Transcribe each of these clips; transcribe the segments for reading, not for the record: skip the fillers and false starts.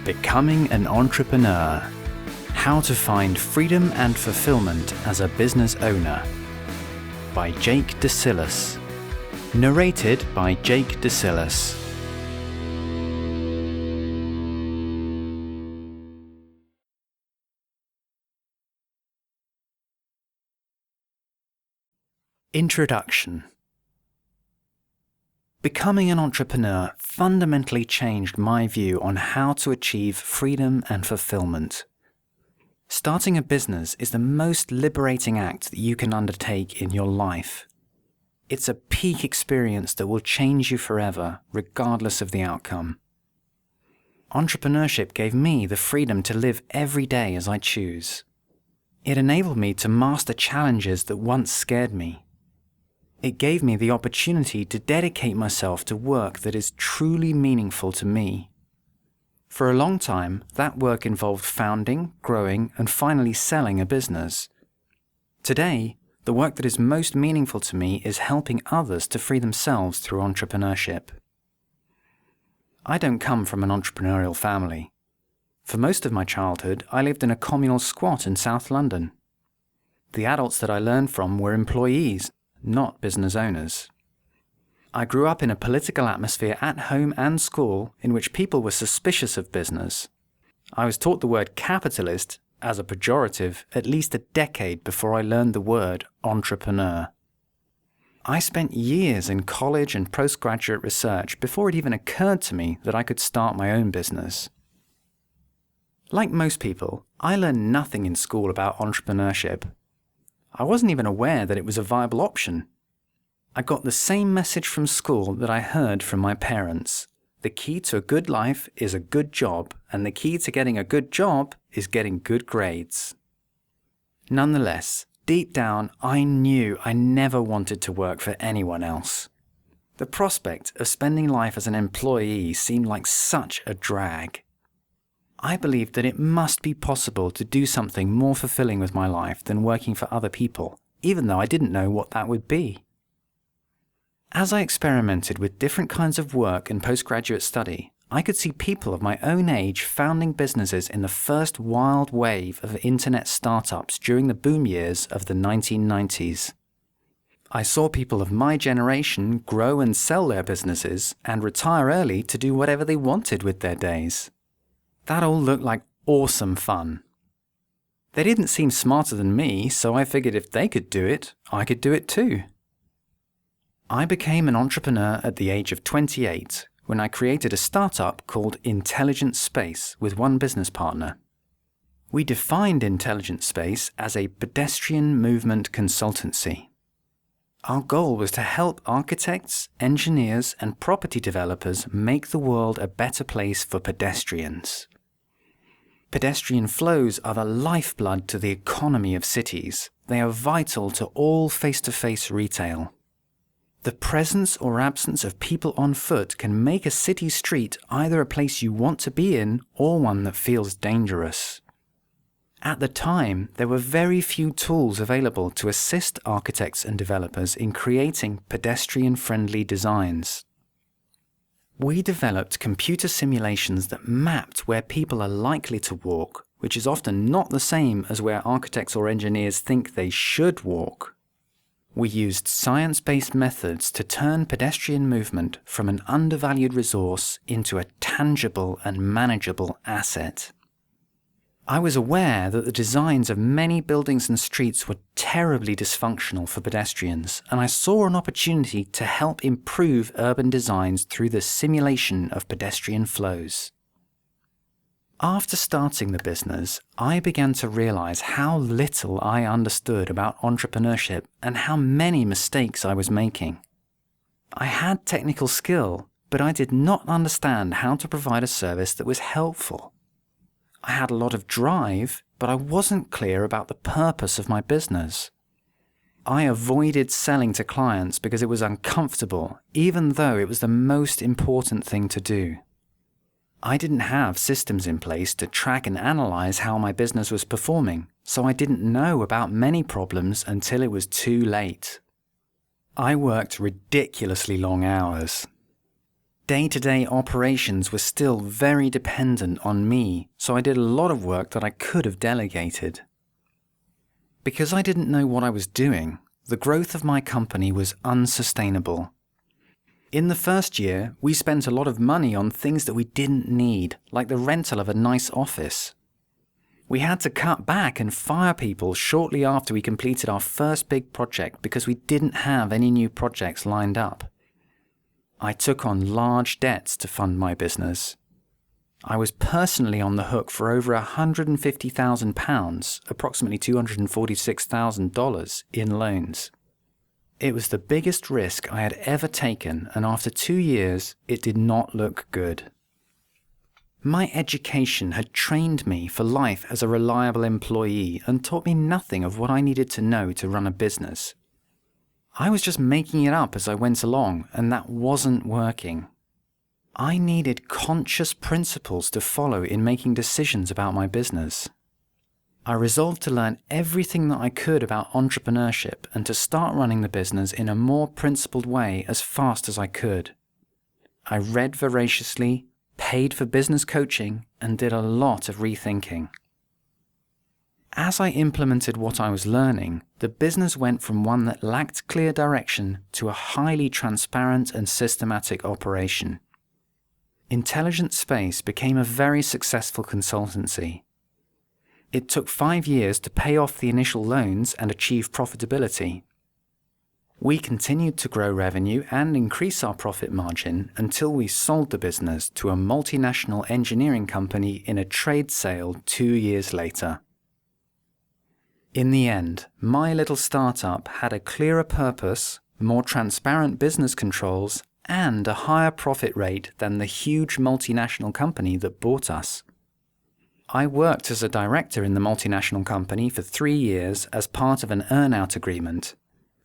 Becoming an Entrepreneur. How to Find Freedom and Fulfillment as a Business Owner. By Jake Desyllas. Narrated by Jake Desyllas. Introduction. Becoming an entrepreneur fundamentally changed my view on how to achieve freedom and fulfillment. Starting a business is the most liberating act that you can undertake in your life. It's a peak experience that will change you forever, regardless of the outcome. Entrepreneurship gave me the freedom to live every day as I choose. It enabled me to master challenges that once scared me. It gave me the opportunity to dedicate myself to work that is truly meaningful to me. For a long time, that work involved founding, growing, and finally selling a business. Today, the work that is most meaningful to me is helping others to free themselves through entrepreneurship. I don't come from an entrepreneurial family. For most of my childhood, I lived in a communal squat in South London. The adults that I learned from were employees, not business owners. I grew up in a political atmosphere at home and school in which people were suspicious of business. I was taught the word capitalist as a pejorative at least a decade before I learned the word entrepreneur. I spent years in college and postgraduate research before it even occurred to me that I could start my own business. Like most people, I learned nothing in school about entrepreneurship. I wasn't even aware that it was a viable option. I got the same message from school that I heard from my parents. The key to a good life is a good job, and the key to getting a good job is getting good grades. Nonetheless, deep down, I knew I never wanted to work for anyone else. The prospect of spending life as an employee seemed like such a drag. I believed that it must be possible to do something more fulfilling with my life than working for other people, even though I didn't know what that would be. As I experimented with different kinds of work and postgraduate study, I could see people of my own age founding businesses in the first wild wave of internet startups during the boom years of the 1990s. I saw people of my generation grow and sell their businesses and retire early to do whatever they wanted with their days. That all looked like awesome fun. They didn't seem smarter than me, so I figured if they could do it, I could do it too. I became an entrepreneur at the age of 28 when I created a startup called Intelligent Space with one business partner. We defined Intelligent Space as a pedestrian movement consultancy. Our goal was to help architects, engineers, and property developers make the world a better place for pedestrians. Pedestrian flows are the lifeblood to the economy of cities. They are vital to all face-to-face retail. The presence or absence of people on foot can make a city street either a place you want to be in or one that feels dangerous. At the time, there were very few tools available to assist architects and developers in creating pedestrian-friendly designs. We developed computer simulations that mapped where people are likely to walk, which is often not the same as where architects or engineers think they should walk. We used science-based methods to turn pedestrian movement from an undervalued resource into a tangible and manageable asset. I was aware that the designs of many buildings and streets were terribly dysfunctional for pedestrians, and I saw an opportunity to help improve urban designs through the simulation of pedestrian flows. After starting the business, I began to realize how little I understood about entrepreneurship and how many mistakes I was making. I had technical skill, but I did not understand how to provide a service that was helpful. I had a lot of drive, but I wasn't clear about the purpose of my business. I avoided selling to clients because it was uncomfortable, even though it was the most important thing to do. I didn't have systems in place to track and analyze how my business was performing, so I didn't know about many problems until it was too late. I worked ridiculously long hours. Day-to-day operations were still very dependent on me, so I did a lot of work that I could have delegated. Because I didn't know what I was doing, the growth of my company was unsustainable. In the first year, we spent a lot of money on things that we didn't need, like the rental of a nice office. We had to cut back and fire people shortly after we completed our first big project because we didn't have any new projects lined up. I took on large debts to fund my business. I was personally on the hook for over £150,000, approximately $246,000 in loans. It was the biggest risk I had ever taken, and after 2 years, it did not look good. My education had trained me for life as a reliable employee and taught me nothing of what I needed to know to run a business. I was just making it up as I went along, and that wasn't working. I needed conscious principles to follow in making decisions about my business. I resolved to learn everything that I could about entrepreneurship and to start running the business in a more principled way as fast as I could. I read voraciously, paid for business coaching, and did a lot of rethinking. As I implemented what I was learning, the business went from one that lacked clear direction to a highly transparent and systematic operation. Intelligent Space became a very successful consultancy. It took 5 years to pay off the initial loans and achieve profitability. We continued to grow revenue and increase our profit margin until we sold the business to a multinational engineering company in a trade sale 2 years later. In the end, my little startup had a clearer purpose, more transparent business controls, and a higher profit rate than the huge multinational company that bought us. I worked as a director in the multinational company for 3 years as part of an earn-out agreement.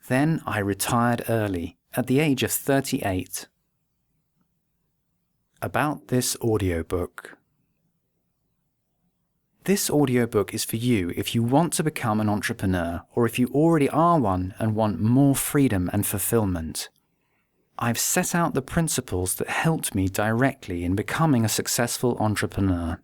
Then I retired early, at the age of 38. About this audiobook. This audiobook is for you if you want to become an entrepreneur or if you already are one and want more freedom and fulfillment. I've set out the principles that helped me directly in becoming a successful entrepreneur.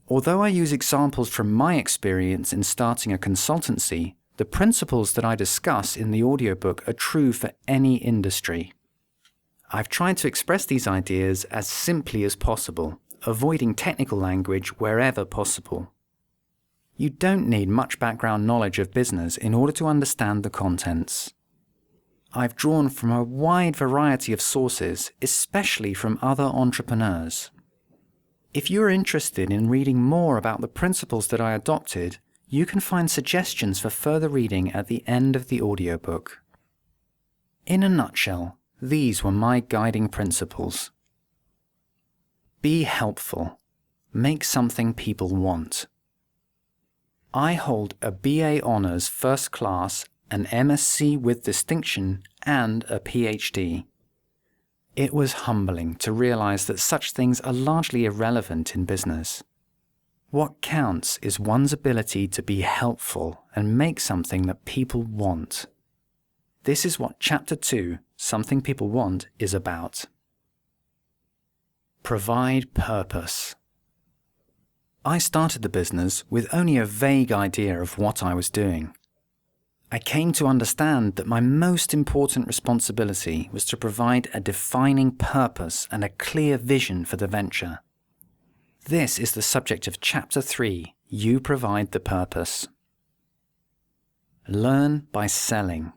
Although I use examples from my experience in starting a consultancy, the principles that I discuss in the audiobook are true for any industry. I've tried to express these ideas as simply as possible, avoiding technical language wherever possible. You don't need much background knowledge of business in order to understand the contents. I've drawn from a wide variety of sources, especially from other entrepreneurs. If you're interested in reading more about the principles that I adopted, you can find suggestions for further reading at the end of the audiobook. In a nutshell, these were my guiding principles. Be helpful. Make something people want. I hold a BA Honours First Class, an MSc with distinction, and a PhD. It was humbling to realize that such things are largely irrelevant in business. What counts is one's ability to be helpful and make something that people want. This is what Chapter 2, Something People Want, is about. Provide purpose. I started the business with only a vague idea of what I was doing. I came to understand that my most important responsibility was to provide a defining purpose and a clear vision for the venture. This is the subject of Chapter 3, You Provide the Purpose. Learn by selling.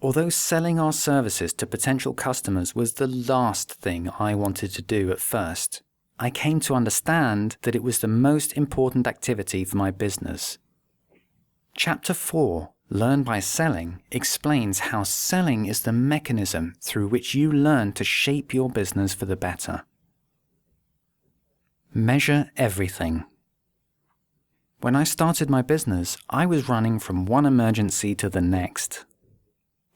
Although selling our services to potential customers was the last thing I wanted to do at first, I came to understand that it was the most important activity for my business. Chapter 4, Learn by Selling, explains how selling is the mechanism through which you learn to shape your business for the better. Measure everything. When I started my business, I was running from one emergency to the next.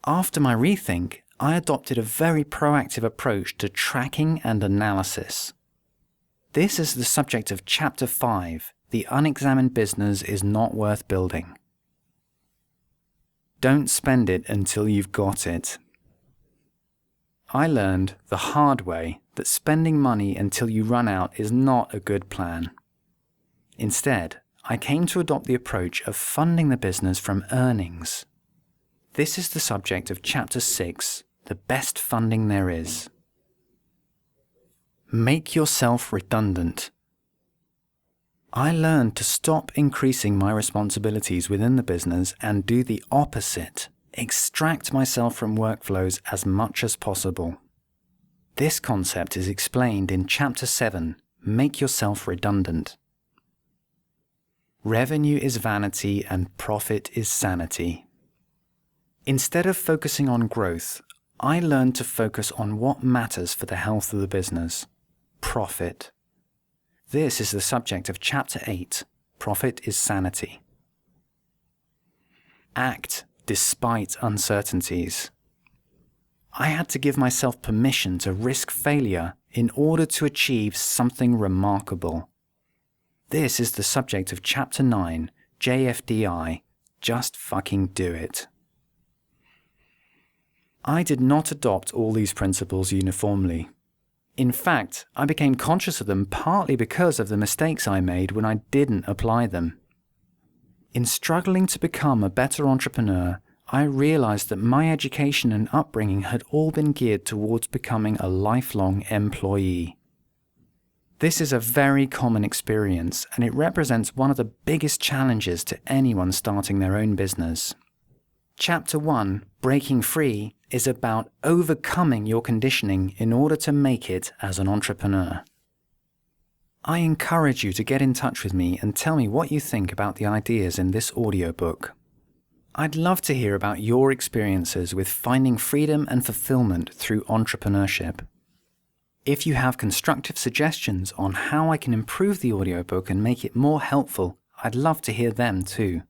After my rethink, I adopted a very proactive approach to tracking and analysis. This is the subject of Chapter 5, The Unexamined Business is Not Worth Building. Don't spend it until you've got it. I learned the hard way that spending money until you run out is not a good plan. Instead, I came to adopt the approach of funding the business from earnings. This is the subject of Chapter 6, The Best Funding There Is. Make yourself redundant. I learned to stop increasing my responsibilities within the business and do the opposite. Extract myself from workflows as much as possible. This concept is explained in Chapter 7, Make Yourself Redundant. Revenue is vanity and profit is sanity. Instead of focusing on growth, I learned to focus on what matters for the health of the business: profit. This is the subject of Chapter 8, Profit is Sanity. Act despite uncertainties. I had to give myself permission to risk failure in order to achieve something remarkable. This is the subject of Chapter 9, JFDI, Just Fucking Do It. I did not adopt all these principles uniformly. In fact, I became conscious of them partly because of the mistakes I made when I didn't apply them. In struggling to become a better entrepreneur, I realized that my education and upbringing had all been geared towards becoming a lifelong employee. This is a very common experience, and it represents one of the biggest challenges to anyone starting their own business. Chapter 1, Breaking Free, is about overcoming your conditioning in order to make it as an entrepreneur. I encourage you to get in touch with me and tell me what you think about the ideas in this audiobook. I'd love to hear about your experiences with finding freedom and fulfillment through entrepreneurship. If you have constructive suggestions on how I can improve the audiobook and make it more helpful, I'd love to hear them too.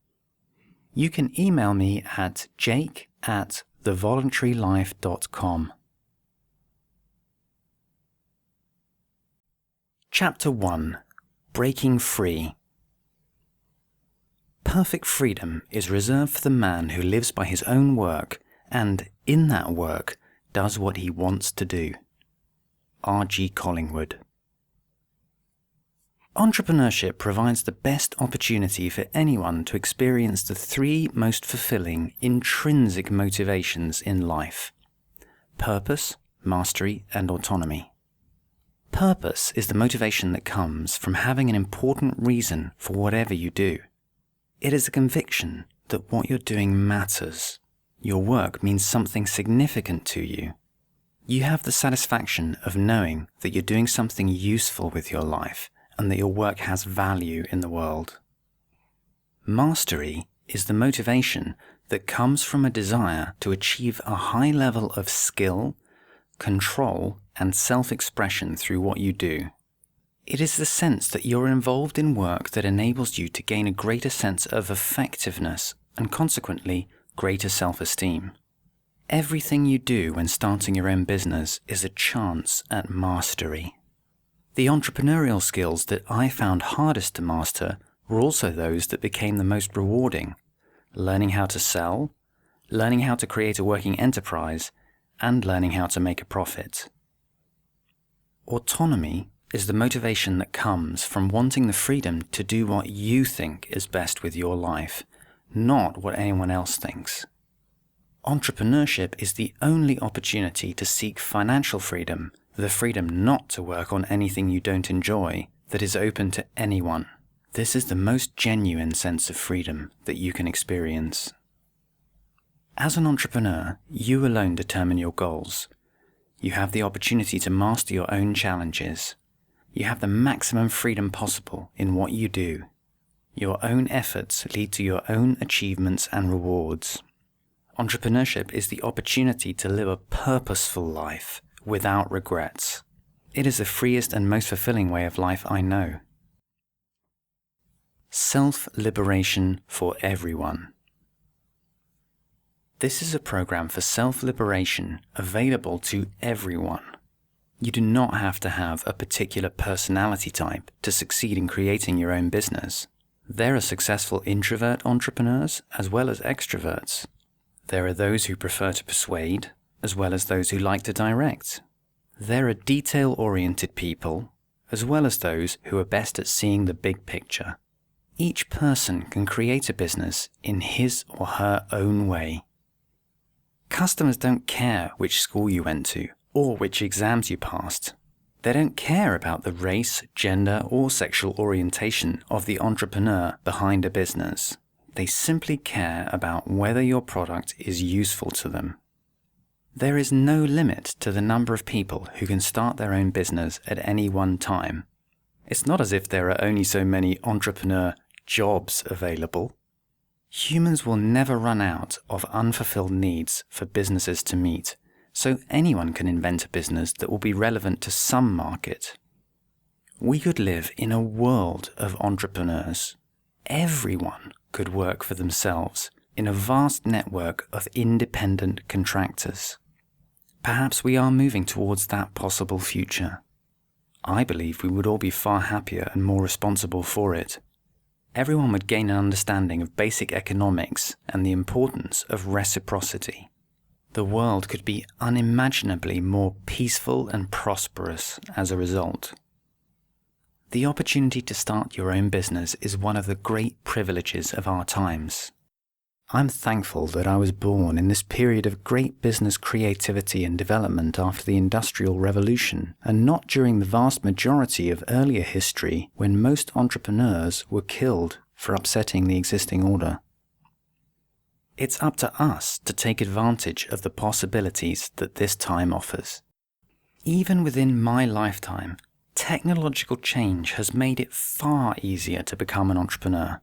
You can email me at jake@thevoluntarylife.com. Chapter 1, Breaking Free. Perfect freedom is reserved for the man who lives by his own work and, in that work, does what he wants to do. R.G. Collingwood. Entrepreneurship provides the best opportunity for anyone to experience the three most fulfilling intrinsic motivations in life: purpose, mastery, and autonomy. Purpose is the motivation that comes from having an important reason for whatever you do. It is a conviction that what you're doing matters. Your work means something significant to you. You have the satisfaction of knowing that you're doing something useful with your life and that your work has value in the world. Mastery is the motivation that comes from a desire to achieve a high level of skill, control, and self-expression through what you do. It is the sense that you're involved in work that enables you to gain a greater sense of effectiveness and consequently greater self-esteem. Everything you do when starting your own business is a chance at mastery. The entrepreneurial skills that I found hardest to master were also those that became the most rewarding: learning how to sell, learning how to create a working enterprise, and learning how to make a profit. Autonomy is the motivation that comes from wanting the freedom to do what you think is best with your life, not what anyone else thinks. Entrepreneurship is the only opportunity to seek financial freedom, the freedom not to work on anything you don't enjoy, that is open to anyone. This is the most genuine sense of freedom that you can experience. As an entrepreneur, you alone determine your goals. You have the opportunity to master your own challenges. You have the maximum freedom possible in what you do. Your own efforts lead to your own achievements and rewards. Entrepreneurship is the opportunity to live a purposeful life without regrets. It is the freest and most fulfilling way of life I know. Self-liberation for everyone. This is a program for self-liberation available to everyone. You do not have to have a particular personality type to succeed in creating your own business. There are successful introvert entrepreneurs as well as extroverts. There are those who prefer to persuade, as well as those who like to direct. There are detail-oriented people, as well as those who are best at seeing the big picture. Each person can create a business in his or her own way. Customers don't care which school you went to or which exams you passed. They don't care about the race, gender, or sexual orientation of the entrepreneur behind a business. They simply care about whether your product is useful to them. There is no limit to the number of people who can start their own business at any one time. It's not as if there are only so many entrepreneur jobs available. Humans will never run out of unfulfilled needs for businesses to meet, so anyone can invent a business that will be relevant to some market. We could live in a world of entrepreneurs. Everyone could work for themselves in a vast network of independent contractors. Perhaps we are moving towards that possible future. I believe we would all be far happier and more responsible for it. Everyone would gain an understanding of basic economics and the importance of reciprocity. The world could be unimaginably more peaceful and prosperous as a result. The opportunity to start your own business is one of the great privileges of our times. I'm thankful that I was born in this period of great business creativity and development after the Industrial Revolution, and not during the vast majority of earlier history when most entrepreneurs were killed for upsetting the existing order. It's up to us to take advantage of the possibilities that this time offers. Even within my lifetime, technological change has made it far easier to become an entrepreneur.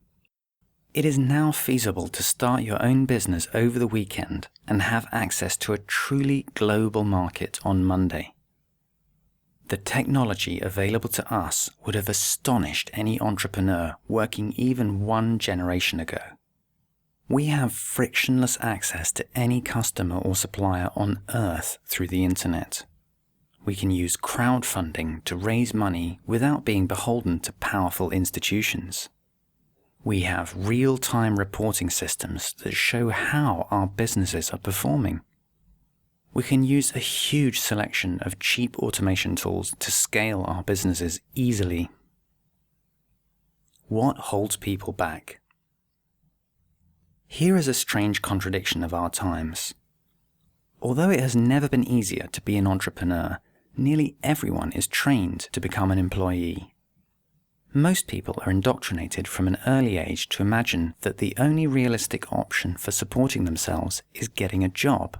It is now feasible to start your own business over the weekend and have access to a truly global market on Monday. The technology available to us would have astonished any entrepreneur working even one generation ago. We have frictionless access to any customer or supplier on Earth through the internet. We can use crowdfunding to raise money without being beholden to powerful institutions. We have real-time reporting systems that show how our businesses are performing. We can use a huge selection of cheap automation tools to scale our businesses easily. What holds people back? Here is a strange contradiction of our times. Although it has never been easier to be an entrepreneur, nearly everyone is trained to become an employee. Most people are indoctrinated from an early age to imagine that the only realistic option for supporting themselves is getting a job.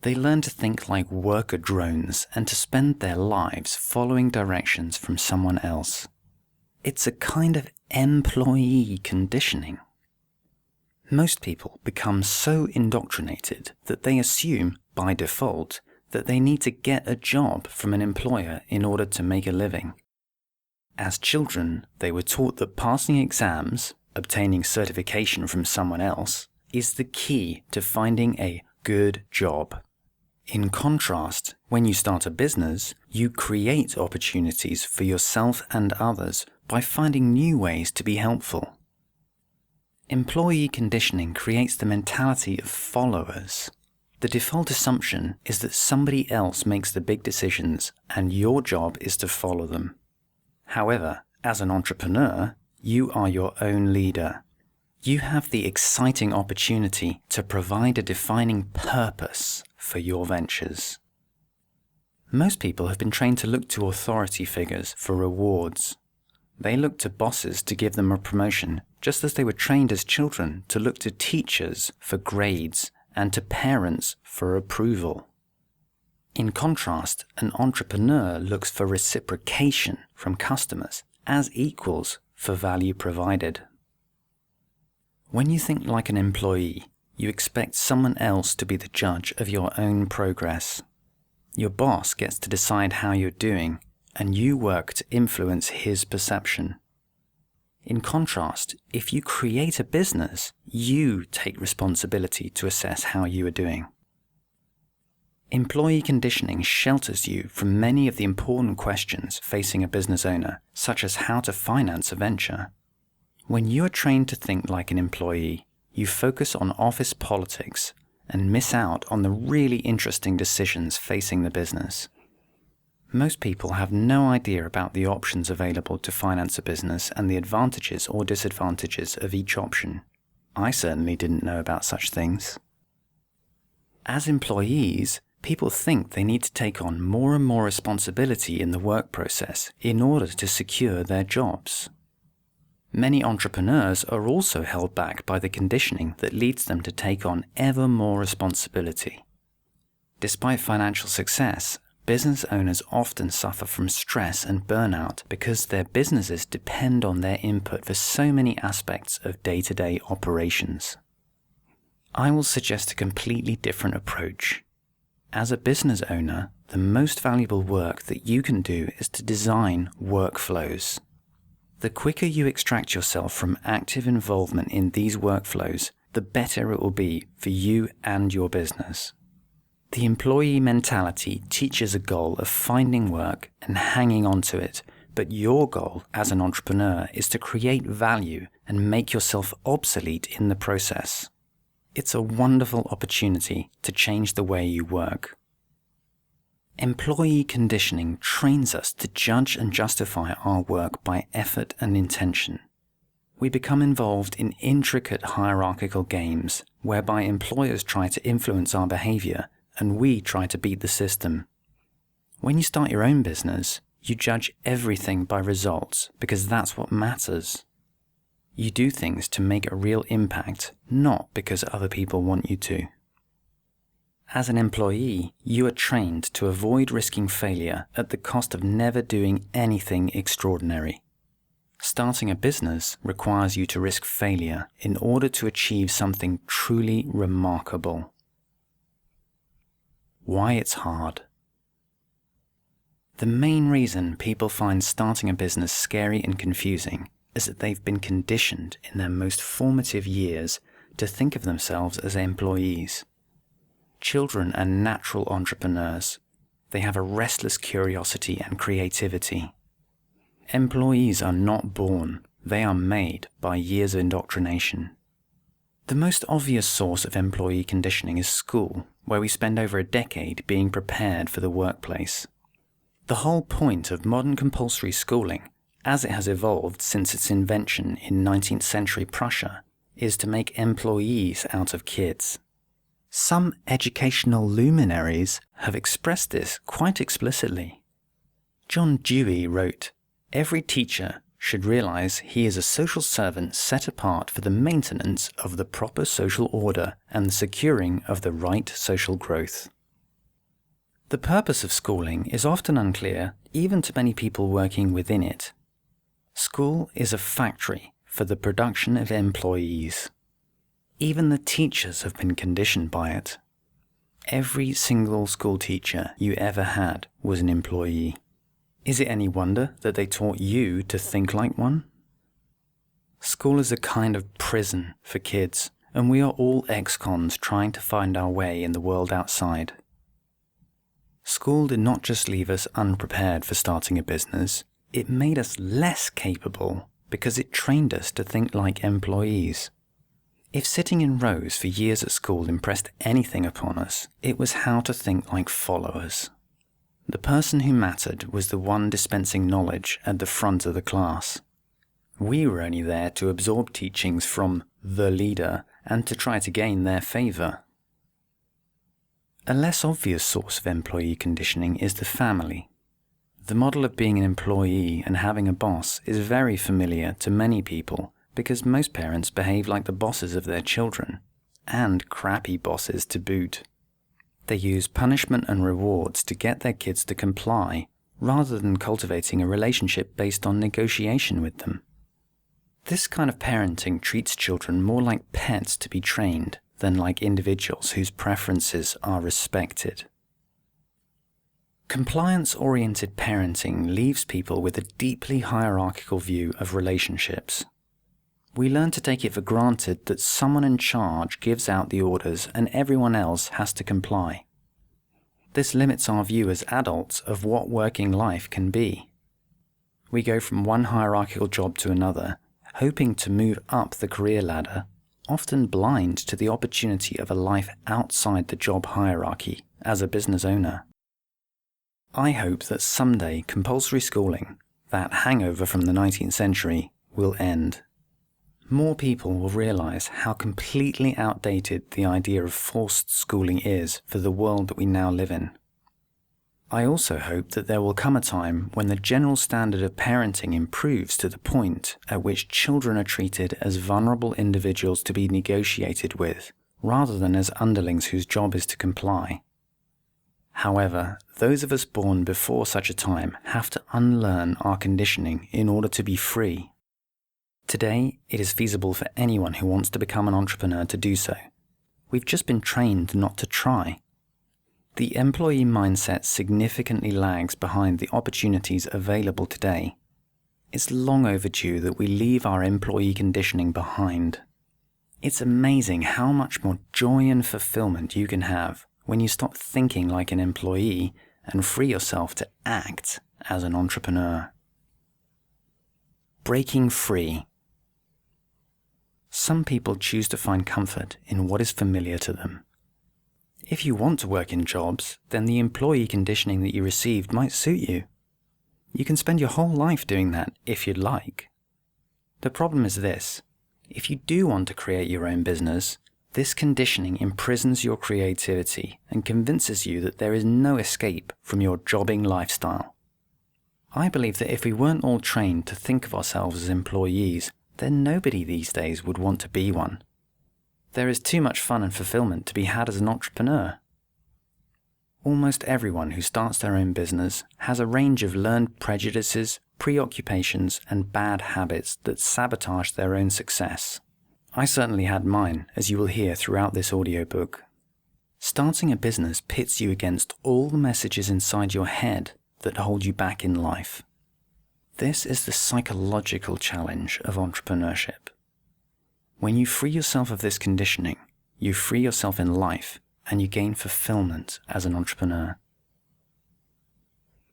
They learn to think like worker drones and to spend their lives following directions from someone else. It's a kind of employee conditioning. Most people become so indoctrinated that they assume, by default, that they need to get a job from an employer in order to make a living. As children, they were taught that passing exams, obtaining certification from someone else, is the key to finding a good job. In contrast, when you start a business, you create opportunities for yourself and others by finding new ways to be helpful. Employee conditioning creates the mentality of followers. The default assumption is that somebody else makes the big decisions and your job is to follow them. However, as an entrepreneur, you are your own leader. You have the exciting opportunity to provide a defining purpose for your ventures. Most people have been trained to look to authority figures for rewards. They look to bosses to give them a promotion, just as they were trained as children to look to teachers for grades and to parents for approval. In contrast, an entrepreneur looks for reciprocation from customers as equals for value provided. When you think like an employee, you expect someone else to be the judge of your own progress. Your boss gets to decide how you're doing, and you work to influence his perception. In contrast, if you create a business, you take responsibility to assess how you are doing. Employee conditioning shelters you from many of the important questions facing a business owner, such as how to finance a venture. When you are trained to think like an employee, you focus on office politics and miss out on the really interesting decisions facing the business. Most people have no idea about the options available to finance a business and the advantages or disadvantages of each option. I certainly didn't know about such things. As employees, people think they need to take on more and more responsibility in the work process in order to secure their jobs. Many entrepreneurs are also held back by the conditioning that leads them to take on ever more responsibility. Despite financial success, business owners often suffer from stress and burnout because their businesses depend on their input for so many aspects of day-to-day operations. I will suggest a completely different approach. As a business owner, the most valuable work that you can do is to design workflows. The quicker you extract yourself from active involvement in these workflows, the better it will be for you and your business. The employee mentality teaches a goal of finding work and hanging on to it, but your goal as an entrepreneur is to create value and make yourself obsolete in the process. It's a wonderful opportunity to change the way you work. Employee conditioning trains us to judge and justify our work by effort and intention. We become involved in intricate hierarchical games whereby employers try to influence our behavior and we try to beat the system. When you start your own business, you judge everything by results because that's what matters. You do things to make a real impact, not because other people want you to. As an employee, you are trained to avoid risking failure at the cost of never doing anything extraordinary. Starting a business requires you to risk failure in order to achieve something truly remarkable. Why it's hard. The main reason people find starting a business scary and confusing is that they've been conditioned in their most formative years to think of themselves as employees. Children are natural entrepreneurs. They have a restless curiosity and creativity. Employees are not born, they are made by years of indoctrination. The most obvious source of employee conditioning is school, where we spend over a decade being prepared for the workplace. The whole point of modern compulsory schooling, as it has evolved since its invention in 19th century Prussia, is to make employees out of kids. Some educational luminaries have expressed this quite explicitly. John Dewey wrote, "Every teacher should realize he is a social servant set apart for the maintenance of the proper social order and the securing of the right social growth." The purpose of schooling is often unclear, even to many people working within it. School is a factory for the production of employees. Even the teachers have been conditioned by it. Every single school teacher you ever had was an employee. Is it any wonder that they taught you to think like one? School is a kind of prison for kids, and we are all ex-cons trying to find our way in the world outside. School did not just leave us unprepared for starting a business, it made us less capable because it trained us to think like employees. If sitting in rows for years at school impressed anything upon us, it was how to think like followers. The person who mattered was the one dispensing knowledge at the front of the class. We were only there to absorb teachings from the leader and to try to gain their favor. A less obvious source of employee conditioning is the family. The model of being an employee and having a boss is very familiar to many people because most parents behave like the bosses of their children, and crappy bosses to boot. They use punishment and rewards to get their kids to comply, rather than cultivating a relationship based on negotiation with them. This kind of parenting treats children more like pets to be trained than like individuals whose preferences are respected. Compliance-oriented parenting leaves people with a deeply hierarchical view of relationships. We learn to take it for granted that someone in charge gives out the orders and everyone else has to comply. This limits our view as adults of what working life can be. We go from one hierarchical job to another, hoping to move up the career ladder, often blind to the opportunity of a life outside the job hierarchy as a business owner. I hope that someday compulsory schooling, that hangover from the 19th century, will end. More people will realize how completely outdated the idea of forced schooling is for the world that we now live in. I also hope that there will come a time when the general standard of parenting improves to the point at which children are treated as vulnerable individuals to be negotiated with, rather than as underlings whose job is to comply. However, those of us born before such a time have to unlearn our conditioning in order to be free. Today, it is feasible for anyone who wants to become an entrepreneur to do so. We've just been trained not to try. The employee mindset significantly lags behind the opportunities available today. It's long overdue that we leave our employee conditioning behind. It's amazing how much more joy and fulfillment you can have when you stop thinking like an employee and free yourself to act as an entrepreneur. Breaking free. Some people choose to find comfort in what is familiar to them. If you want to work in jobs, then the employee conditioning that you received might suit you. You can spend your whole life doing that if you'd like. The problem is this: if you do want to create your own business, this conditioning imprisons your creativity and convinces you that there is no escape from your jobbing lifestyle. I believe that if we weren't all trained to think of ourselves as employees, then nobody these days would want to be one. There is too much fun and fulfillment to be had as an entrepreneur. Almost everyone who starts their own business has a range of learned prejudices, preoccupations, and bad habits that sabotage their own success. I certainly had mine, as you will hear throughout this audiobook. Starting a business pits you against all the messages inside your head that hold you back in life. This is the psychological challenge of entrepreneurship. When you free yourself of this conditioning, you free yourself in life and you gain fulfillment as an entrepreneur.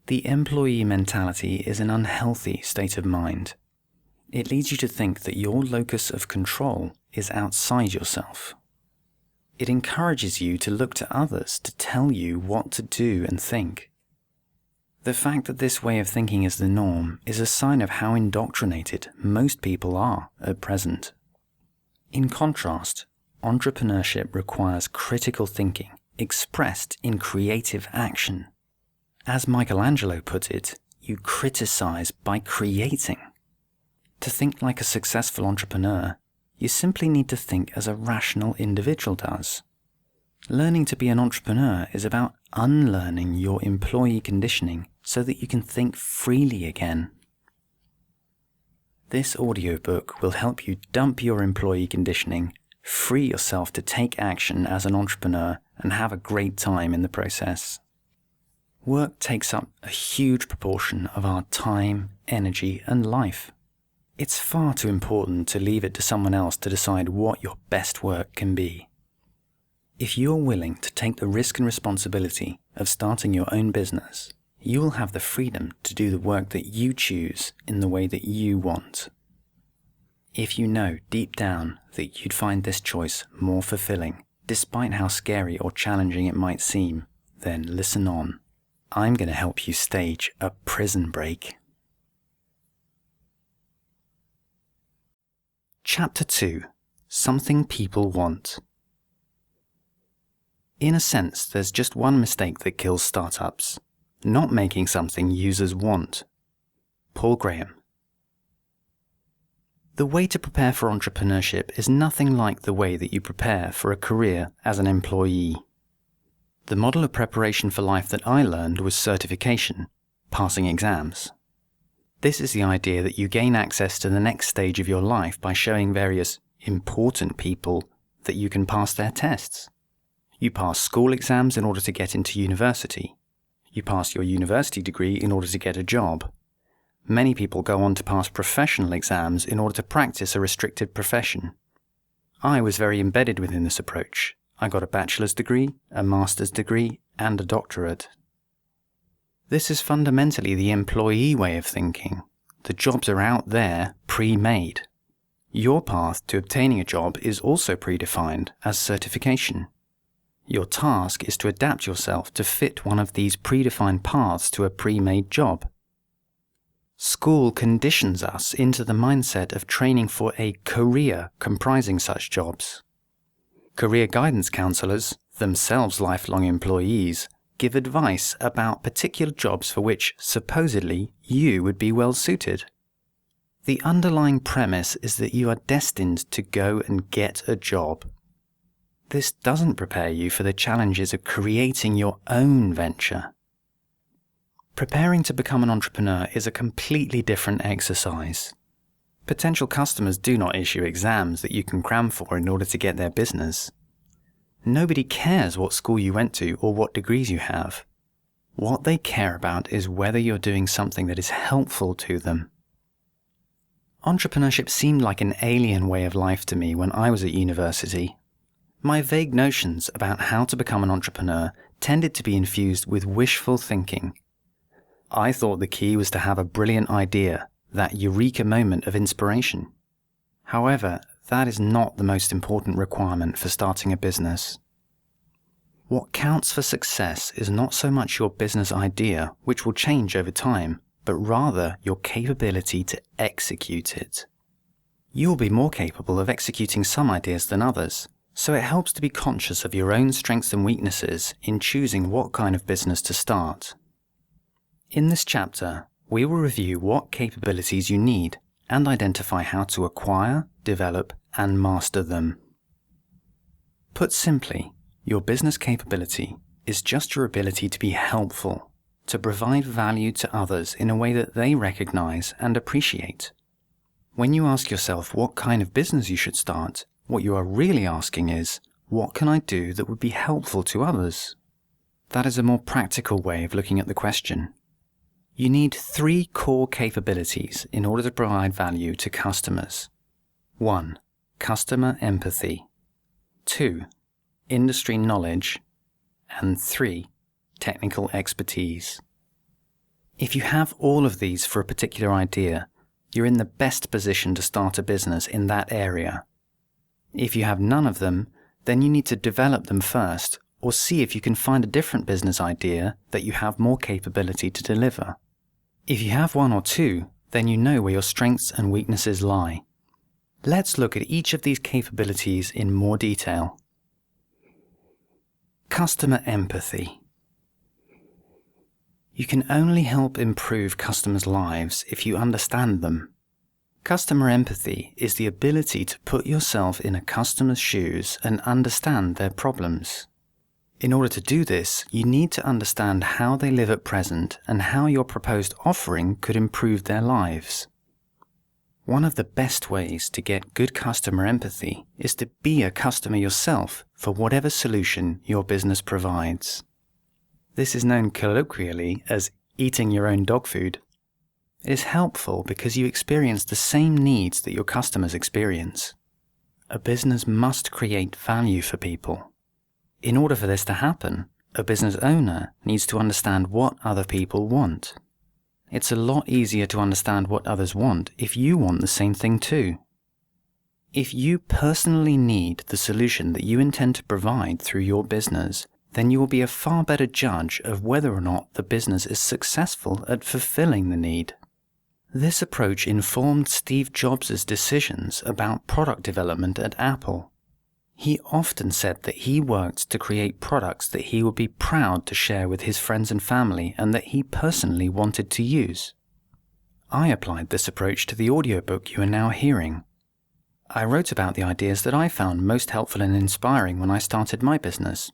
The employee mentality is an unhealthy state of mind. It leads you to think that your locus of control is outside yourself. It encourages you to look to others to tell you what to do and think. The fact that this way of thinking is the norm is a sign of how indoctrinated most people are at present. In contrast, entrepreneurship requires critical thinking expressed in creative action. As Michelangelo put it, you criticize by creating. To think like a successful entrepreneur, you simply need to think as a rational individual does. Learning to be an entrepreneur is about unlearning your employee conditioning so that you can think freely again. This audiobook will help you dump your employee conditioning, free yourself to take action as an entrepreneur, and have a great time in the process. Work takes up a huge proportion of our time, energy, and life. It's far too important to leave it to someone else to decide what your best work can be. If you're willing to take the risk and responsibility of starting your own business, you will have the freedom to do the work that you choose in the way that you want. If you know deep down that you'd find this choice more fulfilling, despite how scary or challenging it might seem, then listen on. I'm going to help you stage a prison break. Chapter 2. Something People Want. In a sense, there's just one mistake that kills startups: not making something users want. Paul Graham. The way to prepare for entrepreneurship is nothing like the way that you prepare for a career as an employee. The model of preparation for life that I learned was certification, passing exams. This is the idea that you gain access to the next stage of your life by showing various important people that you can pass their tests. You pass school exams in order to get into university. You pass your university degree in order to get a job. Many people go on to pass professional exams in order to practice a restricted profession. I was very embedded within this approach. I got a bachelor's degree, a master's degree, and a doctorate. This is fundamentally the employee way of thinking. The jobs are out there, pre-made. Your path to obtaining a job is also predefined as certification. Your task is to adapt yourself to fit one of these predefined paths to a pre-made job. School conditions us into the mindset of training for a career comprising such jobs. Career guidance counselors, themselves lifelong employees, give advice about particular jobs for which, supposedly, you would be well suited. The underlying premise is that you are destined to go and get a job. This doesn't prepare you for the challenges of creating your own venture. Preparing to become an entrepreneur is a completely different exercise. Potential customers do not issue exams that you can cram for in order to get their business. Nobody cares what school you went to or what degrees you have. What they care about is whether you're doing something that is helpful to them. Entrepreneurship seemed like an alien way of life to me when I was at university. My vague notions about how to become an entrepreneur tended to be infused with wishful thinking. I thought the key was to have a brilliant idea, that eureka moment of inspiration. However, that is not the most important requirement for starting a business. What counts for success is not so much your business idea, which will change over time, but rather your capability to execute it. You'll be more capable of executing some ideas than others, so it helps to be conscious of your own strengths and weaknesses in choosing what kind of business to start. In this chapter, we will review what capabilities you need and identify how to acquire, develop, and master them. Put simply, your business capability is just your ability to be helpful, to provide value to others in a way that they recognize and appreciate. When you ask yourself what kind of business you should start, what you are really asking is, what can I do that would be helpful to others? That is a more practical way of looking at the question. You need 3 core capabilities in order to provide value to customers. 1. Customer empathy. 2. Industry knowledge. And 3. Technical expertise. If you have all of these for a particular idea, you're in the best position to start a business in that area. If you have none of them, then you need to develop them first, or see if you can find a different business idea that you have more capability to deliver. If you have 1 or 2, then you know where your strengths and weaknesses lie. Let's look at each of these capabilities in more detail. Customer empathy. You can only help improve customers' lives if you understand them. Customer empathy is the ability to put yourself in a customer's shoes and understand their problems. In order to do this, you need to understand how they live at present and how your proposed offering could improve their lives. One of the best ways to get good customer empathy is to be a customer yourself for whatever solution your business provides. This is known colloquially as eating your own dog food. It is helpful because you experience the same needs that your customers experience. A business must create value for people. In order for this to happen, a business owner needs to understand what other people want. It's a lot easier to understand what others want if you want the same thing too. If you personally need the solution that you intend to provide through your business, then you will be a far better judge of whether or not the business is successful at fulfilling the need. This approach informed Steve Jobs' decisions about product development at Apple. He often said that he worked to create products that he would be proud to share with his friends and family and that he personally wanted to use. I applied this approach to the audiobook you are now hearing. I wrote about the ideas that I found most helpful and inspiring when I started my business.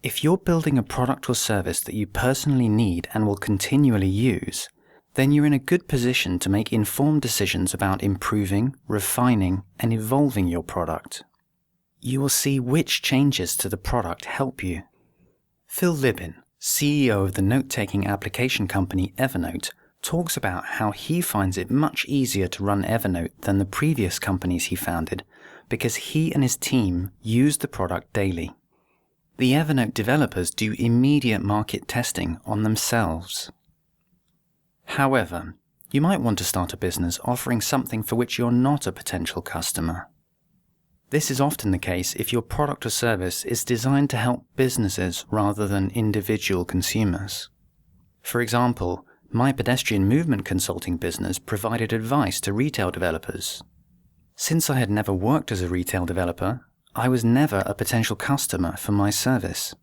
If you're building a product or service that you personally need and will continually use, then you're in a good position to make informed decisions about improving, refining, and evolving your product. You will see which changes to the product help you. Phil Libin, CEO of the note-taking application company Evernote, talks about how he finds it much easier to run Evernote than the previous companies he founded because he and his team use the product daily. The Evernote developers do immediate market testing on themselves. However, You might want to start a business offering something for which you're not a potential customer. This is often the case if your product or service is designed to help businesses rather than individual consumers. For example, my pedestrian movement consulting business provided advice to retail developers. Since I had never worked as a retail developer, I was never a potential customer for my service.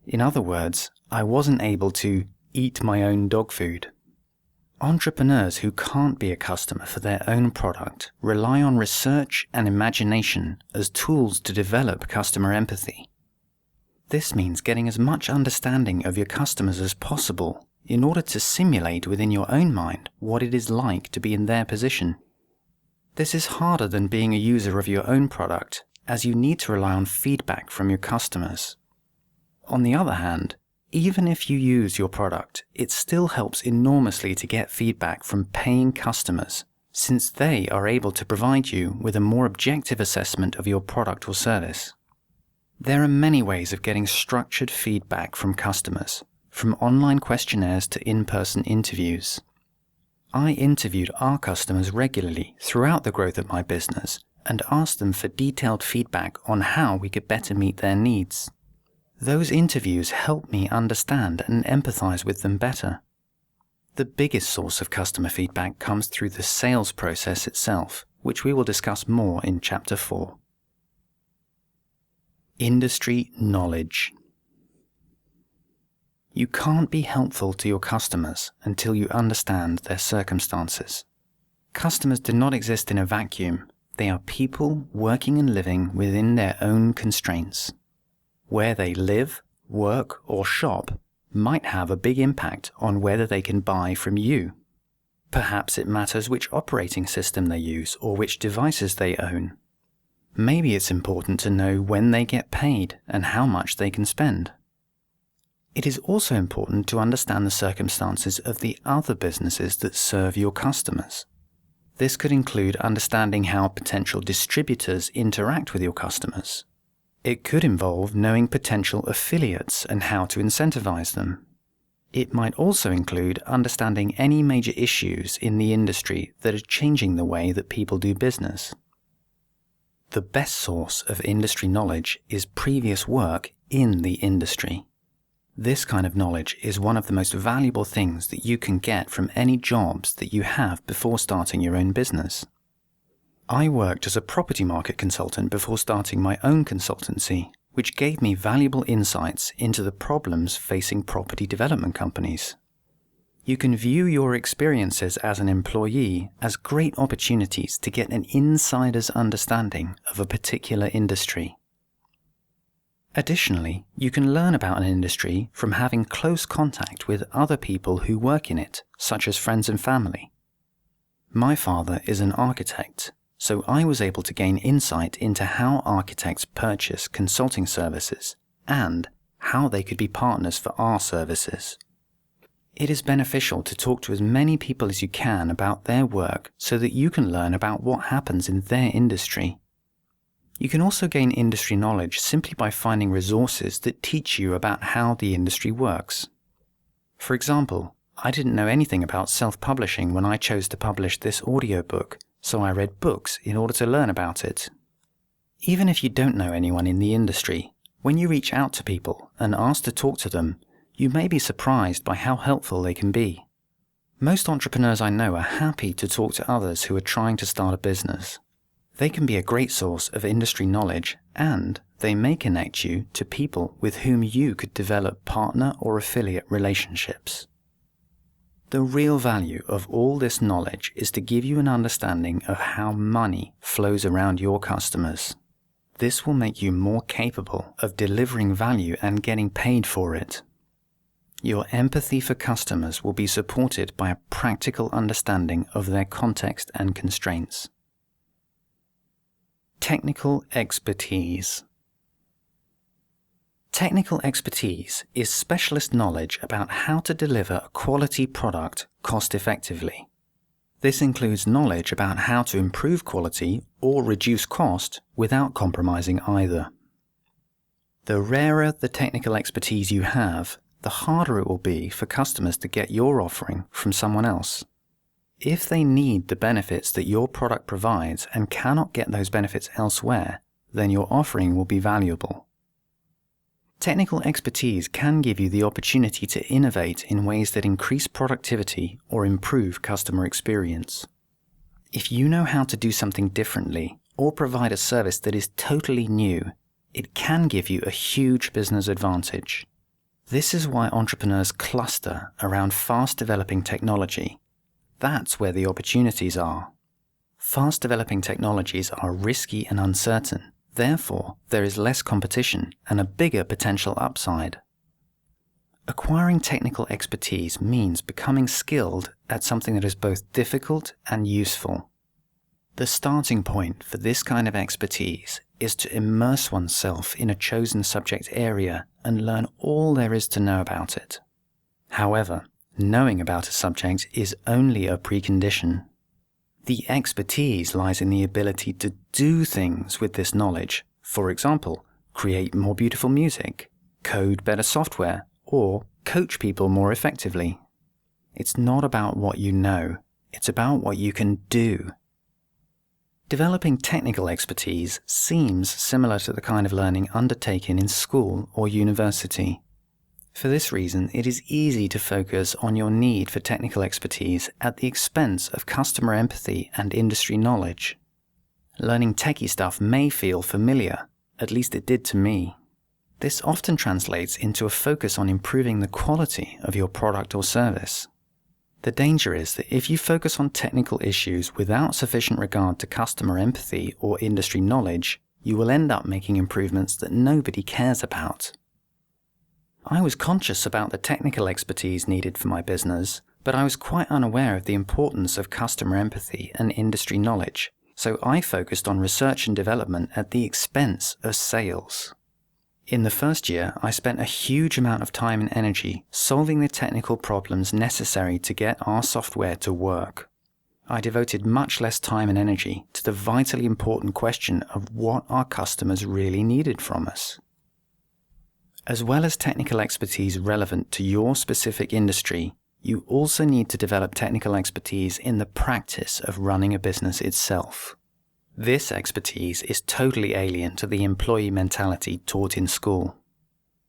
In other words, I wasn't able to eat my own dog food. Entrepreneurs who can't be a customer for their own product rely on research and imagination as tools to develop customer empathy. This means getting as much understanding of your customers as possible in order to simulate within your own mind what it is like to be in their position. This is harder than being a user of your own product, as you need to rely on feedback from your customers. On the other hand, even if you use your product, it still helps enormously to get feedback from paying customers, since they are able to provide you with a more objective assessment of your product or service. There are many ways of getting structured feedback from customers, from online questionnaires to in-person interviews. I interviewed our customers regularly throughout the growth of my business and asked them for detailed feedback on how we could better meet their needs. Those interviews helped me understand and empathize with them better. The biggest source of customer feedback comes through the sales process itself, which we will discuss more in Chapter 4. Industry knowledge. You can't be helpful to your customers until you understand their circumstances. Customers do not exist in a vacuum. They are people working and living within their own constraints. Where they live, work, or shop might have a big impact on whether they can buy from you. Perhaps it matters which operating system they use or which devices they own. Maybe it's important to know when they get paid and how much they can spend. It is also important to understand the circumstances of the other businesses that serve your customers. This could include understanding how potential distributors interact with your customers. It could involve knowing potential affiliates and how to incentivize them. It might also include understanding any major issues in the industry that are changing the way that people do business. The best source of industry knowledge is previous work in the industry. This kind of knowledge is one of the most valuable things that you can get from any jobs that you have before starting your own business. I worked as a property market consultant before starting my own consultancy, which gave me valuable insights into the problems facing property development companies. You can view your experiences as an employee as great opportunities to get an insider's understanding of a particular industry. Additionally, you can learn about an industry from having close contact with other people who work in it, such as friends and family. My father is an architect, so I was able to gain insight into how architects purchase consulting services and how they could be partners for our services. It is beneficial to talk to as many people as you can about their work so that you can learn about what happens in their industry. You can also gain industry knowledge simply by finding resources that teach you about how the industry works. For example, I didn't know anything about self-publishing when I chose to publish this audiobook, so I read books in order to learn about it. Even if you don't know anyone in the industry, when you reach out to people and ask to talk to them, you may be surprised by how helpful they can be. Most entrepreneurs I know are happy to talk to others who are trying to start a business. They can be a great source of industry knowledge, and they may connect you to people with whom you could develop partner or affiliate relationships. The real value of all this knowledge is to give you an understanding of how money flows around your customers. This will make you more capable of delivering value and getting paid for it. Your empathy for customers will be supported by a practical understanding of their context and constraints. Technical expertise. Technical expertise is specialist knowledge about how to deliver a quality product cost-effectively. This includes knowledge about how to improve quality or reduce cost without compromising either. The rarer the technical expertise you have, the harder it will be for customers to get your offering from someone else. If they need the benefits that your product provides and cannot get those benefits elsewhere, then your offering will be valuable. Technical expertise can give you the opportunity to innovate in ways that increase productivity or improve customer experience. If you know how to do something differently or provide a service that is totally new, it can give you a huge business advantage. This is why entrepreneurs cluster around fast-developing technology. That's where the opportunities are. Fast-developing technologies are risky and uncertain. Therefore, there is less competition and a bigger potential upside. Acquiring technical expertise means becoming skilled at something that is both difficult and useful. The starting point for this kind of expertise is to immerse oneself in a chosen subject area and learn all there is to know about it. However, knowing about a subject is only a precondition. The expertise lies in the ability to do things with this knowledge. For example, create more beautiful music, code better software, or coach people more effectively. It's not about what you know, it's about what you can do. Developing technical expertise seems similar to the kind of learning undertaken in school or university. For this reason, it is easy to focus on your need for technical expertise at the expense of customer empathy and industry knowledge. Learning techie stuff may feel familiar, at least it did to me. This often translates into a focus on improving the quality of your product or service. The danger is that if you focus on technical issues without sufficient regard to customer empathy or industry knowledge, you will end up making improvements that nobody cares about. I was conscious about the technical expertise needed for my business, but I was quite unaware of the importance of customer empathy and industry knowledge, so I focused on research and development at the expense of sales. In the first year, I spent a huge amount of time and energy solving the technical problems necessary to get our software to work. I devoted much less time and energy to the vitally important question of what our customers really needed from us. As well as technical expertise relevant to your specific industry, you also need to develop technical expertise in the practice of running a business itself. This expertise is totally alien to the employee mentality taught in school.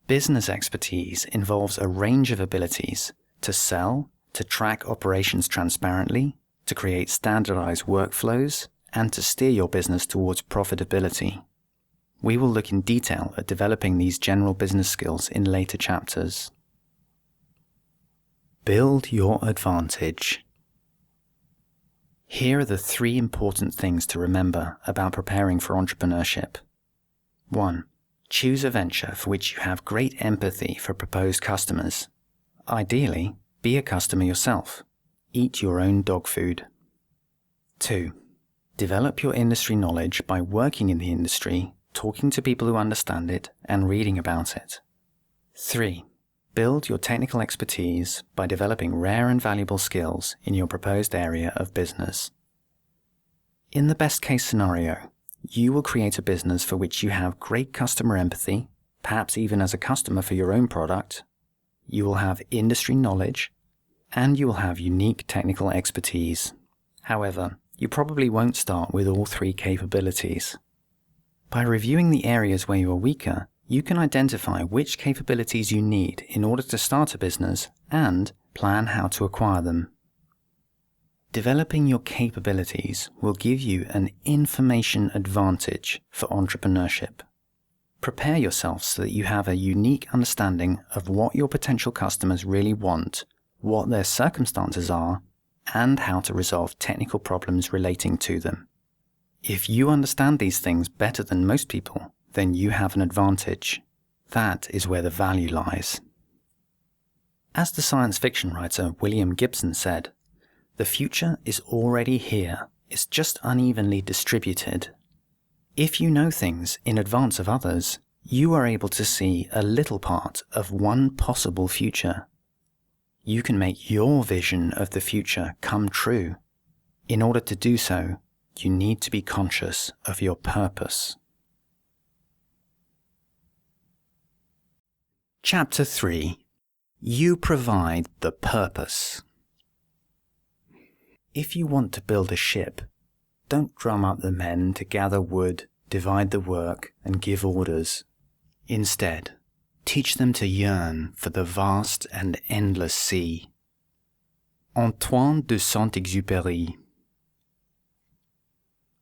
Business expertise involves a range of abilities to sell, to track operations transparently, to create standardized workflows, and to steer your business towards profitability. We will look in detail at developing these general business skills in later chapters. Build your advantage. Here are the 3 important things to remember about preparing for entrepreneurship. 1. Choose a venture for which you have great empathy for proposed customers. Ideally, be a customer yourself. Eat your own dog food. 2. Develop your industry knowledge by working in the industry, talking to people who understand it, and reading about it. 3. Build your technical expertise by developing rare and valuable skills in your proposed area of business. In the best case scenario, you will create a business for which you have great customer empathy, perhaps even as a customer for your own product. You will have industry knowledge, and you will have unique technical expertise. However, you probably won't start with all 3 capabilities. By reviewing the areas where you are weaker, you can identify which capabilities you need in order to start a business and plan how to acquire them. Developing your capabilities will give you an information advantage for entrepreneurship. Prepare yourself so that you have a unique understanding of what your potential customers really want, what their circumstances are, and how to resolve technical problems relating to them. If you understand these things better than most people, then you have an advantage. That is where the value lies. As the science fiction writer William Gibson said, "The future is already here, it's just unevenly distributed." If you know things in advance of others, you are able to see a little part of one possible future. You can make your vision of the future come true. In order to do so, you need to be conscious of your purpose. Chapter 3. You provide the purpose. If you want to build a ship, don't drum up the men to gather wood, divide the work, and give orders. Instead, teach them to yearn for the vast and endless sea. Antoine de Saint-Exupéry.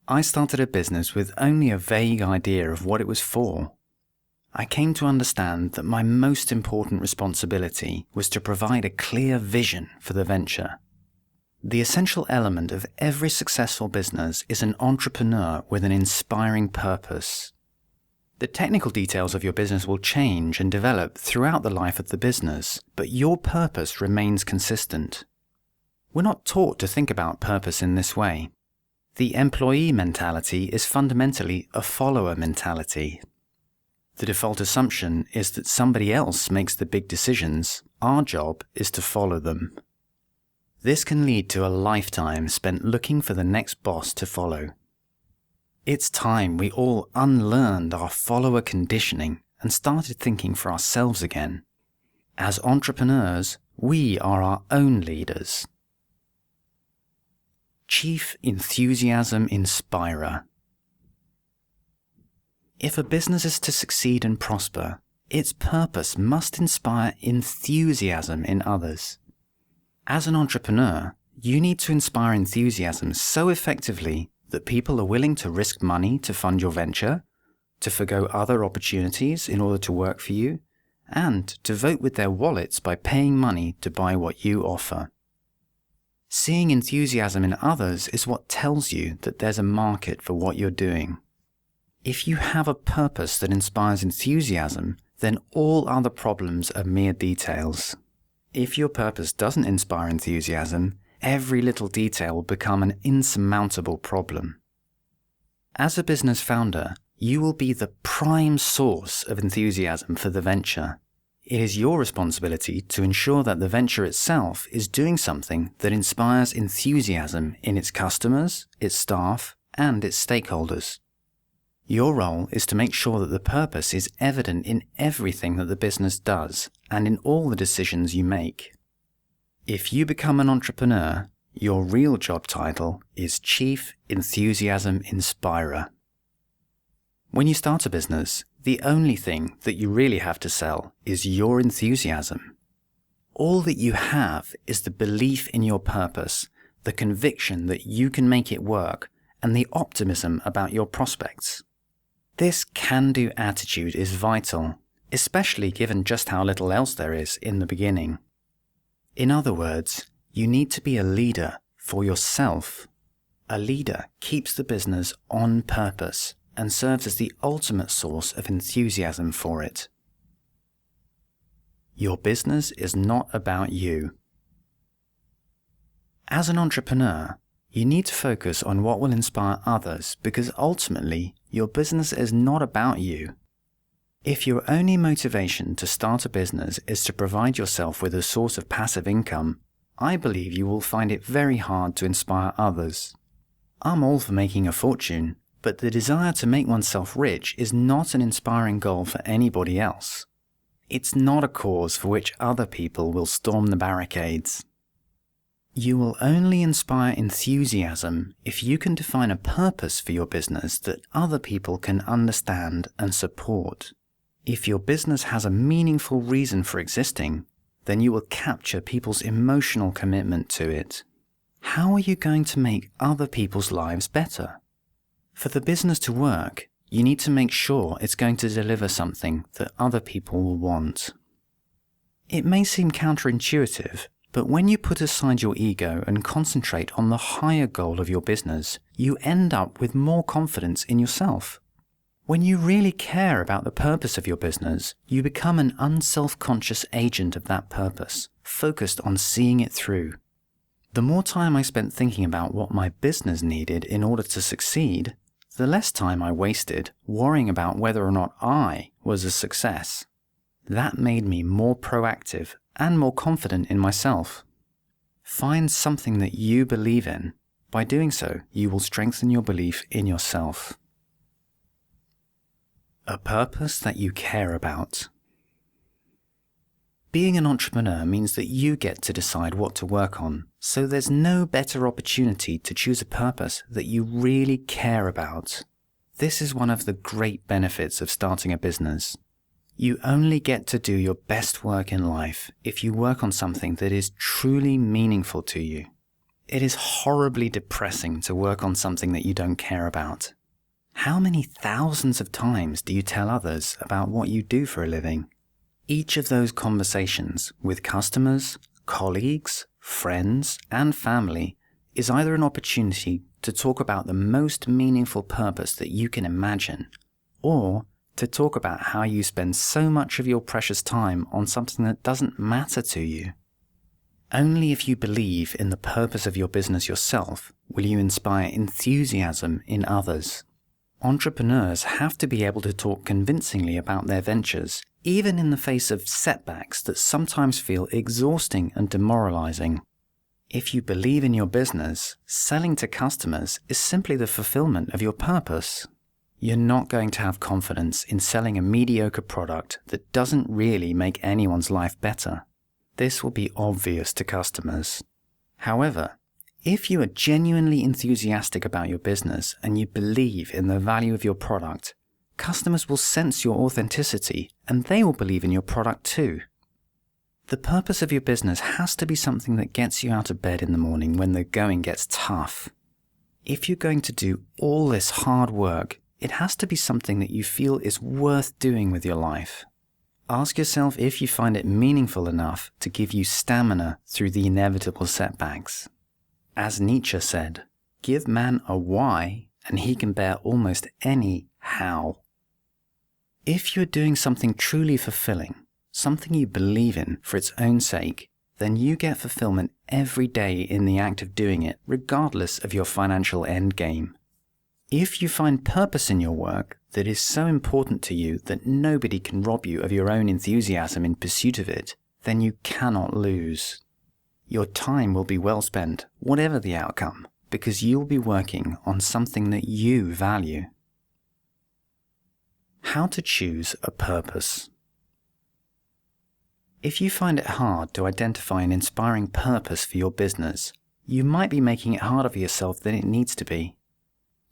I started a business with only a vague idea of what it was for. I came to understand that my most important responsibility was to provide a clear vision for the venture. The essential element of every successful business is an entrepreneur with an inspiring purpose. The technical details of your business will change and develop throughout the life of the business, but your purpose remains consistent. We're not taught to think about purpose in this way. The employee mentality is fundamentally a follower mentality. The default assumption is that somebody else makes the big decisions. Our job is to follow them. This can lead to a lifetime spent looking for the next boss to follow. It's time we all unlearned our follower conditioning and started thinking for ourselves again. As entrepreneurs, we are our own leaders. Chief Enthusiasm Inspirer. If a business is to succeed and prosper, its purpose must inspire enthusiasm in others. As an entrepreneur, you need to inspire enthusiasm so effectively that people are willing to risk money to fund your venture, to forgo other opportunities in order to work for you, and to vote with their wallets by paying money to buy what you offer. Seeing enthusiasm in others is what tells you that there's a market for what you're doing. If you have a purpose that inspires enthusiasm, then all other problems are mere details. If your purpose doesn't inspire enthusiasm, every little detail will become an insurmountable problem. As a business founder, you will be the prime source of enthusiasm for the venture. It is your responsibility to ensure that the venture itself is doing something that inspires enthusiasm in its customers, its staff, and its stakeholders. Your role is to make sure that the purpose is evident in everything that the business does and in all the decisions you make. If you become an entrepreneur, your real job title is Chief Enthusiasm Inspirer. When you start a business, the only thing that you really have to sell is your enthusiasm. All that you have is the belief in your purpose, the conviction that you can make it work, and the optimism about your prospects. This can-do attitude is vital, especially given just how little else there is in the beginning. In other words, you need to be a leader for yourself. A leader keeps the business on purpose and serves as the ultimate source of enthusiasm for it. Your business is not about you. As an entrepreneur, you need to focus on what will inspire others because ultimately, your business is not about you. If your only motivation to start a business is to provide yourself with a source of passive income, I believe you will find it very hard to inspire others. I'm all for making a fortune, but the desire to make oneself rich is not an inspiring goal for anybody else. It's not a cause for which other people will storm the barricades. You will only inspire enthusiasm if you can define a purpose for your business that other people can understand and support. If your business has a meaningful reason for existing, then you will capture people's emotional commitment to it. How are you going to make other people's lives better? For the business to work, you need to make sure it's going to deliver something that other people will want. It may seem counterintuitive, but when you put aside your ego and concentrate on the higher goal of your business, you end up with more confidence in yourself. When you really care about the purpose of your business, you become an unself-conscious agent of that purpose, focused on seeing it through. The more time I spent thinking about what my business needed in order to succeed, the less time I wasted worrying about whether or not I was a success. That made me more proactive and more confident in myself. Find something that you believe in. By doing so, you will strengthen your belief in yourself. A purpose that you care about. Being an entrepreneur means that you get to decide what to work on, so there's no better opportunity to choose a purpose that you really care about. This is one of the great benefits of starting a business. You only get to do your best work in life if you work on something that is truly meaningful to you. It is horribly depressing to work on something that you don't care about. How many thousands of times do you tell others about what you do for a living? Each of those conversations with customers, colleagues, friends, and family is either an opportunity to talk about the most meaningful purpose that you can imagine, or to talk about how you spend so much of your precious time on something that doesn't matter to you. Only if you believe in the purpose of your business yourself will you inspire enthusiasm in others. Entrepreneurs have to be able to talk convincingly about their ventures, even in the face of setbacks that sometimes feel exhausting and demoralizing. If you believe in your business, selling to customers is simply the fulfillment of your purpose. You're not going to have confidence in selling a mediocre product that doesn't really make anyone's life better. This will be obvious to customers. However, if you are genuinely enthusiastic about your business and you believe in the value of your product, customers will sense your authenticity and they will believe in your product too. The purpose of your business has to be something that gets you out of bed in the morning when the going gets tough. If you're going to do all this hard work, it has to be something that you feel is worth doing with your life. Ask yourself if you find it meaningful enough to give you stamina through the inevitable setbacks. As Nietzsche said, give man a why and he can bear almost any how. If you're doing something truly fulfilling, something you believe in for its own sake, then you get fulfillment every day in the act of doing it, regardless of your financial end game. If you find purpose in your work that is so important to you that nobody can rob you of your own enthusiasm in pursuit of it, then you cannot lose. Your time will be well spent, whatever the outcome, because you will be working on something that you value. How to choose a purpose. If you find it hard to identify an inspiring purpose for your business, you might be making it harder for yourself than it needs to be.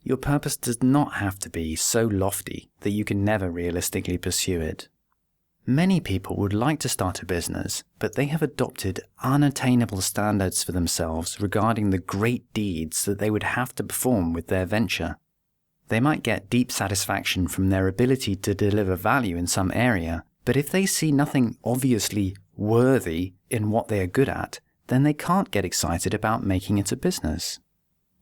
Your purpose does not have to be so lofty that you can never realistically pursue it. Many people would like to start a business, but they have adopted unattainable standards for themselves regarding the great deeds that they would have to perform with their venture. They might get deep satisfaction from their ability to deliver value in some area, but if they see nothing obviously worthy in what they are good at, then they can't get excited about making it a business.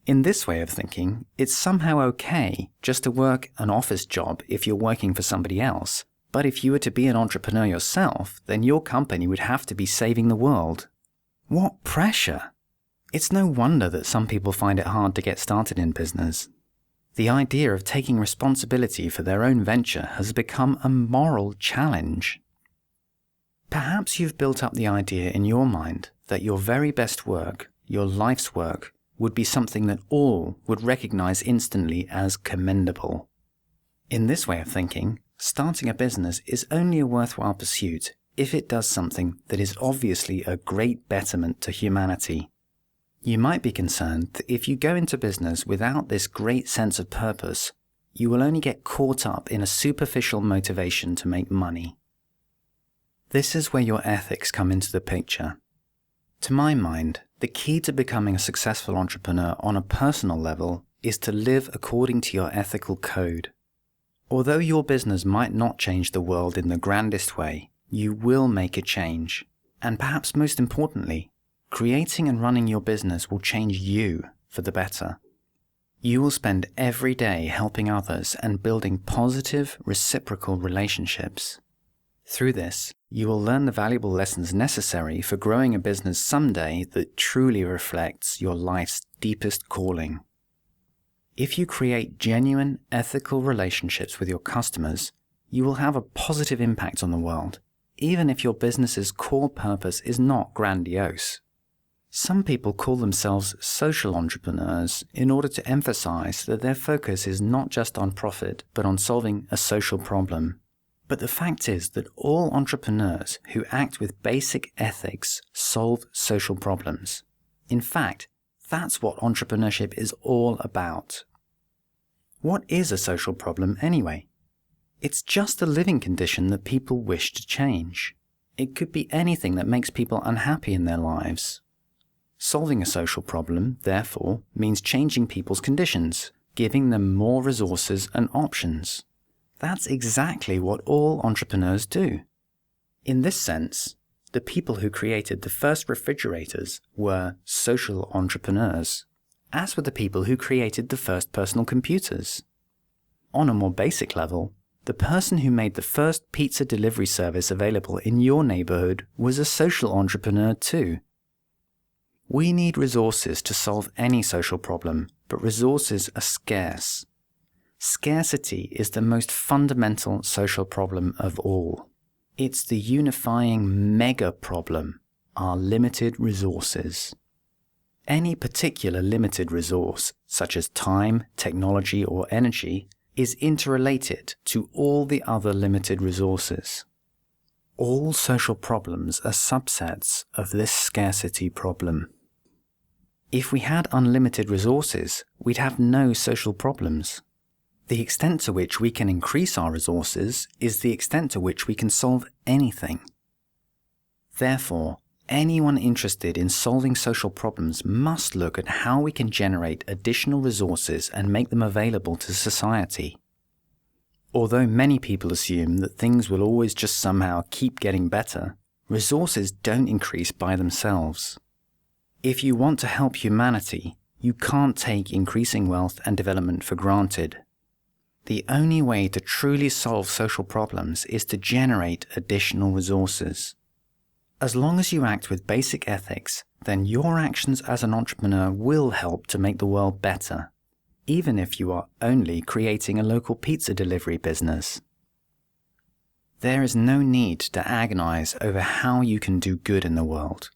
In this way of thinking, it's somehow okay just to work an office job if you're working for somebody else, but if you were to be an entrepreneur yourself, then your company would have to be saving the world. What pressure! It's no wonder that some people find it hard to get started in business. The idea of taking responsibility for their own venture has become a moral challenge. Perhaps you've built up the idea in your mind that your very best work, your life's work, would be something that all would recognize instantly as commendable. In this way of thinking, starting a business is only a worthwhile pursuit if it does something that is obviously a great betterment to humanity. You might be concerned that if you go into business without this great sense of purpose, you will only get caught up in a superficial motivation to make money. This is where your ethics come into the picture. To my mind, the key to becoming a successful entrepreneur on a personal level is to live according to your ethical code. Although your business might not change the world in the grandest way, you will make a change. And perhaps most importantly, creating and running your business will change you for the better. You will spend every day helping others and building positive, reciprocal relationships. Through this, you will learn the valuable lessons necessary for growing a business someday that truly reflects your life's deepest calling. If you create genuine, ethical relationships with your customers, you will have a positive impact on the world, even if your business's core purpose is not grandiose. Some people call themselves social entrepreneurs in order to emphasize that their focus is not just on profit, but on solving a social problem. But the fact is that all entrepreneurs who act with basic ethics solve social problems. In fact, that's what entrepreneurship is all about. What is a social problem anyway? It's just a living condition that people wish to change. It could be anything that makes people unhappy in their lives. Solving a social problem, therefore, means changing people's conditions, giving them more resources and options. That's exactly what all entrepreneurs do. In this sense, the people who created the first refrigerators were social entrepreneurs, as were the people who created the first personal computers. On a more basic level, the person who made the first pizza delivery service available in your neighborhood was a social entrepreneur too. We need resources to solve any social problem, but resources are scarce. Scarcity is the most fundamental social problem of all. It's the unifying mega problem, our limited resources. Any particular limited resource, such as time, technology, or energy, is interrelated to all the other limited resources. All social problems are subsets of this scarcity problem. If we had unlimited resources, we'd have no social problems. The extent to which we can increase our resources is the extent to which we can solve anything. Therefore, anyone interested in solving social problems must look at how we can generate additional resources and make them available to society. Although many people assume that things will always just somehow keep getting better, resources don't increase by themselves. If you want to help humanity, you can't take increasing wealth and development for granted. The only way to truly solve social problems is to generate additional resources. As long as you act with basic ethics, then your actions as an entrepreneur will help to make the world better, even if you are only creating a local pizza delivery business. There is no need to agonize over how you can do good in the world.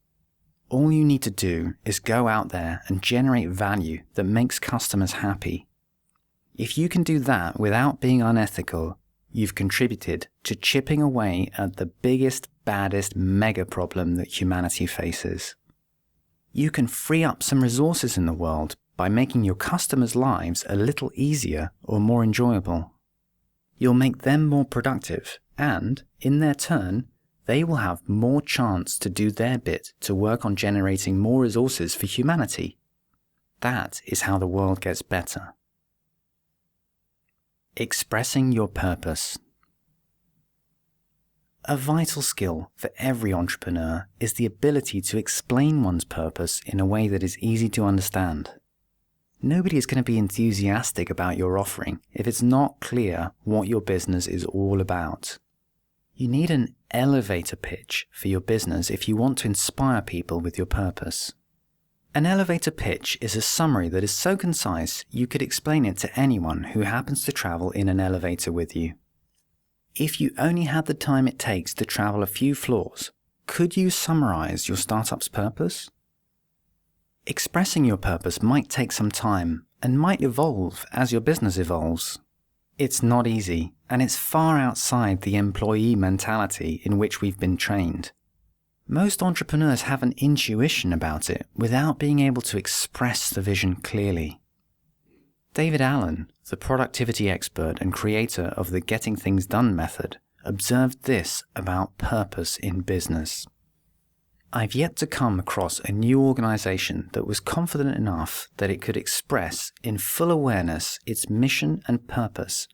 All you need to do is go out there and generate value that makes customers happy. If you can do that without being unethical, you've contributed to chipping away at the biggest, baddest mega problem that humanity faces. You can free up some resources in the world by making your customers' lives a little easier or more enjoyable. You'll make them more productive and, in their turn, they will have more chance to do their bit to work on generating more resources for humanity. That is how the world gets better. Expressing your purpose. A vital skill for every entrepreneur is the ability to explain one's purpose in a way that is easy to understand. Nobody is going to be enthusiastic about your offering if it's not clear what your business is all about. You need an elevator pitch for your business if you want to inspire people with your purpose. An elevator pitch is a summary that is so concise you could explain it to anyone who happens to travel in an elevator with you. If you only had the time it takes to travel a few floors, could you summarize your startup's purpose? Expressing your purpose might take some time and might evolve as your business evolves. It's not easy, and it's far outside the employee mentality in which we've been trained. Most entrepreneurs have an intuition about it without being able to express the vision clearly. David Allen, the productivity expert and creator of the Getting Things Done method, observed this about purpose in business. I've yet to come across a new organization that was confident enough that it could express in full awareness its mission and purpose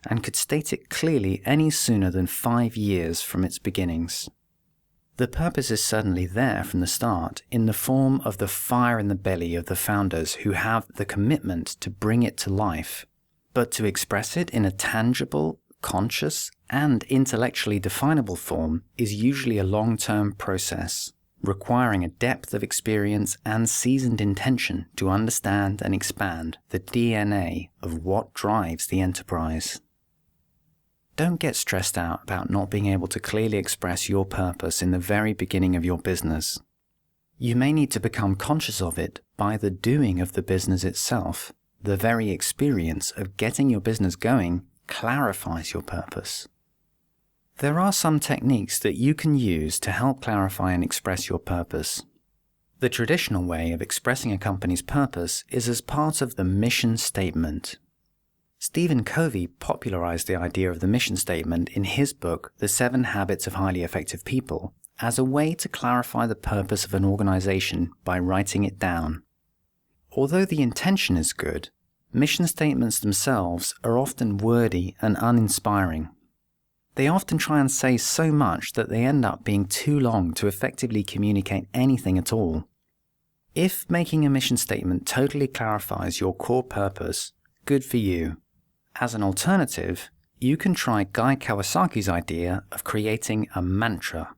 and could state it clearly any sooner than 5 years from its beginnings. The purpose is certainly there from the start in the form of the fire in the belly of the founders who have the commitment to bring it to life, but to express it in a tangible, conscious, and intellectually definable form is usually a long-term process, requiring a depth of experience and seasoned intention to understand and expand the DNA of what drives the enterprise. Don't get stressed out about not being able to clearly express your purpose in the very beginning of your business. You may need to become conscious of it by the doing of the business itself. The very experience of getting your business going clarifies your purpose. There are some techniques that you can use to help clarify and express your purpose. The traditional way of expressing a company's purpose is as part of the mission statement. Stephen Covey popularized the idea of the mission statement in his book, The 7 Habits of Highly Effective People, as a way to clarify the purpose of an organization by writing it down. Although the intention is good, mission statements themselves are often wordy and uninspiring. They often try and say so much that they end up being too long to effectively communicate anything at all. If making a mission statement totally clarifies your core purpose, good for you. As an alternative, you can try Guy Kawasaki's idea of creating a mantra.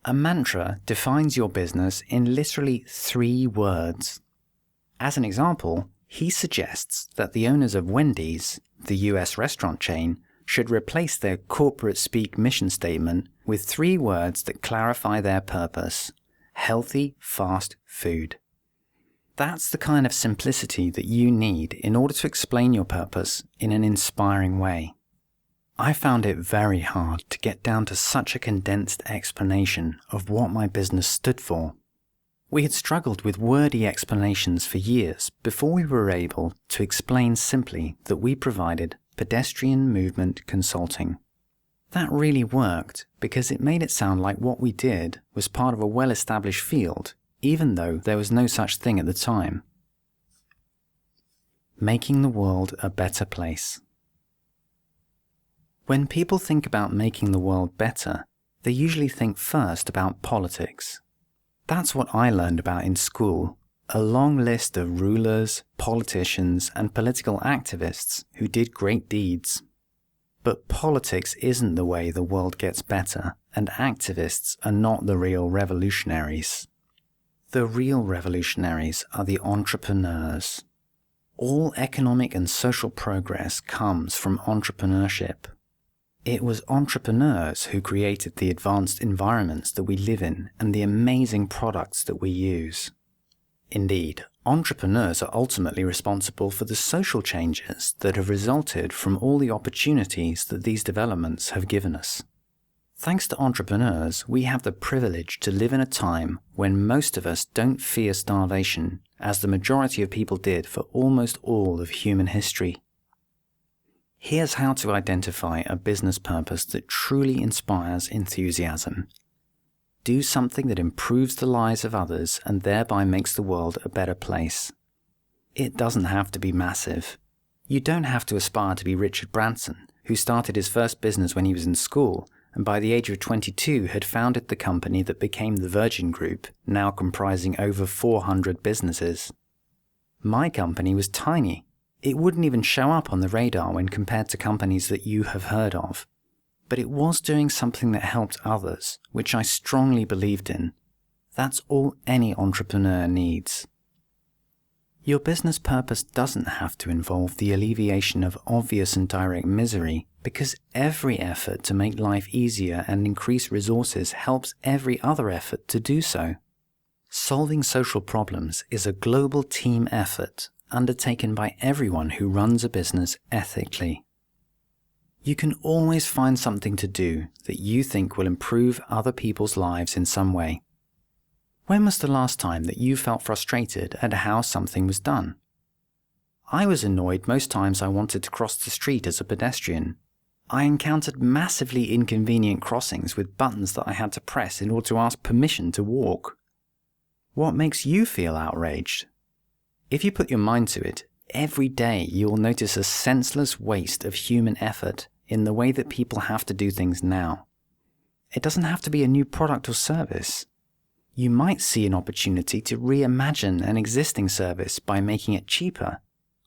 A mantra defines your business in literally 3 words. As an example, he suggests that the owners of Wendy's, the US restaurant chain, should replace their corporate speak mission statement with 3 words that clarify their purpose: healthy, fast food. That's the kind of simplicity that you need in order to explain your purpose in an inspiring way. I found it very hard to get down to such a condensed explanation of what my business stood for. We had struggled with wordy explanations for years before we were able to explain simply that we provided pedestrian movement consulting. That really worked because it made it sound like what we did was part of a well-established field, even though there was no such thing at the time. Making the world a better place. When people think about making the world better, they usually think first about politics. That's what I learned about in school. A long list of rulers, politicians, and political activists who did great deeds. But politics isn't the way the world gets better, and activists are not the real revolutionaries. The real revolutionaries are the entrepreneurs. All economic and social progress comes from entrepreneurship. It was entrepreneurs who created the advanced environments that we live in and the amazing products that we use. Indeed, entrepreneurs are ultimately responsible for the social changes that have resulted from all the opportunities that these developments have given us. Thanks to entrepreneurs, we have the privilege to live in a time when most of us don't fear starvation, as the majority of people did for almost all of human history. Here's how to identify a business purpose that truly inspires enthusiasm. Do something that improves the lives of others and thereby makes the world a better place. It doesn't have to be massive. You don't have to aspire to be Richard Branson, who started his first business when he was in school and by the age of 22 had founded the company that became the Virgin Group, now comprising over 400 businesses. My company was tiny. It wouldn't even show up on the radar when compared to companies that you have heard of. But it was doing something that helped others, which I strongly believed in. That's all any entrepreneur needs. Your business purpose doesn't have to involve the alleviation of obvious and direct misery, because every effort to make life easier and increase resources helps every other effort to do so. Solving social problems is a global team effort undertaken by everyone who runs a business ethically. You can always find something to do that you think will improve other people's lives in some way. When was the last time that you felt frustrated at how something was done? I was annoyed most times I wanted to cross the street as a pedestrian. I encountered massively inconvenient crossings with buttons that I had to press in order to ask permission to walk. What makes you feel outraged? If you put your mind to it, every day you will notice a senseless waste of human effort in the way that people have to do things now. It doesn't have to be a new product or service. You might see an opportunity to reimagine an existing service by making it cheaper,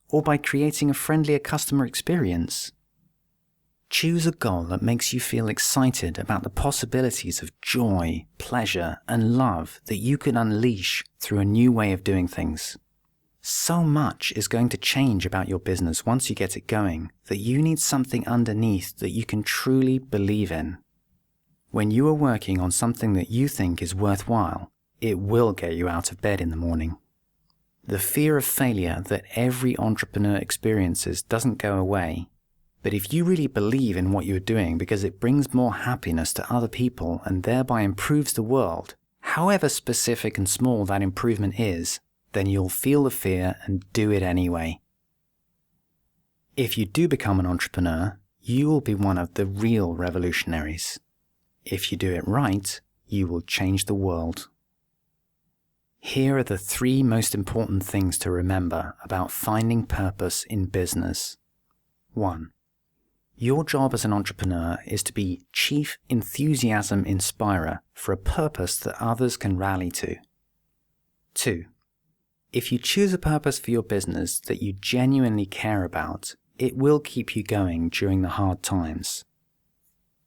or by creating a friendlier customer experience. Choose a goal that makes you feel excited about the possibilities of joy, pleasure, and love that you can unleash through a new way of doing things. So much is going to change about your business once you get it going that you need something underneath that you can truly believe in. When you are working on something that you think is worthwhile, it will get you out of bed in the morning. The fear of failure that every entrepreneur experiences doesn't go away, But if you really believe in what you're doing because it brings more happiness to other people and thereby improves the world, however specific and small that improvement is, then you'll feel the fear and do it anyway. If you do become an entrepreneur, you will be one of the real revolutionaries. If you do it right, you will change the world. Here are the 3 most important things to remember about finding purpose in business. 1. Your job as an entrepreneur is to be chief enthusiasm inspirer for a purpose that others can rally to. 2. If you choose a purpose for your business that you genuinely care about, it will keep you going during the hard times.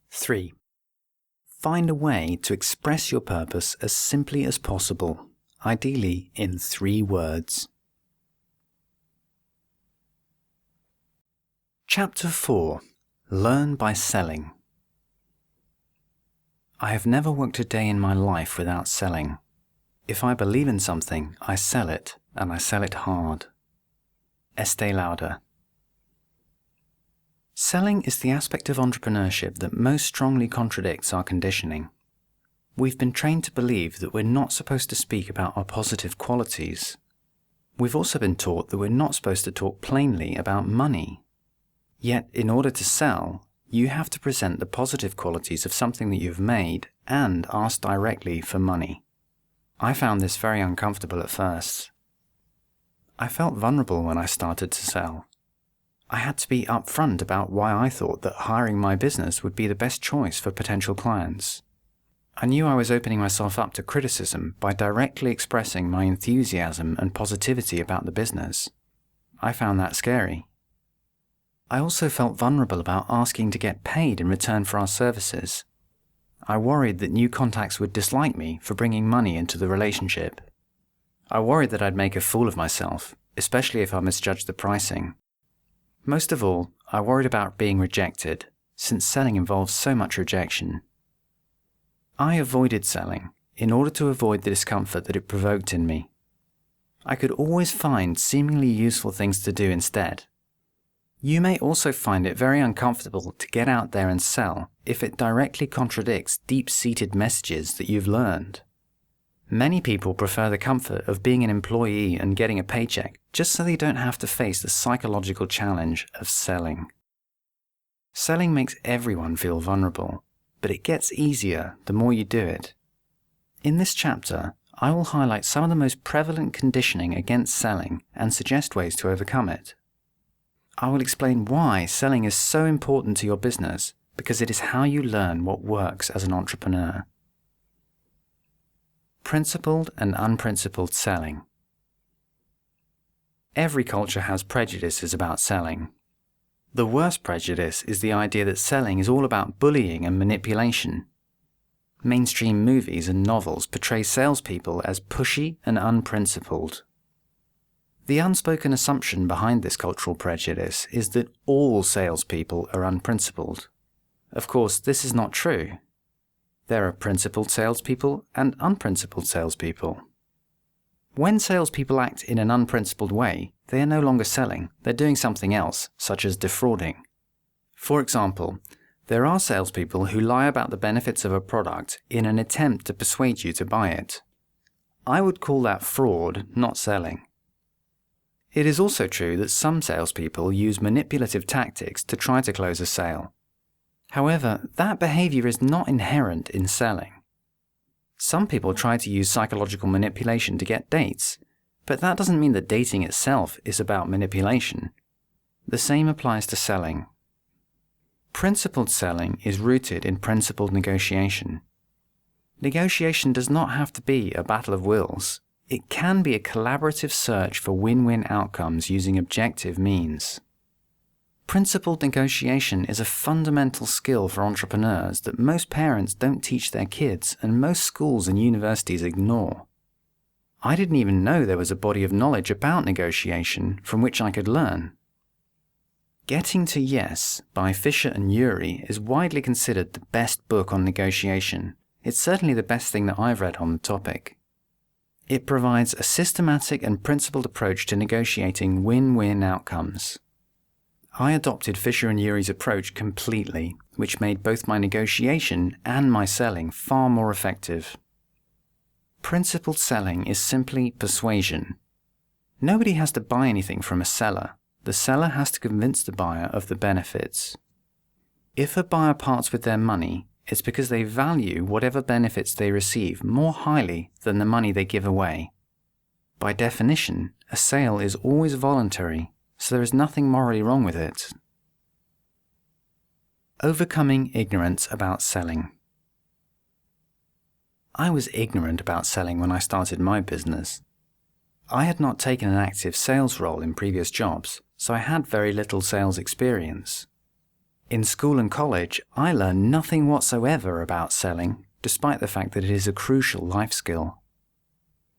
3. Find a way to express your purpose as simply as possible, ideally in 3 words. Chapter 4. Learn by selling. I have never worked a day in my life without selling. If I believe in something, I sell it, and I sell it hard. Estee Lauder. Selling is the aspect of entrepreneurship that most strongly contradicts our conditioning. We've been trained to believe that we're not supposed to speak about our positive qualities. We've also been taught that we're not supposed to talk plainly about money. Yet, in order to sell, you have to present the positive qualities of something that you've made and ask directly for money. I found this very uncomfortable at first. I felt vulnerable when I started to sell. I had to be upfront about why I thought that hiring my business would be the best choice for potential clients. I knew I was opening myself up to criticism by directly expressing my enthusiasm and positivity about the business. I found that scary. I also felt vulnerable about asking to get paid in return for our services. I worried that new contacts would dislike me for bringing money into the relationship. I worried that I'd make a fool of myself, especially if I misjudged the pricing. Most of all, I worried about being rejected, since selling involves so much rejection. I avoided selling in order to avoid the discomfort that it provoked in me. I could always find seemingly useful things to do instead. You may also find it very uncomfortable to get out there and sell if it directly contradicts deep-seated messages that you've learned. Many people prefer the comfort of being an employee and getting a paycheck just so they don't have to face the psychological challenge of selling. Selling makes everyone feel vulnerable, but it gets easier the more you do it. In this chapter, I will highlight some of the most prevalent conditioning against selling and suggest ways to overcome it. I will explain why selling is so important to your business, because it is how you learn what works as an entrepreneur. Principled and unprincipled selling. Every culture has prejudices about selling. The worst prejudice is the idea that selling is all about bullying and manipulation. Mainstream movies and novels portray salespeople as pushy and unprincipled. The unspoken assumption behind this cultural prejudice is that all salespeople are unprincipled. Of course, this is not true. There are principled salespeople and unprincipled salespeople. When salespeople act in an unprincipled way, they are no longer selling, they're doing something else, such as defrauding. For example, there are salespeople who lie about the benefits of a product in an attempt to persuade you to buy it. I would call that fraud, not selling. It is also true that some salespeople use manipulative tactics to try to close a sale. However, that behavior is not inherent in selling. Some people try to use psychological manipulation to get dates, but that doesn't mean that dating itself is about manipulation. The same applies to selling. Principled selling is rooted in principled negotiation. Negotiation does not have to be a battle of wills. It can be a collaborative search for win-win outcomes using objective means. Principled negotiation is a fundamental skill for entrepreneurs that most parents don't teach their kids and most schools and universities ignore. I didn't even know there was a body of knowledge about negotiation from which I could learn. Getting to Yes by Fisher and Ury is widely considered the best book on negotiation. It's certainly the best thing that I've read on the topic. It provides a systematic and principled approach to negotiating win-win outcomes. I adopted Fisher & Urey's approach completely, which made both my negotiation and my selling far more effective. Principled selling is simply persuasion. Nobody has to buy anything from a seller. The seller has to convince the buyer of the benefits. If a buyer parts with their money, it's because they value whatever benefits they receive more highly than the money they give away. By definition, a sale is always voluntary, so there is nothing morally wrong with it. Overcoming ignorance about selling. I was ignorant about selling when I started my business. I had not taken an active sales role in previous jobs, so I had very little sales experience. In school and college, I learned nothing whatsoever about selling, despite the fact that it is a crucial life skill.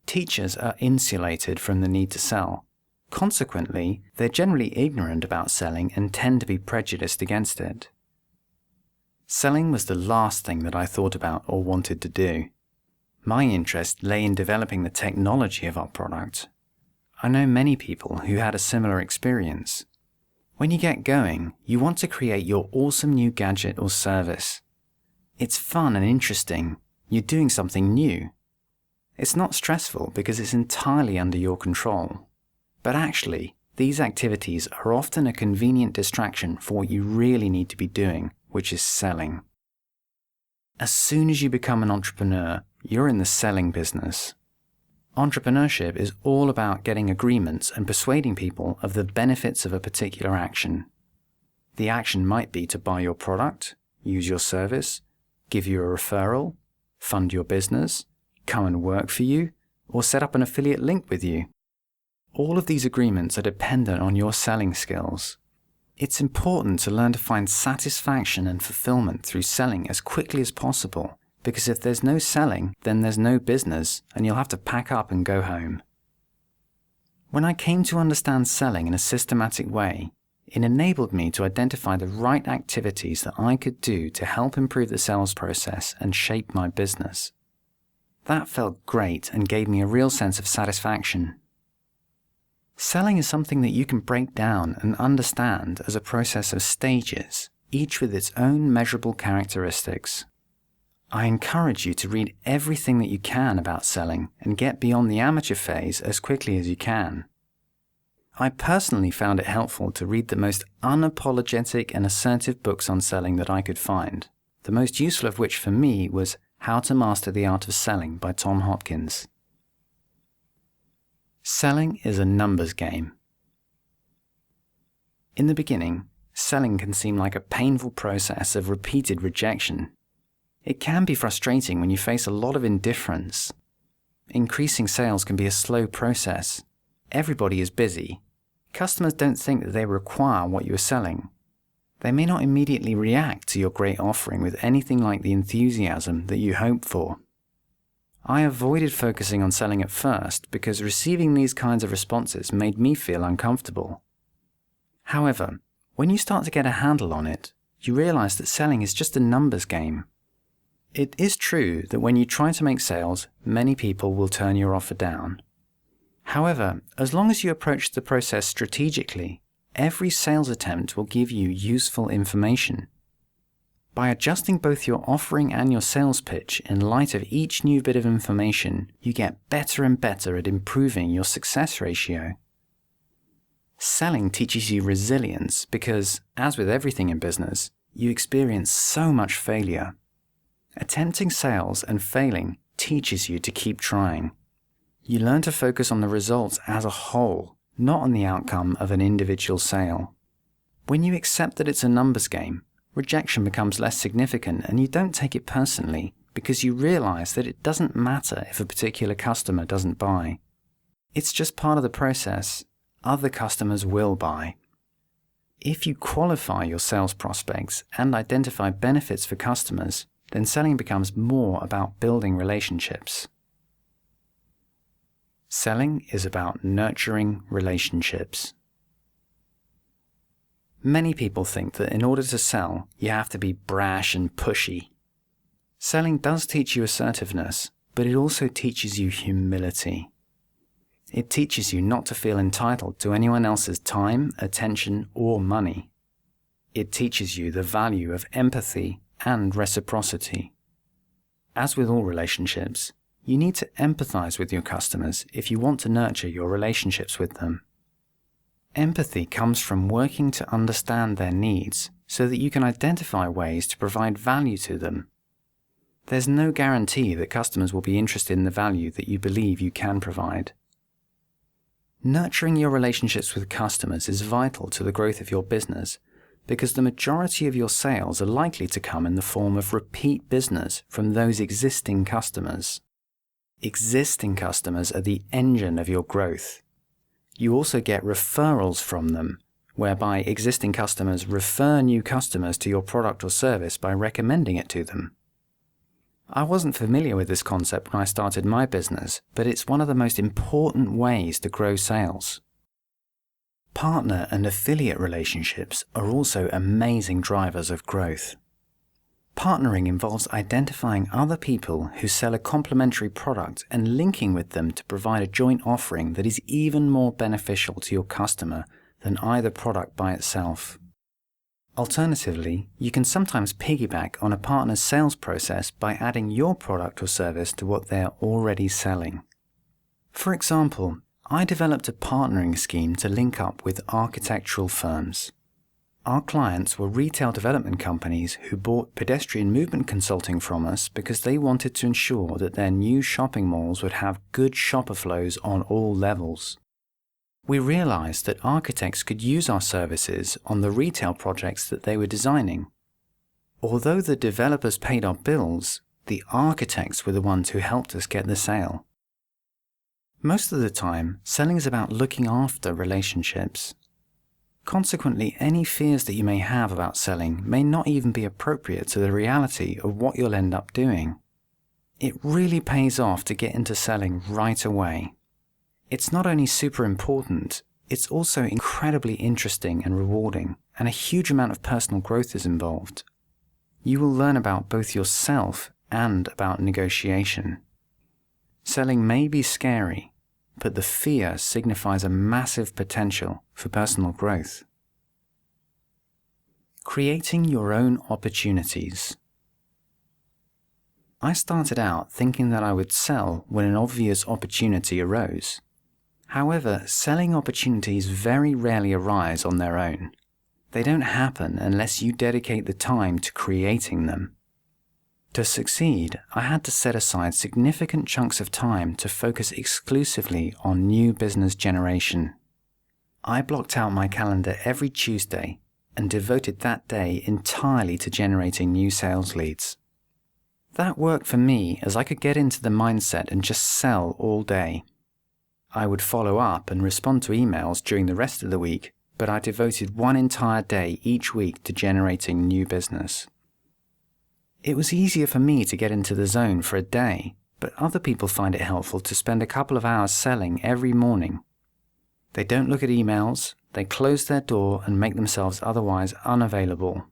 Teachers are insulated from the need to sell. Consequently, they're generally ignorant about selling and tend to be prejudiced against it. Selling was the last thing that I thought about or wanted to do. My interest lay in developing the technology of our product. I know many people who had a similar experience. When you get going, you want to create your awesome new gadget or service. It's fun and interesting. You're doing something new. It's not stressful because it's entirely under your control. But actually, these activities are often a convenient distraction for what you really need to be doing, which is selling. As soon as you become an entrepreneur, you're in the selling business. Entrepreneurship is all about getting agreements and persuading people of the benefits of a particular action. The action might be to buy your product, use your service, give you a referral, fund your business, come and work for you, or set up an affiliate link with you. All of these agreements are dependent on your selling skills. It's important to learn to find satisfaction and fulfillment through selling as quickly as possible, because if there's no selling, then there's no business, and you'll have to pack up and go home. When I came to understand selling in a systematic way, it enabled me to identify the right activities that I could do to help improve the sales process and shape my business. That felt great and gave me a real sense of satisfaction. Selling is something that you can break down and understand as a process of stages, each with its own measurable characteristics. I encourage you to read everything that you can about selling and get beyond the amateur phase as quickly as you can. I personally found it helpful to read the most unapologetic and assertive books on selling that I could find, the most useful of which for me was How to Master the Art of Selling by Tom Hopkins. Selling is a numbers game. In the beginning, selling can seem like a painful process of repeated rejection. It can be frustrating when you face a lot of indifference. Increasing sales can be a slow process. Everybody is busy. Customers don't think that they require what you are selling. They may not immediately react to your great offering with anything like the enthusiasm that you hope for. I avoided focusing on selling at first because receiving these kinds of responses made me feel uncomfortable. However, when you start to get a handle on it, you realize that selling is just a numbers game. It is true that when you try to make sales, many people will turn your offer down. However, as long as you approach the process strategically, every sales attempt will give you useful information. By adjusting both your offering and your sales pitch in light of each new bit of information, you get better and better at improving your success ratio. Selling teaches you resilience because, as with everything in business, you experience so much failure. Attempting sales and failing teaches you to keep trying. You learn to focus on the results as a whole, not on the outcome of an individual sale. When you accept that it's a numbers game, rejection becomes less significant and you don't take it personally because you realize that it doesn't matter if a particular customer doesn't buy. It's just part of the process. Other customers will buy. If you qualify your sales prospects and identify benefits for customers, then selling becomes more about building relationships. Selling is about nurturing relationships. Many people think that in order to sell, you have to be brash and pushy. Selling does teach you assertiveness, but it also teaches you humility. It teaches you not to feel entitled to anyone else's time, attention, or money. It teaches you the value of empathy and reciprocity. As with all relationships, you need to empathize with your customers if you want to nurture your relationships with them. Empathy comes from working to understand their needs so that you can identify ways to provide value to them. There's no guarantee that customers will be interested in the value that you believe you can provide. Nurturing your relationships with customers is vital to the growth of your business because the majority of your sales are likely to come in the form of repeat business from those existing customers. Existing customers are the engine of your growth. You also get referrals from them, whereby existing customers refer new customers to your product or service by recommending it to them. I wasn't familiar with this concept when I started my business, but it's one of the most important ways to grow sales. Partner and affiliate relationships are also amazing drivers of growth. Partnering involves identifying other people who sell a complementary product and linking with them to provide a joint offering that is even more beneficial to your customer than either product by itself. Alternatively, you can sometimes piggyback on a partner's sales process by adding your product or service to what they are already selling. For example, I developed a partnering scheme to link up with architectural firms. Our clients were retail development companies who bought pedestrian movement consulting from us because they wanted to ensure that their new shopping malls would have good shopper flows on all levels. We realized that architects could use our services on the retail projects that they were designing. Although the developers paid our bills, the architects were the ones who helped us get the sale. Most of the time, selling is about looking after relationships. Consequently, any fears that you may have about selling may not even be appropriate to the reality of what you'll end up doing. It really pays off to get into selling right away. It's not only super important, it's also incredibly interesting and rewarding, and a huge amount of personal growth is involved. You will learn about both yourself and about negotiation. Selling may be scary, but the fear signifies a massive potential for personal growth. Creating your own opportunities. I started out thinking that I would sell when an obvious opportunity arose. However, selling opportunities very rarely arise on their own. They don't happen unless you dedicate the time to creating them. To succeed, I had to set aside significant chunks of time to focus exclusively on new business generation. I blocked out my calendar every Tuesday and devoted that day entirely to generating new sales leads. That worked for me as I could get into the mindset and just sell all day. I would follow up and respond to emails during the rest of the week, but I devoted one entire day each week to generating new business. It was easier for me to get into the zone for a day, but other people find it helpful to spend a couple of hours selling every morning. They don't look at emails, they close their door and make themselves otherwise unavailable.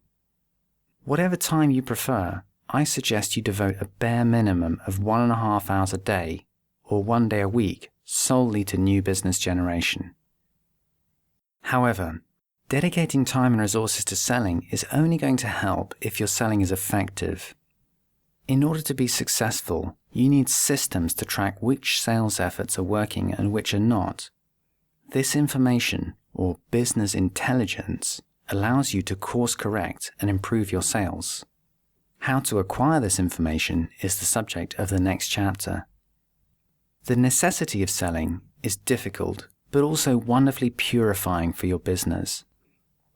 Whatever time you prefer, I suggest you devote a bare minimum of 1.5 hours a day, or 1 day a week, solely to new business generation. However, dedicating time and resources to selling is only going to help if your selling is effective. In order to be successful, you need systems to track which sales efforts are working and which are not. This information, or business intelligence, allows you to course correct and improve your sales. How to acquire this information is the subject of the next chapter. The necessity of selling is difficult, but also wonderfully purifying for your business.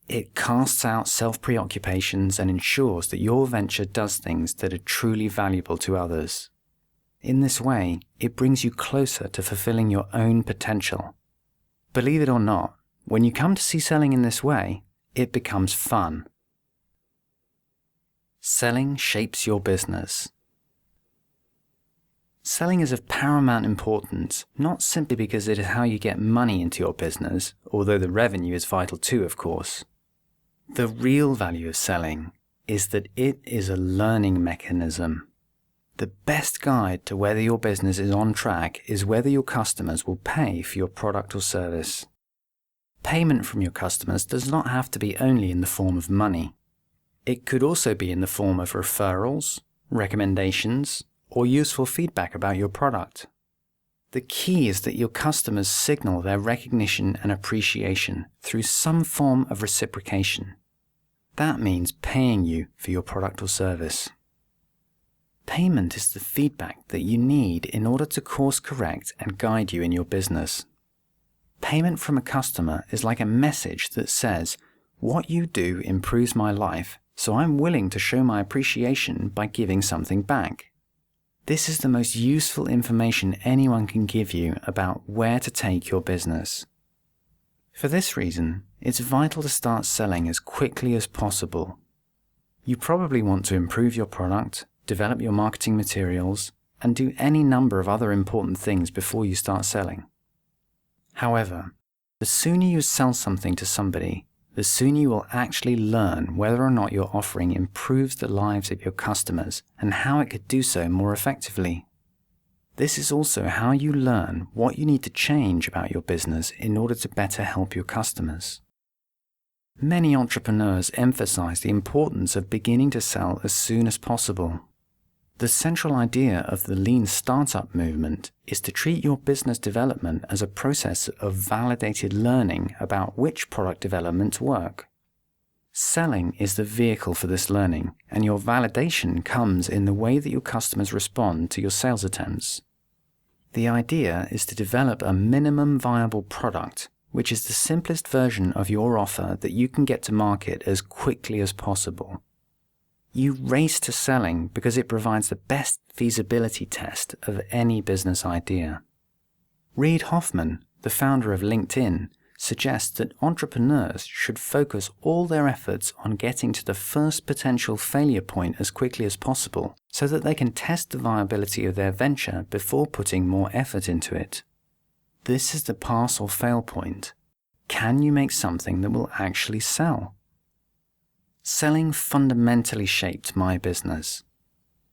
It casts out self-preoccupations and ensures that your venture does things that are truly valuable to others. In this way, it brings you closer to fulfilling your own potential. Believe it or not, when you come to see selling in this way, it becomes fun. Selling shapes your business. Selling is of paramount importance, not simply because it is how you get money into your business, although the revenue is vital too, of course. The real value of selling is that it is a learning mechanism. The best guide to whether your business is on track is whether your customers will pay for your product or service. Payment from your customers does not have to be only in the form of money. It could also be in the form of referrals, recommendations, or useful feedback about your product. The key is that your customers signal their recognition and appreciation through some form of reciprocation. That means paying you for your product or service. Payment is the feedback that you need in order to course correct and guide you in your business. Payment from a customer is like a message that says, "What you do improves my life, so I'm willing to show my appreciation by giving something back." This is the most useful information anyone can give you about where to take your business. For this reason, it's vital to start selling as quickly as possible. You probably want to improve your product, develop your marketing materials, and do any number of other important things before you start selling. However, the sooner you sell something to somebody, the sooner you will actually learn whether or not your offering improves the lives of your customers and how it could do so more effectively. This is also how you learn what you need to change about your business in order to better help your customers. Many entrepreneurs emphasize the importance of beginning to sell as soon as possible. The central idea of the lean startup movement is to treat your business development as a process of validated learning about which product developments work. Selling is the vehicle for this learning, and your validation comes in the way that your customers respond to your sales attempts. The idea is to develop a minimum viable product, which is the simplest version of your offer that you can get to market as quickly as possible. You race to selling because it provides the best feasibility test of any business idea. Reid Hoffman, the founder of LinkedIn, suggests that entrepreneurs should focus all their efforts on getting to the first potential failure point as quickly as possible so that they can test the viability of their venture before putting more effort into it. This is the pass or fail point. Can you make something that will actually sell? Selling fundamentally shaped my business.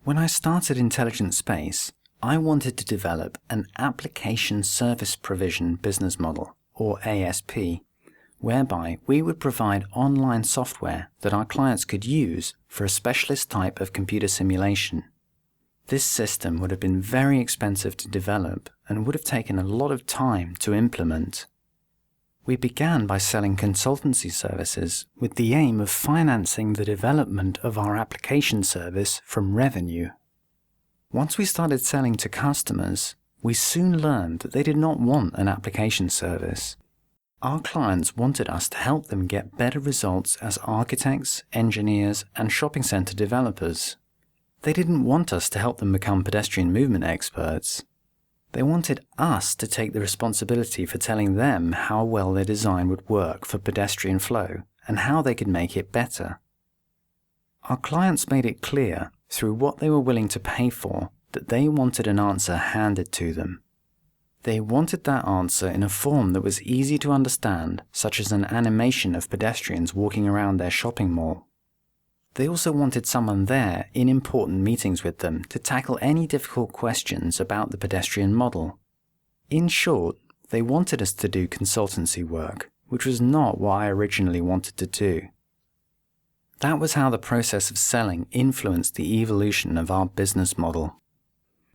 When I started Intelligent Space, I wanted to develop an application service provision business model, or ASP, whereby we would provide online software that our clients could use for a specialist type of computer simulation. This system would have been very expensive to develop and would have taken a lot of time to implement. We began by selling consultancy services with the aim of financing the development of our application service from revenue. Once we started selling to customers, we soon learned that they did not want an application service. Our clients wanted us to help them get better results as architects, engineers, and shopping center developers. They didn't want us to help them become pedestrian movement experts. They wanted us to take the responsibility for telling them how well their design would work for pedestrian flow and how they could make it better. Our clients made it clear, through what they were willing to pay for, that they wanted an answer handed to them. They wanted that answer in a form that was easy to understand, such as an animation of pedestrians walking around their shopping mall. They also wanted someone there in important meetings with them to tackle any difficult questions about the pedestrian model. In short, they wanted us to do consultancy work, which was not what I originally wanted to do. That was how the process of selling influenced the evolution of our business model.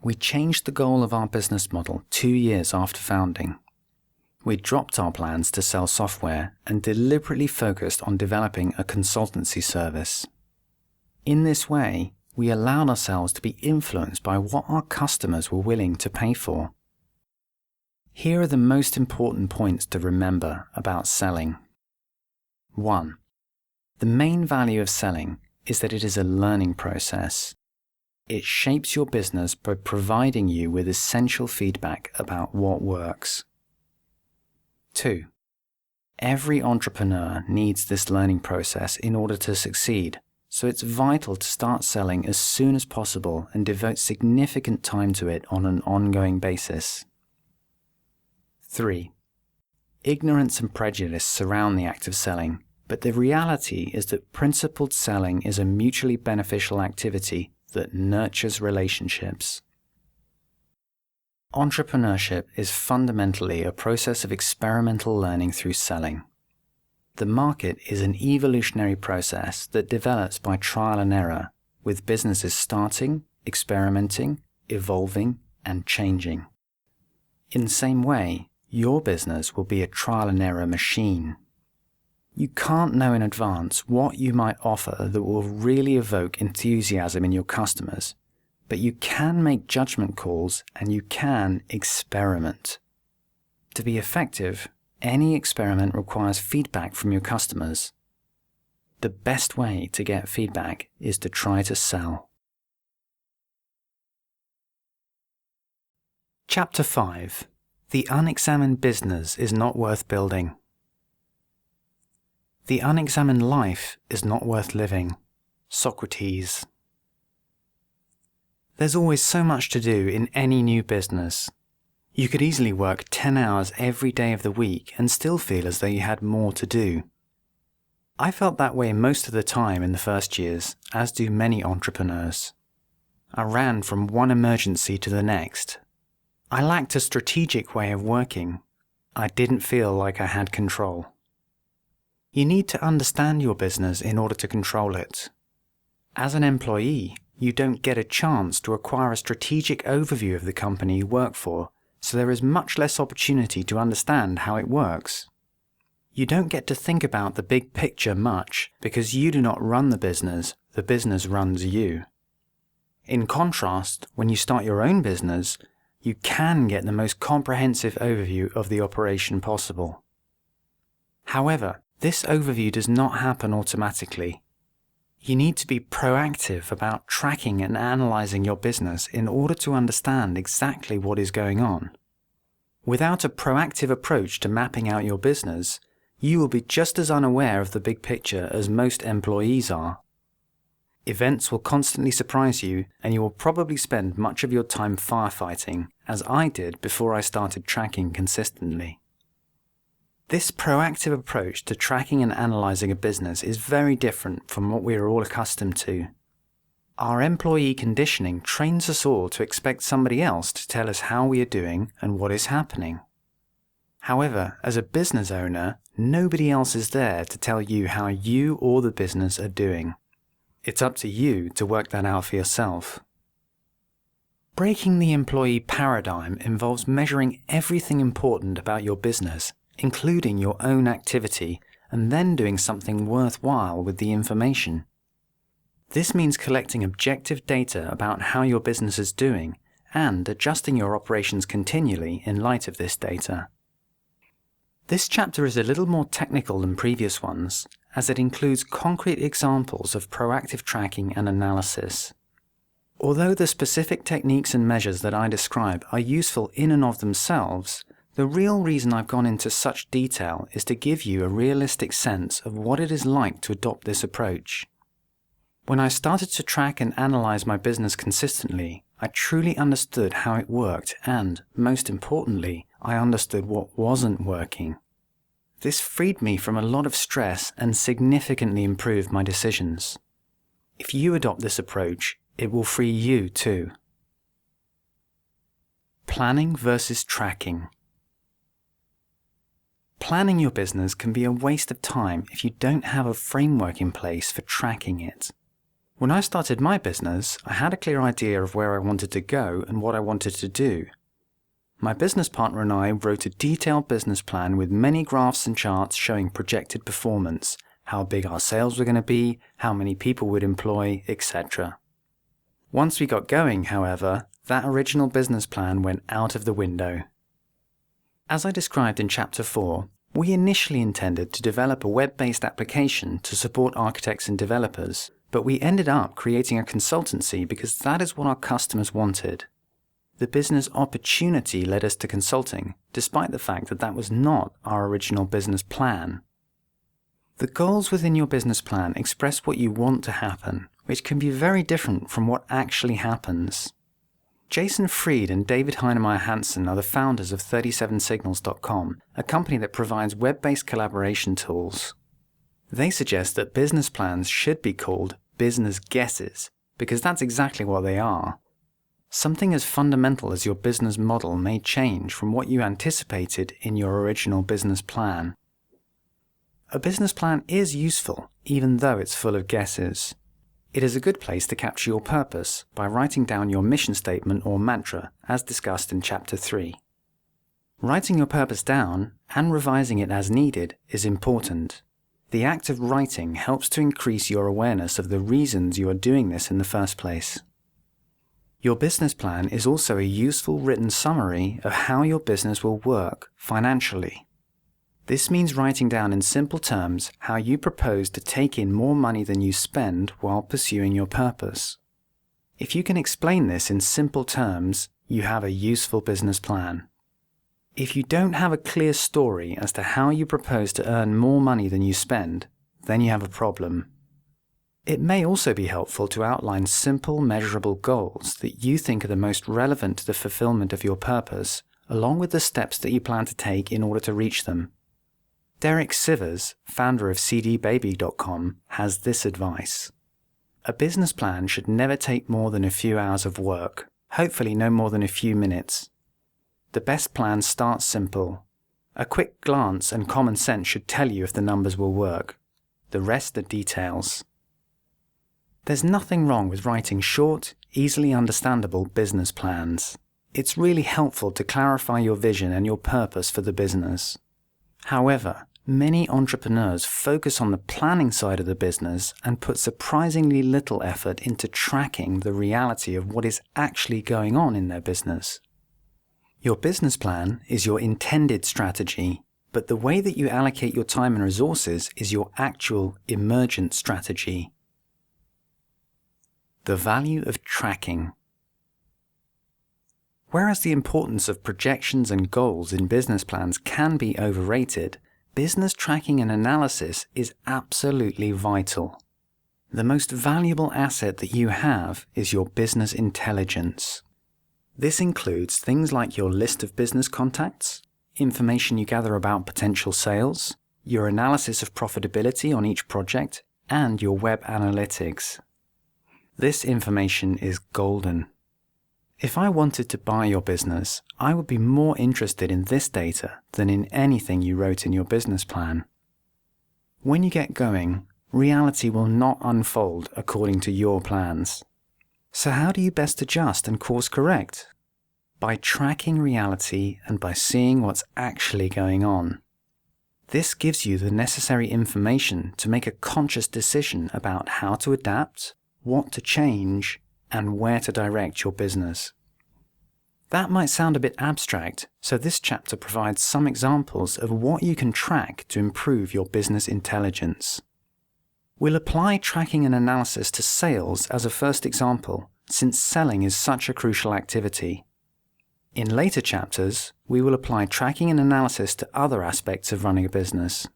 We changed the goal of our business model 2 years after founding. We dropped our plans to sell software and deliberately focused on developing a consultancy service. In this way, we allowed ourselves to be influenced by what our customers were willing to pay for. Here are the most important points to remember about selling. 1. The main value of selling is that it is a learning process. It shapes your business by providing you with essential feedback about what works. 2. Every entrepreneur needs this learning process in order to succeed. So it's vital to start selling as soon as possible and devote significant time to it on an ongoing basis. 3. Ignorance and prejudice surround the act of selling, but the reality is that principled selling is a mutually beneficial activity that nurtures relationships. Entrepreneurship is fundamentally a process of experimental learning through selling. The market is an evolutionary process that develops by trial and error, with businesses starting, experimenting, evolving, and changing. In the same way, your business will be a trial and error machine. You can't know in advance what you might offer that will really evoke enthusiasm in your customers, but you can make judgment calls and you can experiment. To be effective, any experiment requires feedback from your customers. The best way to get feedback is to try to sell. Chapter 5. The unexamined business is not worth building. The unexamined life is not worth living. Socrates. There's always so much to do in any new business. You could easily work 10 hours every day of the week and still feel as though you had more to do. I felt that way most of the time in the first years, as do many entrepreneurs. I ran from one emergency to the next. I lacked a strategic way of working. I didn't feel like I had control. You need to understand your business in order to control it. As an employee, you don't get a chance to acquire a strategic overview of the company you work for, so there is much less opportunity to understand how it works. You don't get to think about the big picture much because you do not run the business runs you. In contrast, when you start your own business, you can get the most comprehensive overview of the operation possible. However, this overview does not happen automatically. You need to be proactive about tracking and analyzing your business in order to understand exactly what is going on. Without a proactive approach to mapping out your business, you will be just as unaware of the big picture as most employees are. Events will constantly surprise you, and you will probably spend much of your time firefighting, as I did before I started tracking consistently. This proactive approach to tracking and analyzing a business is very different from what we are all accustomed to. Our employee conditioning trains us all to expect somebody else to tell us how we are doing and what is happening. However, as a business owner, nobody else is there to tell you how you or the business are doing. It's up to you to work that out for yourself. Breaking the employee paradigm involves measuring everything important about your business, including your own activity, and then doing something worthwhile with the information. This means collecting objective data about how your business is doing and adjusting your operations continually in light of this data. This chapter is a little more technical than previous ones, as it includes concrete examples of proactive tracking and analysis. Although the specific techniques and measures that I describe are useful in and of themselves, the real reason I've gone into such detail is to give you a realistic sense of what it is like to adopt this approach. When I started to track and analyze my business consistently, I truly understood how it worked and, most importantly, I understood what wasn't working. This freed me from a lot of stress and significantly improved my decisions. If you adopt this approach, it will free you too. Planning versus tracking. Planning your business can be a waste of time if you don't have a framework in place for tracking it. When I started my business, I had a clear idea of where I wanted to go and what I wanted to do. My business partner and I wrote a detailed business plan with many graphs and charts showing projected performance, how big our sales were going to be, how many people we'd employ, etc. Once we got going, however, that original business plan went out of the window. As I described in Chapter 4, we initially intended to develop a web-based application to support architects and developers, but we ended up creating a consultancy because that is what our customers wanted. The business opportunity led us to consulting, despite the fact that that was not our original business plan. The goals within your business plan express what you want to happen, which can be very different from what actually happens. Jason Fried and David Heinemeier Hansen are the founders of 37signals.com, a company that provides web-based collaboration tools. They suggest that business plans should be called business guesses, because that's exactly what they are. Something as fundamental as your business model may change from what you anticipated in your original business plan. A business plan is useful, even though it's full of guesses. It is a good place to capture your purpose by writing down your mission statement or mantra, as discussed in Chapter 3. Writing your purpose down and revising it as needed is important. The act of writing helps to increase your awareness of the reasons you are doing this in the first place. Your business plan is also a useful written summary of how your business will work financially. This means writing down in simple terms how you propose to take in more money than you spend while pursuing your purpose. If you can explain this in simple terms, you have a useful business plan. If you don't have a clear story as to how you propose to earn more money than you spend, then you have a problem. It may also be helpful to outline simple, measurable goals that you think are the most relevant to the fulfillment of your purpose, along with the steps that you plan to take in order to reach them. Derek Sivers, founder of cdbaby.com, has this advice. A business plan should never take more than a few hours of work, hopefully no more than a few minutes. The best plan starts simple. A quick glance and common sense should tell you if the numbers will work. The rest are details. There's nothing wrong with writing short, easily understandable business plans. It's really helpful to clarify your vision and your purpose for the business. However, many entrepreneurs focus on the planning side of the business and put surprisingly little effort into tracking the reality of what is actually going on in their business. Your business plan is your intended strategy, but the way that you allocate your time and resources is your actual emergent strategy. The value of tracking. Whereas the importance of projections and goals in business plans can be overrated, business tracking and analysis is absolutely vital. The most valuable asset that you have is your business intelligence. This includes things like your list of business contacts, information you gather about potential sales, your analysis of profitability on each project, and your web analytics. This information is golden. If I wanted to buy your business, I would be more interested in this data than in anything you wrote in your business plan. When you get going, reality will not unfold according to your plans. So how do you best adjust and course correct? By tracking reality and by seeing what's actually going on. This gives you the necessary information to make a conscious decision about how to adapt, what to change, and where to direct your business. That might sound a bit abstract, so this chapter provides some examples of what you can track to improve your business intelligence. We'll apply tracking and analysis to sales as a first example, since selling is such a crucial activity. In later chapters, we will apply tracking and analysis to other aspects of running a business.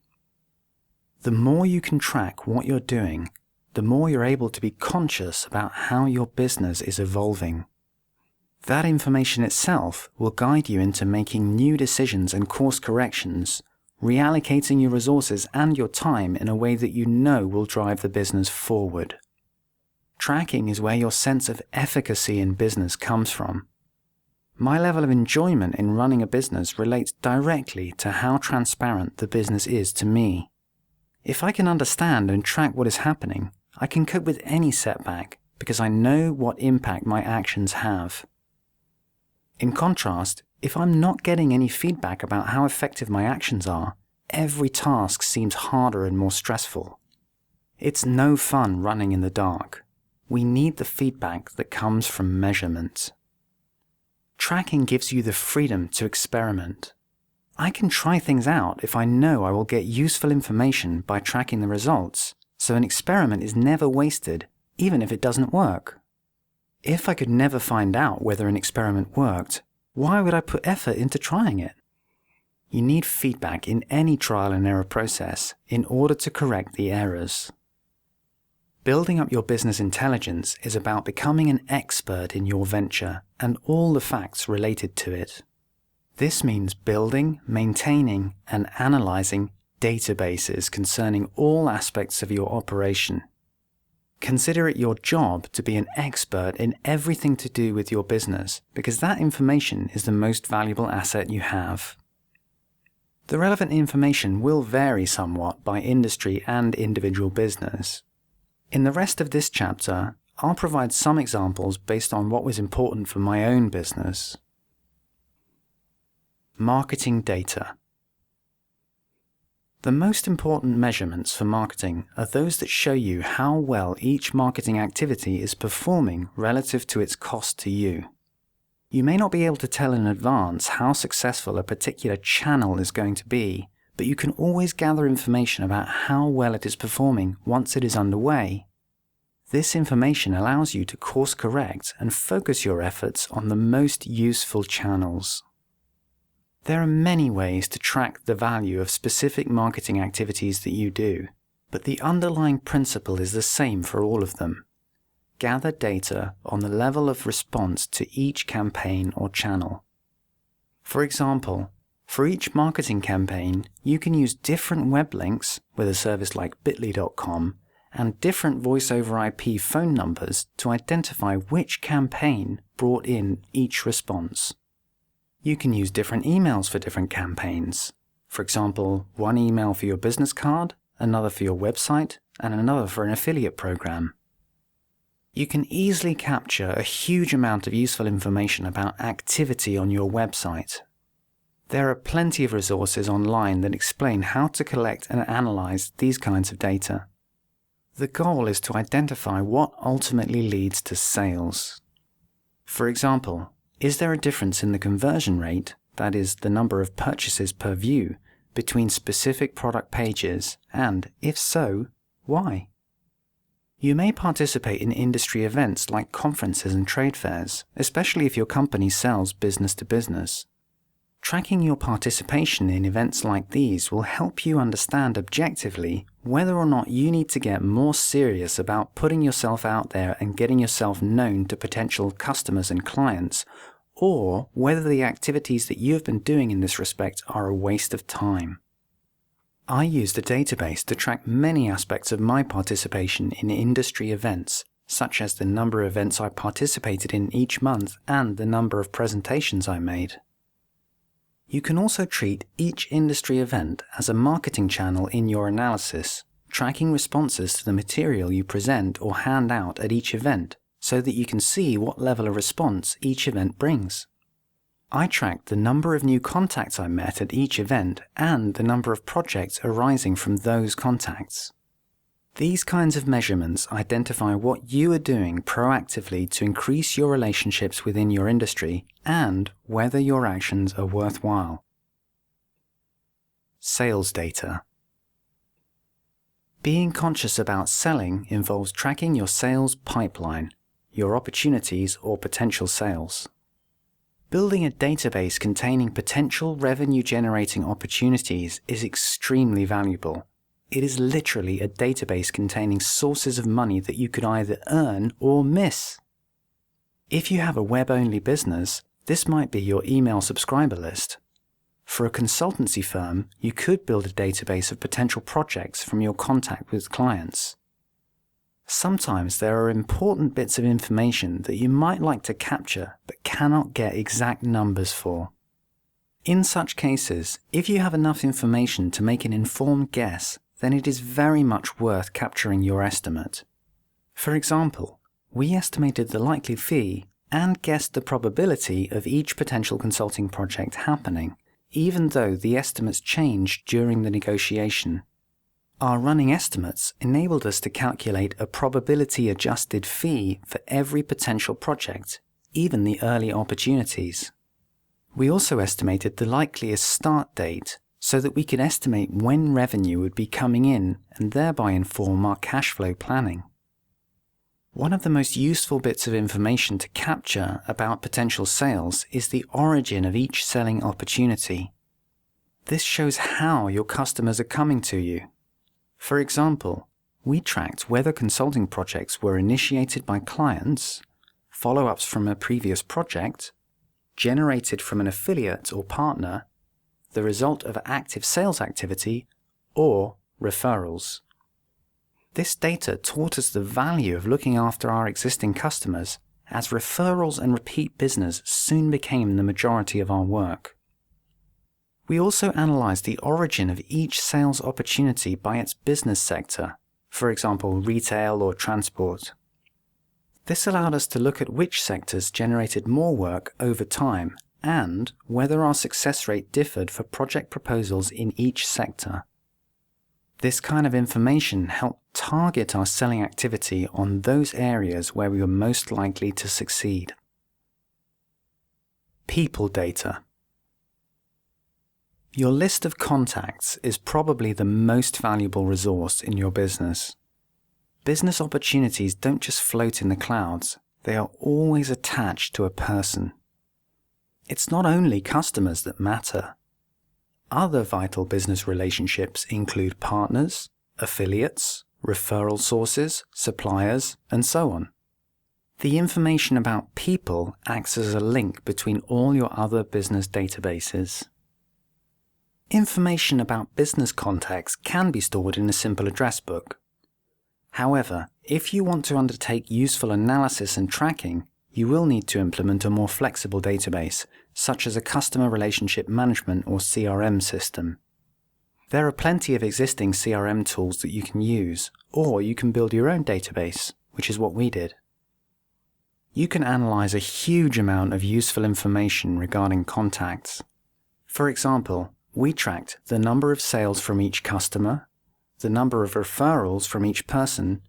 The more you can track what you're doing, the more you're able to be conscious about how your business is evolving. That information itself will guide you into making new decisions and course corrections, reallocating your resources and your time in a way that you know will drive the business forward. Tracking is where your sense of efficacy in business comes from. My level of enjoyment in running a business relates directly to how transparent the business is to me. If I can understand and track what is happening, I can cope with any setback because I know what impact my actions have. In contrast, if I'm not getting any feedback about how effective my actions are, every task seems harder and more stressful. It's no fun running in the dark. We need the feedback that comes from measurement. Tracking gives you the freedom to experiment. I can try things out if I know I will get useful information by tracking the results, so an experiment is never wasted, even if it doesn't work. If I could never find out whether an experiment worked, why would I put effort into trying it? You need feedback in any trial and error process in order to correct the errors. Building up your business intelligence is about becoming an expert in your venture and all the facts related to it. This means building, maintaining, and analyzing databases concerning all aspects of your operation. Consider it your job to be an expert in everything to do with your business, because that information is the most valuable asset you have. The relevant information will vary somewhat by industry and individual business. In the rest of this chapter, I'll provide some examples based on what was important for my own business. Marketing data. The most important measurements for marketing are those that show you how well each marketing activity is performing relative to its cost to you. You may not be able to tell in advance how successful a particular channel is going to be, but you can always gather information about how well it is performing once it is underway. This information allows you to course correct and focus your efforts on the most useful channels. There are many ways to track the value of specific marketing activities that you do, but the underlying principle is the same for all of them. Gather data on the level of response to each campaign or channel. For example, for each marketing campaign, you can use different web links with a service like bit.ly.com and different voice-over IP phone numbers to identify which campaign brought in each response. You can use different emails for different campaigns. For example, one email for your business card, another for your website, and another for an affiliate program. You can easily capture a huge amount of useful information about activity on your website. There are plenty of resources online that explain how to collect and analyze these kinds of data. The goal is to identify what ultimately leads to sales. For example, is there a difference in the conversion rate, that is, the number of purchases per view, between specific product pages, and, if so, why? You may participate in industry events like conferences and trade fairs, especially if your company sells business to business. Tracking your participation in events like these will help you understand objectively whether or not you need to get more serious about putting yourself out there and getting yourself known to potential customers and clients, or whether the activities that you have been doing in this respect are a waste of time. I used a database to track many aspects of my participation in industry events, such as the number of events I participated in each month and the number of presentations I made. You can also treat each industry event as a marketing channel in your analysis, tracking responses to the material you present or hand out at each event, so that you can see what level of response each event brings. I tracked the number of new contacts I met at each event and the number of projects arising from those contacts. These kinds of measurements identify what you are doing proactively to increase your relationships within your industry and whether your actions are worthwhile. Sales data. Being conscious about selling involves tracking your sales pipeline, your opportunities or potential sales. Building a database containing potential revenue-generating opportunities is extremely valuable. It is literally a database containing sources of money that you could either earn or miss. If you have a web-only business, this might be your email subscriber list. For a consultancy firm, you could build a database of potential projects from your contact with clients. Sometimes there are important bits of information that you might like to capture but cannot get exact numbers for. In such cases, if you have enough information to make an informed guess, then it is very much worth capturing your estimate. For example, we estimated the likely fee and guessed the probability of each potential consulting project happening, even though the estimates changed during the negotiation. Our running estimates enabled us to calculate a probability-adjusted fee for every potential project, even the early opportunities. We also estimated the likeliest start date so that we could estimate when revenue would be coming in and thereby inform our cash flow planning. One of the most useful bits of information to capture about potential sales is the origin of each selling opportunity. This shows how your customers are coming to you. For example, we tracked whether consulting projects were initiated by clients, follow-ups from a previous project, generated from an affiliate or partner, the result of active sales activity, or referrals. This data taught us the value of looking after our existing customers, as referrals and repeat business soon became the majority of our work. We also analysed the origin of each sales opportunity by its business sector, for example retail or transport. This allowed us to look at which sectors generated more work over time and whether our success rate differed for project proposals in each sector. This kind of information helped target our selling activity on those areas where we were most likely to succeed. People data. Your list of contacts is probably the most valuable resource in your business. Business opportunities don't just float in the clouds, they are always attached to a person. It's not only customers that matter. Other vital business relationships include partners, affiliates, referral sources, suppliers, and so on. The information about people acts as a link between all your other business databases. Information about business contacts can be stored in a simple address book. However, if you want to undertake useful analysis and tracking, you will need to implement a more flexible database, such as a customer relationship management or CRM system. There are plenty of existing CRM tools that you can use, or you can build your own database, which is what we did. You can analyze a huge amount of useful information regarding contacts. For example, we tracked the number of sales from each customer, the number of referrals from each person,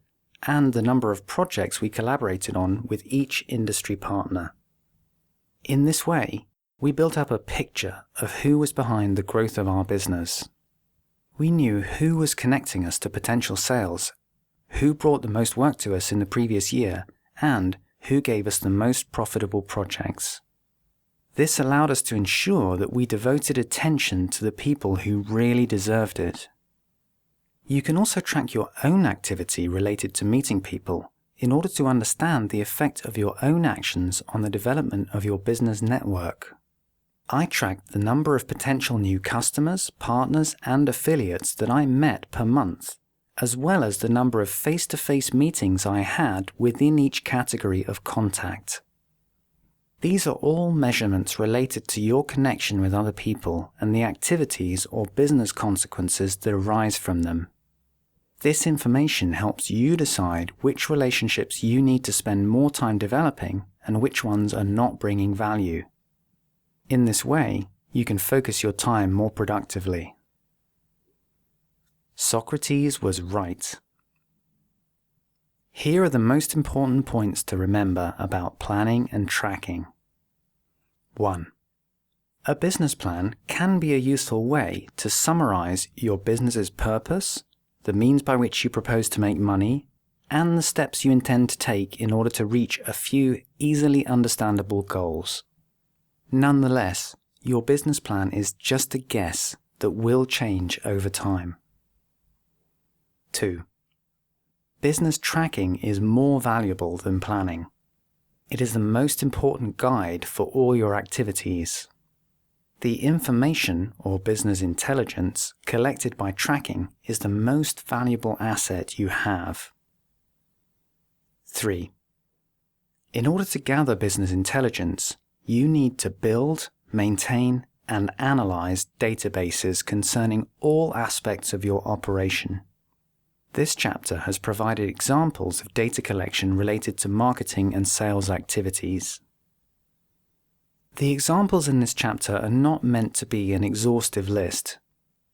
and the number of projects we collaborated on with each industry partner. In this way, we built up a picture of who was behind the growth of our business. We knew who was connecting us to potential sales, who brought the most work to us in the previous year, and who gave us the most profitable projects. This allowed us to ensure that we devoted attention to the people who really deserved it. You can also track your own activity related to meeting people in order to understand the effect of your own actions on the development of your business network. I tracked the number of potential new customers, partners, and affiliates that I met per month, as well as the number of face-to-face meetings I had within each category of contact. These are all measurements related to your connection with other people and the activities or business consequences that arise from them. This information helps you decide which relationships you need to spend more time developing and which ones are not bringing value. In this way, you can focus your time more productively. Socrates was right. Here are the most important points to remember about planning and tracking. 1. A business plan can be a useful way to summarize your business's purpose, the means by which you propose to make money, and the steps you intend to take in order to reach a few easily understandable goals. Nonetheless, your business plan is just a guess that will change over time. 2. Business tracking is more valuable than planning. It is the most important guide for all your activities. The information, or business intelligence, collected by tracking is the most valuable asset you have. 3. In order to gather business intelligence, you need to build, maintain, and analyze databases concerning all aspects of your operation. This chapter has provided examples of data collection related to marketing and sales activities. The examples in this chapter are not meant to be an exhaustive list.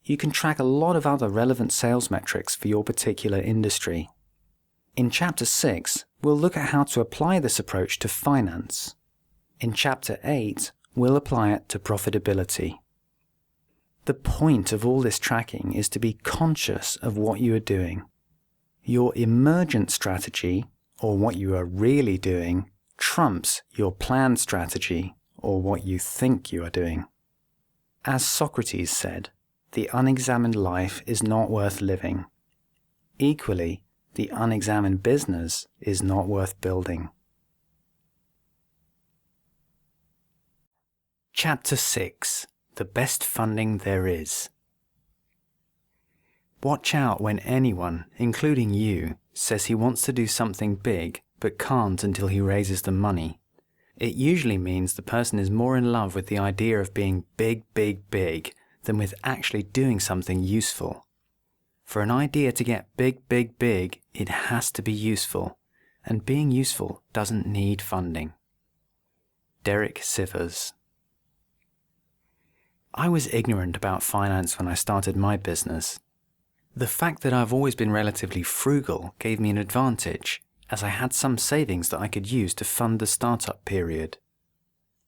You can track a lot of other relevant sales metrics for your particular industry. In Chapter 6, we'll look at how to apply this approach to finance. In Chapter 8, we'll apply it to profitability. The point of all this tracking is to be conscious of what you are doing. Your emergent strategy, or what you are really doing, trumps your planned strategy, or what you think you are doing. As Socrates said, the unexamined life is not worth living. Equally, the unexamined business is not worth building. Chapter 6. The best funding there is. Watch out when anyone, including you, says he wants to do something big but can't until he raises the money. It usually means the person is more in love with the idea of being big, big, big than with actually doing something useful. For an idea to get big, big, big, it has to be useful, and being useful doesn't need funding. Jake Desyllas. I was ignorant about finance when I started my business. The fact that I've always been relatively frugal gave me an advantage, as I had some savings that I could use to fund the startup period.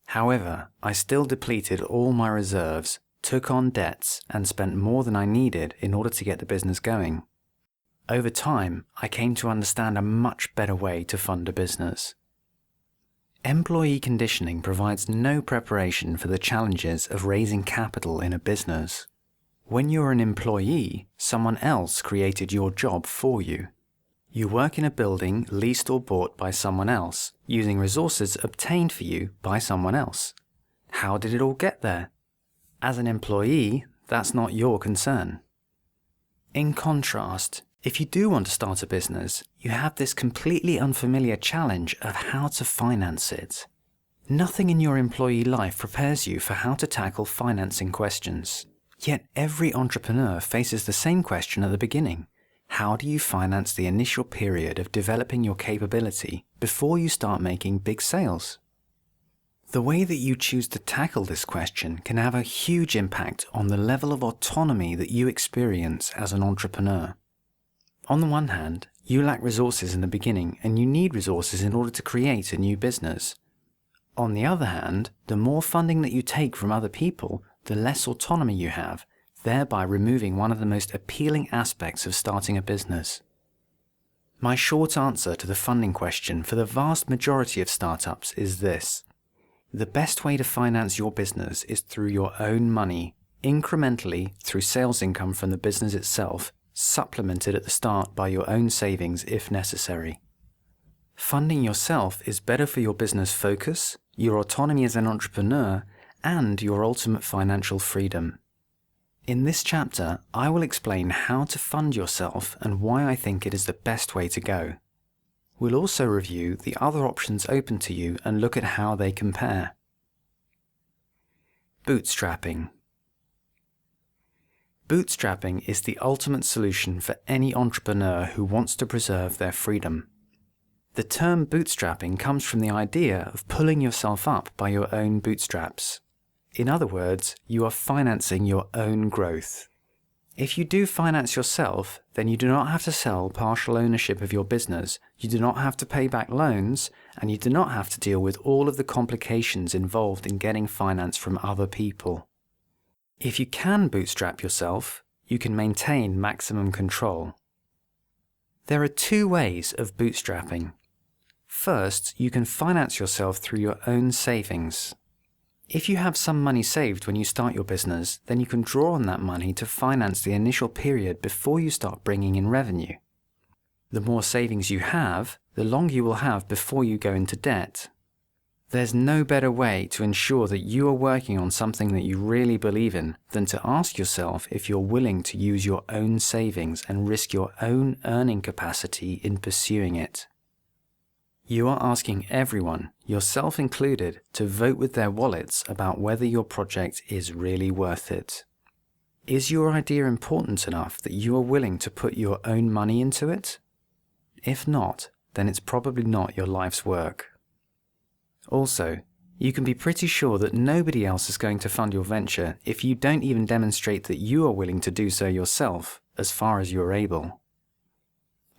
However, I still depleted all my reserves, took on debts, and spent more than I needed in order to get the business going. Over time, I came to understand a much better way to fund a business. Employee conditioning provides no preparation for the challenges of raising capital in a business. When you're an employee, someone else created your job for you. You work in a building leased or bought by someone else, using resources obtained for you by someone else. How did it all get there? As an employee, that's not your concern. In contrast, if you do want to start a business, you have this completely unfamiliar challenge of how to finance it. Nothing in your employee life prepares you for how to tackle financing questions. Yet every entrepreneur faces the same question at the beginning. How do you finance the initial period of developing your capability before you start making big sales? The way that you choose to tackle this question can have a huge impact on the level of autonomy that you experience as an entrepreneur. On the one hand, you lack resources in the beginning and you need resources in order to create a new business. On the other hand, the more funding that you take from other people, the less autonomy you have, thereby removing one of the most appealing aspects of starting a business. My short answer to the funding question for the vast majority of startups is this. The best way to finance your business is through your own money, incrementally through sales income from the business itself, supplemented at the start by your own savings if necessary. Funding yourself is better for your business focus, your autonomy as an entrepreneur, and your ultimate financial freedom. In this chapter, I will explain how to fund yourself and why I think it is the best way to go. We'll also review the other options open to you and look at how they compare. Bootstrapping. Bootstrapping is the ultimate solution for any entrepreneur who wants to preserve their freedom. The term bootstrapping comes from the idea of pulling yourself up by your own bootstraps. In other words, you are financing your own growth. If you do finance yourself, then you do not have to sell partial ownership of your business, you do not have to pay back loans, and you do not have to deal with all of the complications involved in getting finance from other people. If you can bootstrap yourself, you can maintain maximum control. There are two ways of bootstrapping. First, you can finance yourself through your own savings. If you have some money saved when you start your business, then you can draw on that money to finance the initial period before you start bringing in revenue. The more savings you have, the longer you will have before you go into debt. There's no better way to ensure that you are working on something that you really believe in than to ask yourself if you're willing to use your own savings and risk your own earning capacity in pursuing it. You are asking everyone, yourself included, to vote with their wallets about whether your project is really worth it. Is your idea important enough that you are willing to put your own money into it? If not, then it's probably not your life's work. Also, you can be pretty sure that nobody else is going to fund your venture if you don't even demonstrate that you are willing to do so yourself, as far as you're able.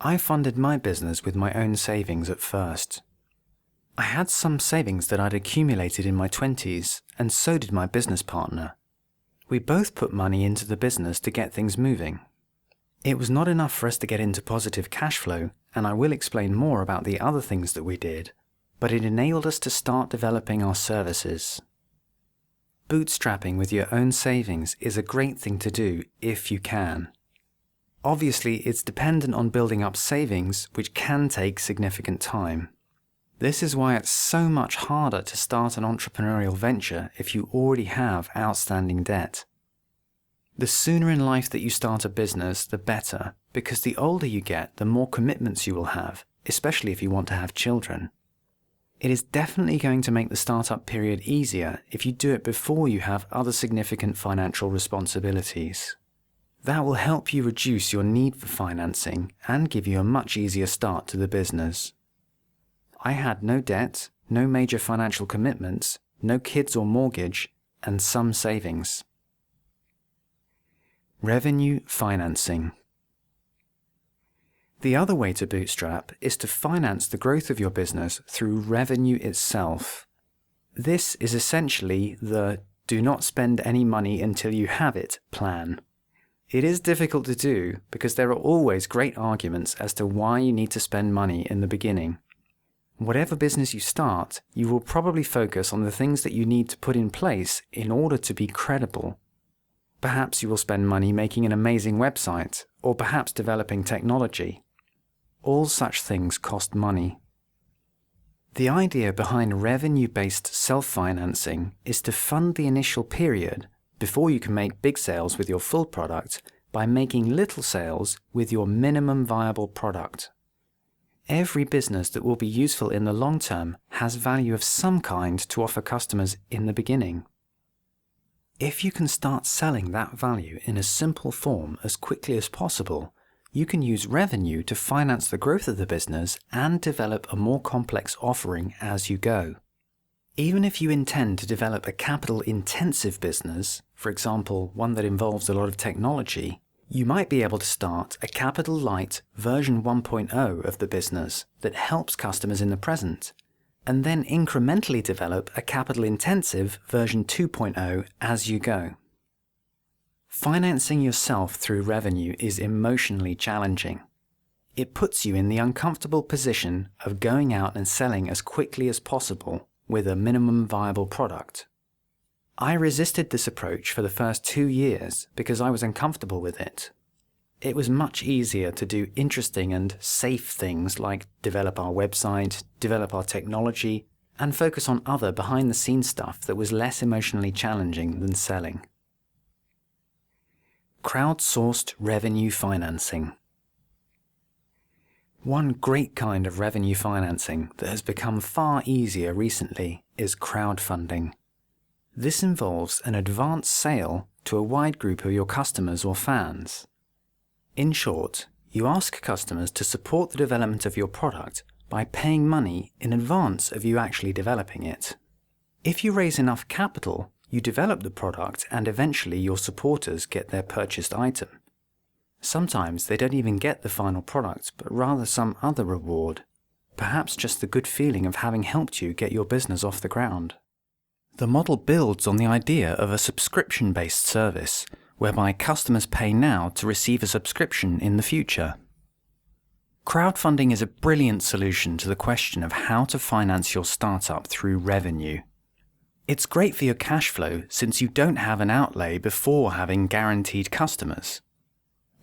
I funded my business with my own savings at first. I had some savings that I'd accumulated in my 20s, and so did my business partner. We both put money into the business to get things moving. It was not enough for us to get into positive cash flow, and I will explain more about the other things that we did, but it enabled us to start developing our services. Bootstrapping with your own savings is a great thing to do if you can. Obviously, it's dependent on building up savings, which can take significant time. This is why it's so much harder to start an entrepreneurial venture if you already have outstanding debt. The sooner in life that you start a business, the better, because the older you get, the more commitments you will have, especially if you want to have children. It is definitely going to make the startup period easier if you do it before you have other significant financial responsibilities. That will help you reduce your need for financing and give you a much easier start to the business. I had no debt, no major financial commitments, no kids or mortgage, and some savings. Revenue financing. The other way to bootstrap is to finance the growth of your business through revenue itself. This is essentially the "do not spend any money until you have it" plan. It is difficult to do because there are always great arguments as to why you need to spend money in the beginning. Whatever business you start, you will probably focus on the things that you need to put in place in order to be credible. Perhaps you will spend money making an amazing website, or perhaps developing technology. All such things cost money. The idea behind revenue-based self-financing is to fund the initial period before you can make big sales with your full product by making little sales with your minimum viable product. Every business that will be useful in the long term has value of some kind to offer customers in the beginning. If you can start selling that value in a simple form as quickly as possible, you can use revenue to finance the growth of the business and develop a more complex offering as you go. Even if you intend to develop a capital-intensive business, for example, one that involves a lot of technology, you might be able to start a capital-light version 1.0 of the business that helps customers in the present, and then incrementally develop a capital-intensive version 2.0 as you go. Financing yourself through revenue is emotionally challenging. It puts you in the uncomfortable position of going out and selling as quickly as possible with a minimum viable product. I resisted this approach for the first 2 years because I was uncomfortable with it. It was much easier to do interesting and safe things like develop our website, develop our technology, and focus on other behind-the-scenes stuff that was less emotionally challenging than selling. Crowdsourced revenue financing. One great kind of revenue financing that has become far easier recently is crowdfunding. This involves an advance sale to a wide group of your customers or fans. In short, you ask customers to support the development of your product by paying money in advance of you actually developing it. If you raise enough capital, you develop the product and eventually your supporters get their purchased item. Sometimes they don't even get the final product, but rather some other reward, perhaps just the good feeling of having helped you get your business off the ground. The model builds on the idea of a subscription-based service, whereby customers pay now to receive a subscription in the future. Crowdfunding is a brilliant solution to the question of how to finance your startup through revenue. It's great for your cash flow since you don't have an outlay before having guaranteed customers.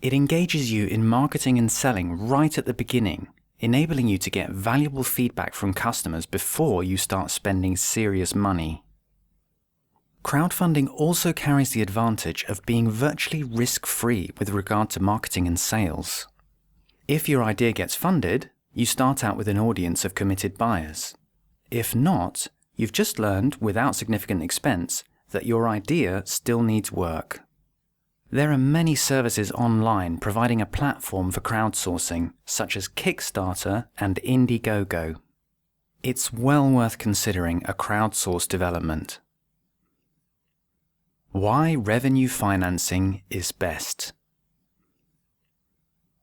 It engages you in marketing and selling right at the beginning, enabling you to get valuable feedback from customers before you start spending serious money. Crowdfunding also carries the advantage of being virtually risk-free with regard to marketing and sales. If your idea gets funded, you start out with an audience of committed buyers. If not, you've just learned, without significant expense, that your idea still needs work. There are many services online providing a platform for crowdsourcing, such as Kickstarter and Indiegogo. It's well worth considering a crowdsourced development. Why revenue financing is best.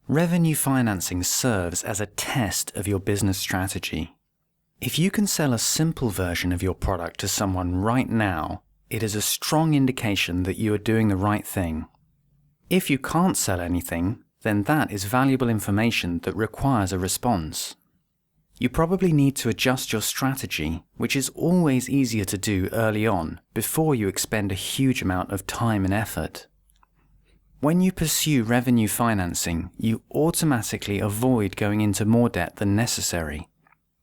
Revenue financing serves as a test of your business strategy. If you can sell a simple version of your product to someone right now, it is a strong indication that you are doing the right thing. If you can't sell anything, then that is valuable information that requires a response. You probably need to adjust your strategy, which is always easier to do early on, before you expend a huge amount of time and effort. When you pursue revenue financing, you automatically avoid going into more debt than necessary.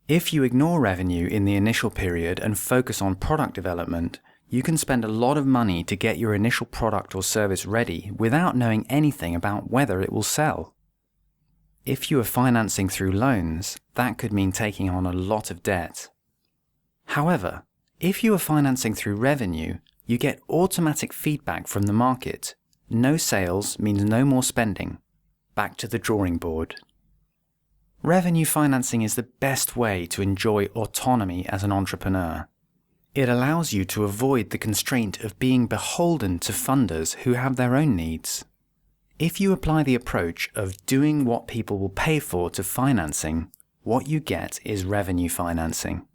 If you ignore revenue in the initial period and focus on product development, you can spend a lot of money to get your initial product or service ready without knowing anything about whether it will sell. If you are financing through loans, that could mean taking on a lot of debt. However, if you are financing through revenue, you get automatic feedback from the market. No sales means no more spending. Back to the drawing board. Revenue financing is the best way to enjoy autonomy as an entrepreneur. It allows you to avoid the constraint of being beholden to funders who have their own needs. If you apply the approach of doing what people will pay for to financing, what you get is revenue financing.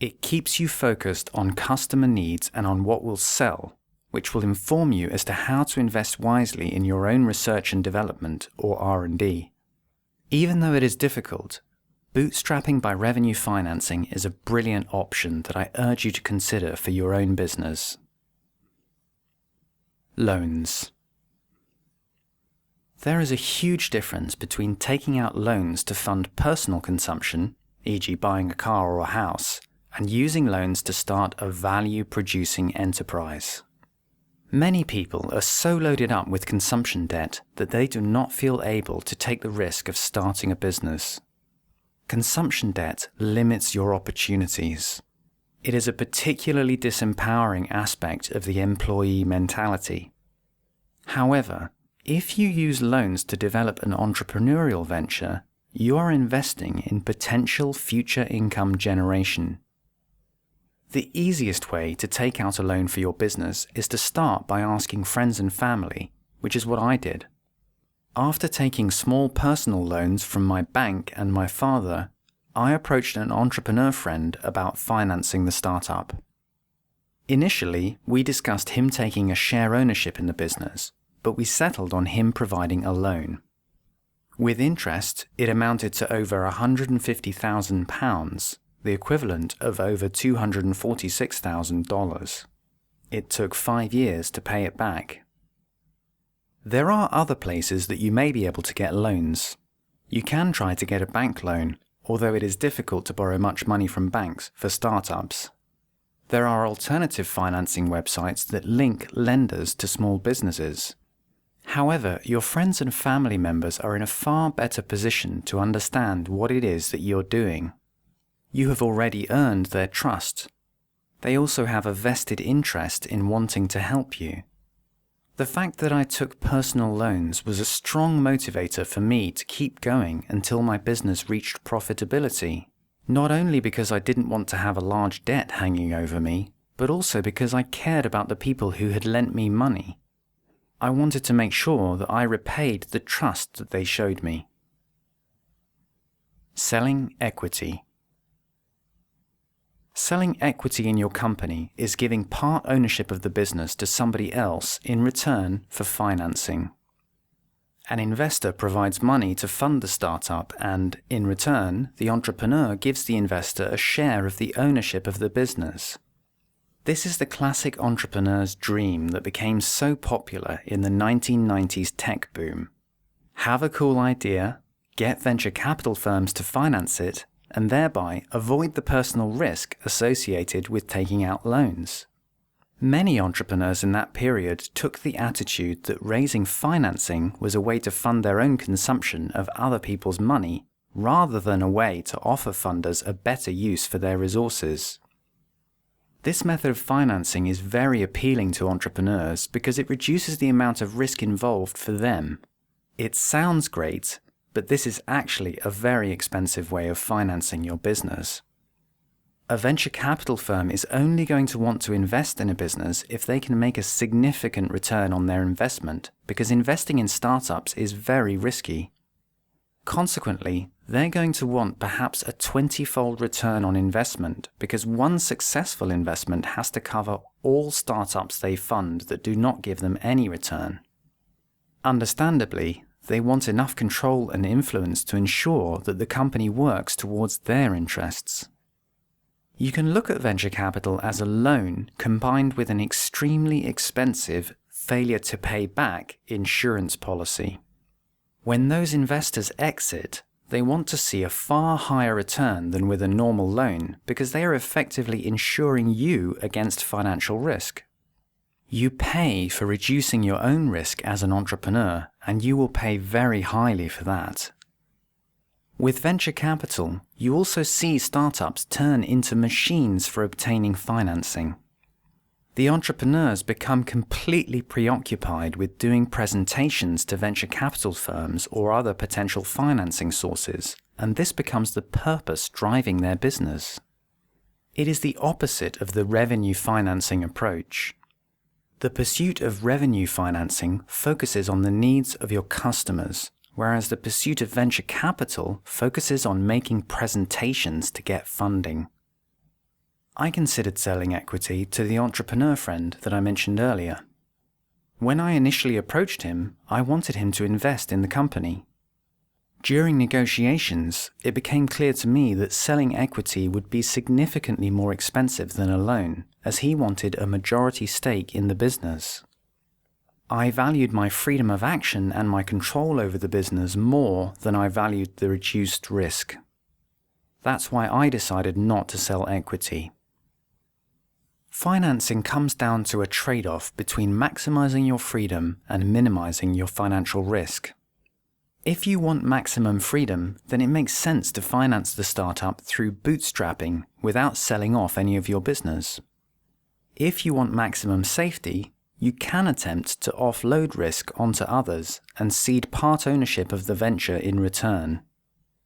It keeps you focused on customer needs and on what will sell, which will inform you as to how to invest wisely in your own research and development, or R&D. Even though it is difficult, bootstrapping by revenue financing is a brilliant option that I urge you to consider for your own business. Loans. There is a huge difference between taking out loans to fund personal consumption, e.g. buying a car or a house, and using loans to start a value-producing enterprise. Many people are so loaded up with consumption debt that they do not feel able to take the risk of starting a business. Consumption debt limits your opportunities. It is a particularly disempowering aspect of the employee mentality. However, if you use loans to develop an entrepreneurial venture, you are investing in potential future income generation. The easiest way to take out a loan for your business is to start by asking friends and family, which is what I did. After taking small personal loans from my bank and my father, I approached an entrepreneur friend about financing the startup. Initially, we discussed him taking a share ownership in the business, but we settled on him providing a loan. With interest, it amounted to over £150,000, the equivalent of over $246,000. It took 5 years to pay it back. There are other places that you may be able to get loans. You can try to get a bank loan, although it is difficult to borrow much money from banks for startups. There are alternative financing websites that link lenders to small businesses. However, your friends and family members are in a far better position to understand what it is that you're doing. You have already earned their trust. They also have a vested interest in wanting to help you. The fact that I took personal loans was a strong motivator for me to keep going until my business reached profitability, not only because I didn't want to have a large debt hanging over me, but also because I cared about the people who had lent me money. I wanted to make sure that I repaid the trust that they showed me. Selling equity. Selling equity in your company is giving part ownership of the business to somebody else in return for financing. An investor provides money to fund the startup and, in return, the entrepreneur gives the investor a share of the ownership of the business. This is the classic entrepreneur's dream that became so popular in the 1990s tech boom. Have a cool idea, get venture capital firms to finance it, and thereby avoid the personal risk associated with taking out loans. Many entrepreneurs in that period took the attitude that raising financing was a way to fund their own consumption of other people's money, rather than a way to offer funders a better use for their resources. This method of financing is very appealing to entrepreneurs because it reduces the amount of risk involved for them. It sounds great, but this is actually a very expensive way of financing your business. A venture capital firm is only going to want to invest in a business if they can make a significant return on their investment, because investing in startups is very risky. Consequently, they're going to want perhaps a 20-fold return on investment, because one successful investment has to cover all startups they fund that do not give them any return. Understandably, they want enough control and influence to ensure that the company works towards their interests. You can look at venture capital as a loan combined with an extremely expensive failure to pay back insurance policy. When those investors exit, they want to see a far higher return than with a normal loan because they are effectively insuring you against financial risk. You pay for reducing your own risk as an entrepreneur, and you will pay very highly for that. With venture capital, you also see startups turn into machines for obtaining financing. The entrepreneurs become completely preoccupied with doing presentations to venture capital firms or other potential financing sources, and this becomes the purpose driving their business. It is the opposite of the revenue financing approach. The pursuit of revenue financing focuses on the needs of your customers, whereas the pursuit of venture capital focuses on making presentations to get funding. I considered selling equity to the entrepreneur friend that I mentioned earlier. When I initially approached him, I wanted him to invest in the company. During negotiations, it became clear to me that selling equity would be significantly more expensive than a loan, as he wanted a majority stake in the business. I valued my freedom of action and my control over the business more than I valued the reduced risk. That's why I decided not to sell equity. Financing comes down to a trade-off between maximizing your freedom and minimizing your financial risk. If you want maximum freedom, then it makes sense to finance the startup through bootstrapping without selling off any of your business. If you want maximum safety, you can attempt to offload risk onto others and cede part ownership of the venture in return.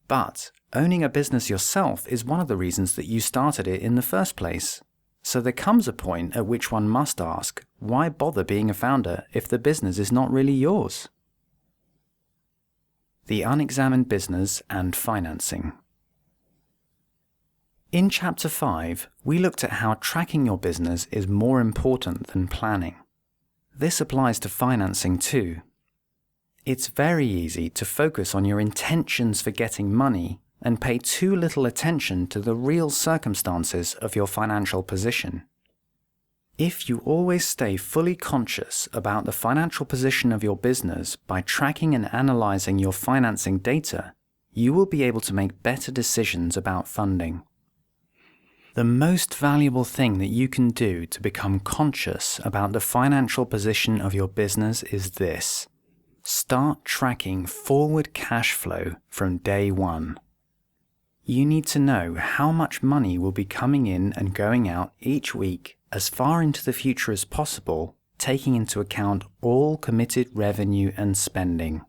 But owning a business yourself is one of the reasons that you started it in the first place. So there comes a point at which one must ask, why bother being a founder if the business is not really yours? The unexamined business and financing. In Chapter 5, we looked at how tracking your business is more important than planning. This applies to financing too. It's very easy to focus on your intentions for getting money and pay too little attention to the real circumstances of your financial position. If you always stay fully conscious about the financial position of your business by tracking and analyzing your financing data, you will be able to make better decisions about funding. The most valuable thing that you can do to become conscious about the financial position of your business is this: start tracking forward cash flow from day one. You need to know how much money will be coming in and going out each week as far into the future as possible, taking into account all committed revenue and spending.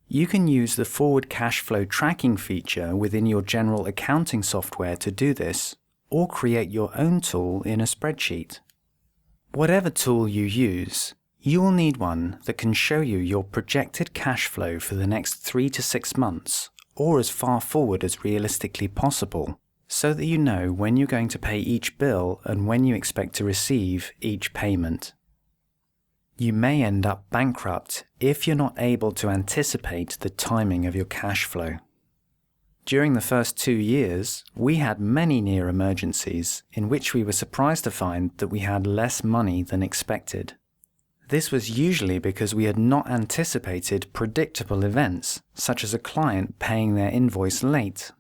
You can use the forward cash flow tracking feature within your general accounting software to do this, or create your own tool in a spreadsheet. Whatever tool you use, you will need one that can show you your projected cash flow for the next 3 to 6 months, or as far forward as realistically possible, so that you know when you're going to pay each bill and when you expect to receive each payment. You may end up bankrupt if you're not able to anticipate the timing of your cash flow. During the first 2 years, we had many near emergencies in which we were surprised to find that we had less money than expected. This was usually because we had not anticipated predictable events, such as a client paying their invoice late.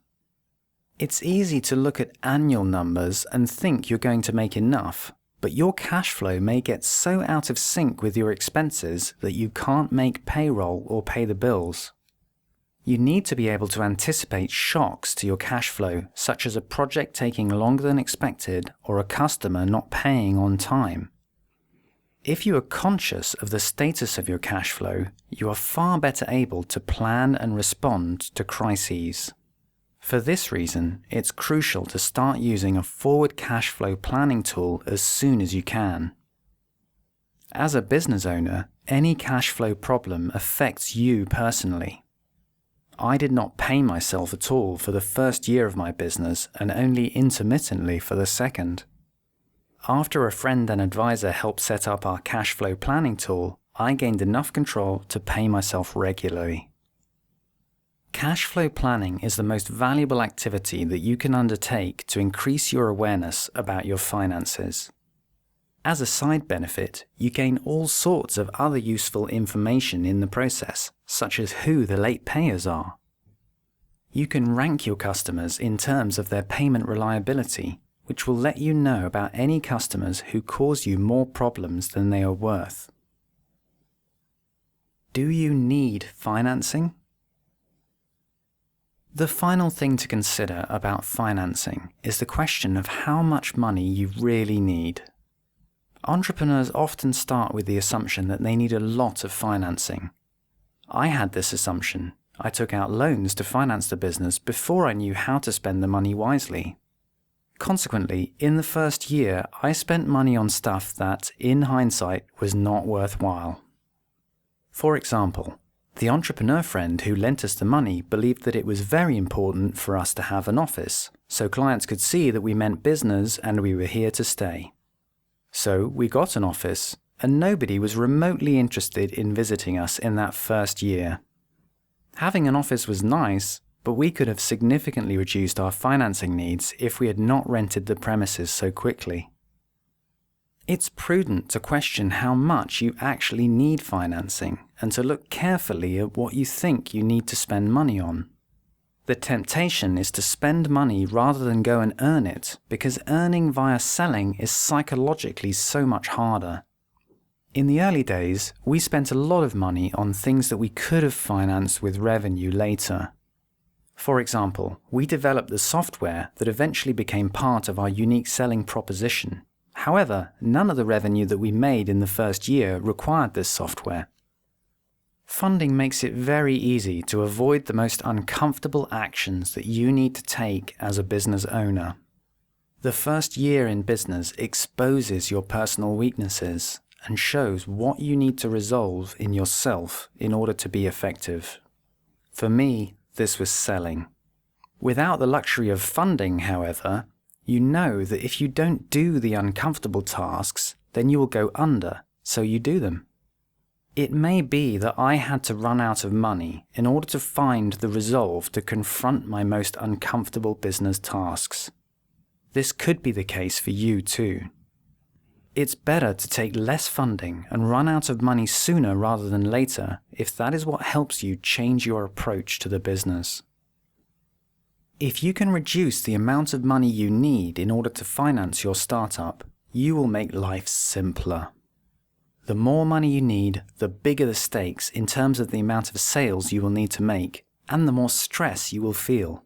It's easy to look at annual numbers and think you're going to make enough, but your cash flow may get so out of sync with your expenses that you can't make payroll or pay the bills. You need to be able to anticipate shocks to your cash flow, such as a project taking longer than expected or a customer not paying on time. If you are conscious of the status of your cash flow, you are far better able to plan and respond to crises. For this reason, it's crucial to start using a forward cash flow planning tool as soon as you can. As a business owner, any cash flow problem affects you personally. I did not pay myself at all for the first year of my business and only intermittently for the second. After a friend and advisor helped set up our cash flow planning tool, I gained enough control to pay myself regularly. Cash flow planning is the most valuable activity that you can undertake to increase your awareness about your finances. As a side benefit, you gain all sorts of other useful information in the process, such as who the late payers are. You can rank your customers in terms of their payment reliability, which will let you know about any customers who cause you more problems than they are worth. Do you need financing? The final thing to consider about financing is the question of how much money you really need. Entrepreneurs often start with the assumption that they need a lot of financing. I had this assumption. I took out loans to finance the business before I knew how to spend the money wisely. Consequently, in the first year, I spent money on stuff that, in hindsight, was not worthwhile. For example, the entrepreneur friend who lent us the money believed that it was very important for us to have an office, so clients could see that we meant business and we were here to stay. So we got an office, and nobody was remotely interested in visiting us in that first year. Having an office was nice, but we could have significantly reduced our financing needs if we had not rented the premises so quickly. It's prudent to question how much you actually need financing and to look carefully at what you think you need to spend money on. The temptation is to spend money rather than go and earn it, because earning via selling is psychologically so much harder. In the early days, we spent a lot of money on things that we could have financed with revenue later. For example, we developed the software that eventually became part of our unique selling proposition. However, none of the revenue that we made in the first year required this software. Funding makes it very easy to avoid the most uncomfortable actions that you need to take as a business owner. The first year in business exposes your personal weaknesses and shows what you need to resolve in yourself in order to be effective. For me, this was selling. Without the luxury of funding, however, you know that if you don't do the uncomfortable tasks, then you will go under, so you do them. It may be that I had to run out of money in order to find the resolve to confront my most uncomfortable business tasks. This could be the case for you too. It's better to take less funding and run out of money sooner rather than later if that is what helps you change your approach to the business. If you can reduce the amount of money you need in order to finance your startup, you will make life simpler. The more money you need, the bigger the stakes in terms of the amount of sales you will need to make, and the more stress you will feel.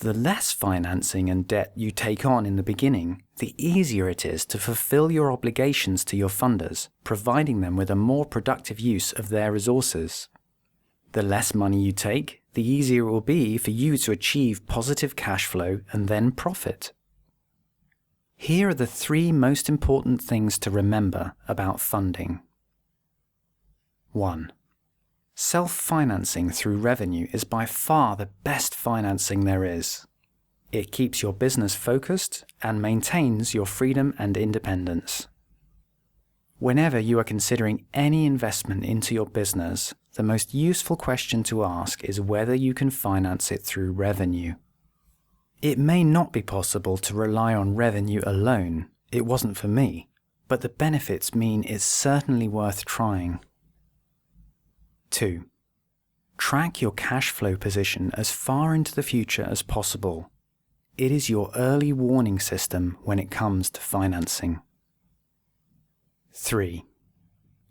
The less financing and debt you take on in the beginning, the easier it is to fulfill your obligations to your funders, providing them with a more productive use of their resources. The less money you take, the easier it will be for you to achieve positive cash flow and then profit. Here are the 3 most important things to remember about funding. 1. Self-financing through revenue is by far the best financing there is. It keeps your business focused and maintains your freedom and independence. Whenever you are considering any investment into your business, the most useful question to ask is whether you can finance it through revenue. It may not be possible to rely on revenue alone. It wasn't for me, but the benefits mean it's certainly worth trying. 2. Track your cash flow position as far into the future as possible. It is your early warning system when it comes to financing. 3.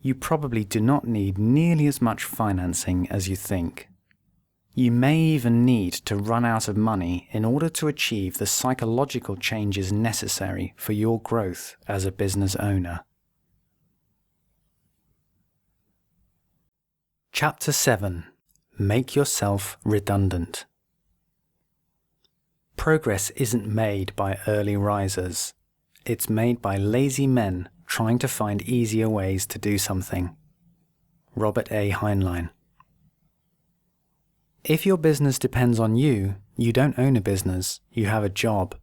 You probably do not need nearly as much financing as you think. You may even need to run out of money in order to achieve the psychological changes necessary for your growth as a business owner. Chapter 7. Make yourself redundant. Progress isn't made by early risers. It's made by lazy men trying to find easier ways to do something. Robert A. Heinlein. If your business depends on you, you don't own a business, you have a job.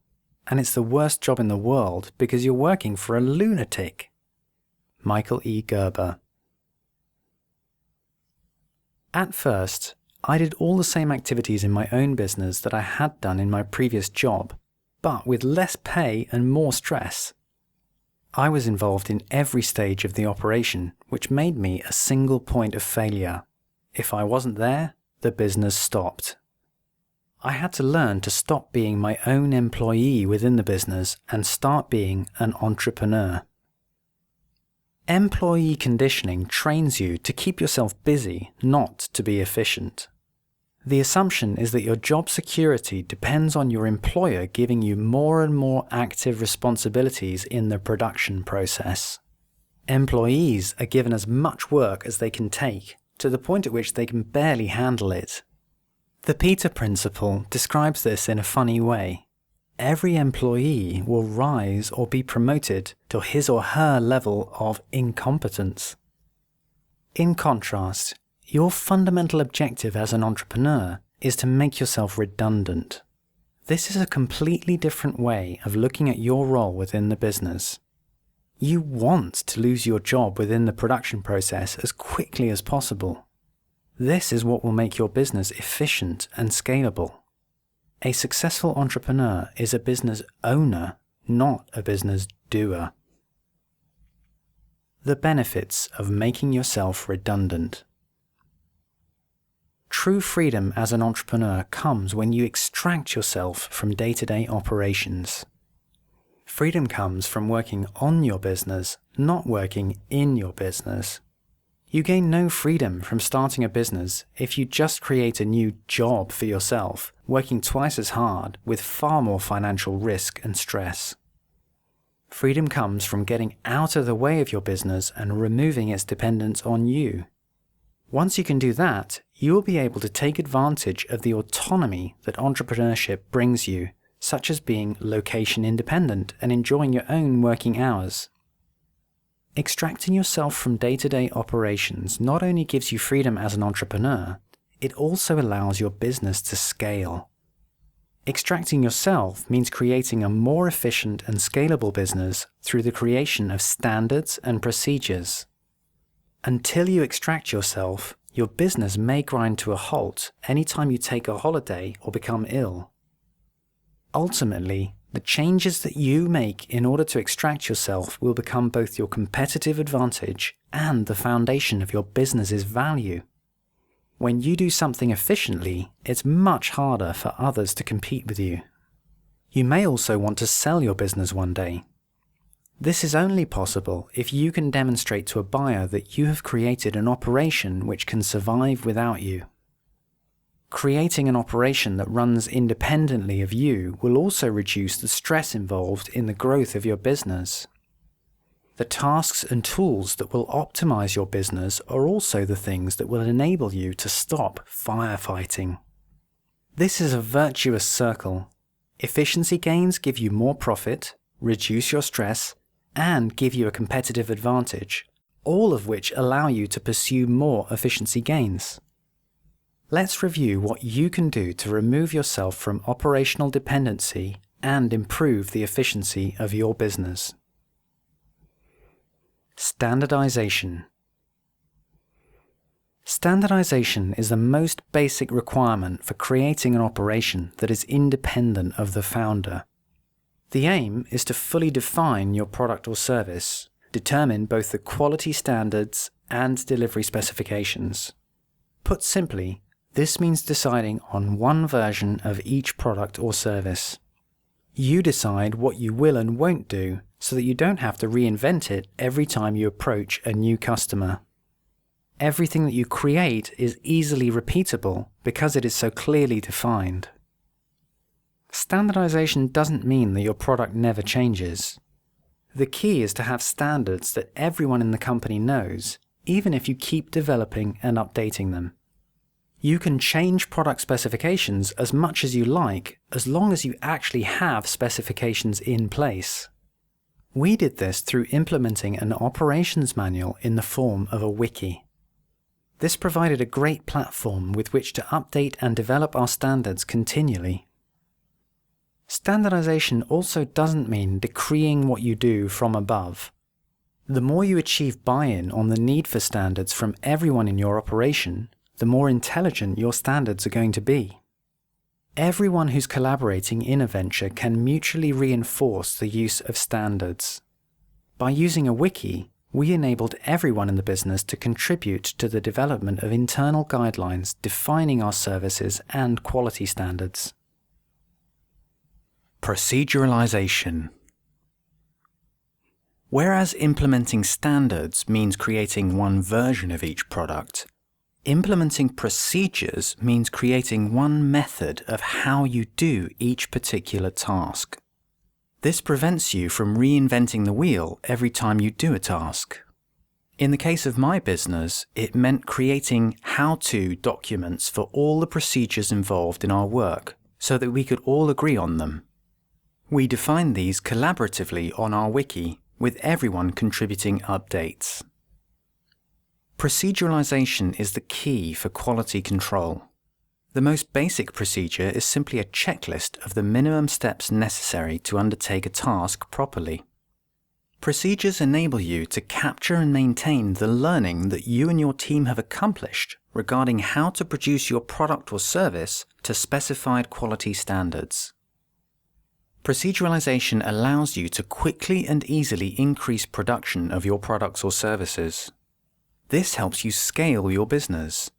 And it's the worst job in the world because you're working for a lunatic. Michael E. Gerber. At first, I did all the same activities in my own business that I had done in my previous job, but with less pay and more stress. I was involved in every stage of the operation, which made me a single point of failure. If I wasn't there, the business stopped. I had to learn to stop being my own employee within the business and start being an entrepreneur. Employee conditioning trains you to keep yourself busy, not to be efficient. The assumption is that your job security depends on your employer giving you more and more active responsibilities in the production process. Employees are given as much work as they can take, to the point at which they can barely handle it. The Peter Principle describes this in a funny way. Every employee will rise or be promoted to his or her level of incompetence. In contrast, your fundamental objective as an entrepreneur is to make yourself redundant. This is a completely different way of looking at your role within the business. You want to lose your job within the production process as quickly as possible. This is what will make your business efficient and scalable. A successful entrepreneur is a business owner, not a business doer. The benefits of making yourself redundant. True freedom as an entrepreneur comes when you extract yourself from day-to-day operations. Freedom comes from working on your business, not working in your business. You gain no freedom from starting a business if you just create a new job for yourself, working twice as hard with far more financial risk and stress. Freedom comes from getting out of the way of your business and removing its dependence on you. Once you can do that, you will be able to take advantage of the autonomy that entrepreneurship brings you, such as being location independent and enjoying your own working hours. Extracting yourself from day-to-day operations not only gives you freedom as an entrepreneur, it also allows your business to scale. Extracting yourself means creating a more efficient and scalable business through the creation of standards and procedures. Until you extract yourself, your business may grind to a halt anytime you take a holiday or become ill. Ultimately, the changes that you make in order to extract yourself will become both your competitive advantage and the foundation of your business's value. When you do something efficiently, it's much harder for others to compete with you. You may also want to sell your business one day. This is only possible if you can demonstrate to a buyer that you have created an operation which can survive without you. Creating an operation that runs independently of you will also reduce the stress involved in the growth of your business. The tasks and tools that will optimize your business are also the things that will enable you to stop firefighting. This is a virtuous circle. Efficiency gains give you more profit, reduce your stress, and give you a competitive advantage, all of which allow you to pursue more efficiency gains. Let's review what you can do to remove yourself from operational dependency and improve the efficiency of your business. Standardization. Standardization is the most basic requirement for creating an operation that is independent of the founder. The aim is to fully define your product or service, determine both the quality standards and delivery specifications. Put simply, this means deciding on one version of each product or service. You decide what you will and won't do so that you don't have to reinvent it every time you approach a new customer. Everything that you create is easily repeatable because it is so clearly defined. Standardization doesn't mean that your product never changes. The key is to have standards that everyone in the company knows, even if you keep developing and updating them. You can change product specifications as much as you like, as long as you actually have specifications in place. We did this through implementing an operations manual in the form of a wiki. This provided a great platform with which to update and develop our standards continually. Standardization also doesn't mean decreeing what you do from above. The more you achieve buy-in on the need for standards from everyone in your operation, the more intelligent your standards are going to be. Everyone who's collaborating in a venture can mutually reinforce the use of standards. By using a wiki, we enabled everyone in the business to contribute to the development of internal guidelines defining our services and quality standards. Proceduralization. Whereas implementing standards means creating one version of each product, implementing procedures means creating one method of how you do each particular task. This prevents you from reinventing the wheel every time you do a task. In the case of my business, it meant creating how-to documents for all the procedures involved in our work so that we could all agree on them. We defined these collaboratively on our wiki, with everyone contributing updates. Proceduralization is the key for quality control. The most basic procedure is simply a checklist of the minimum steps necessary to undertake a task properly. Procedures enable you to capture and maintain the learning that you and your team have accomplished regarding how to produce your product or service to specified quality standards. Proceduralization allows you to quickly and easily increase production of your products or services. This helps you scale your business.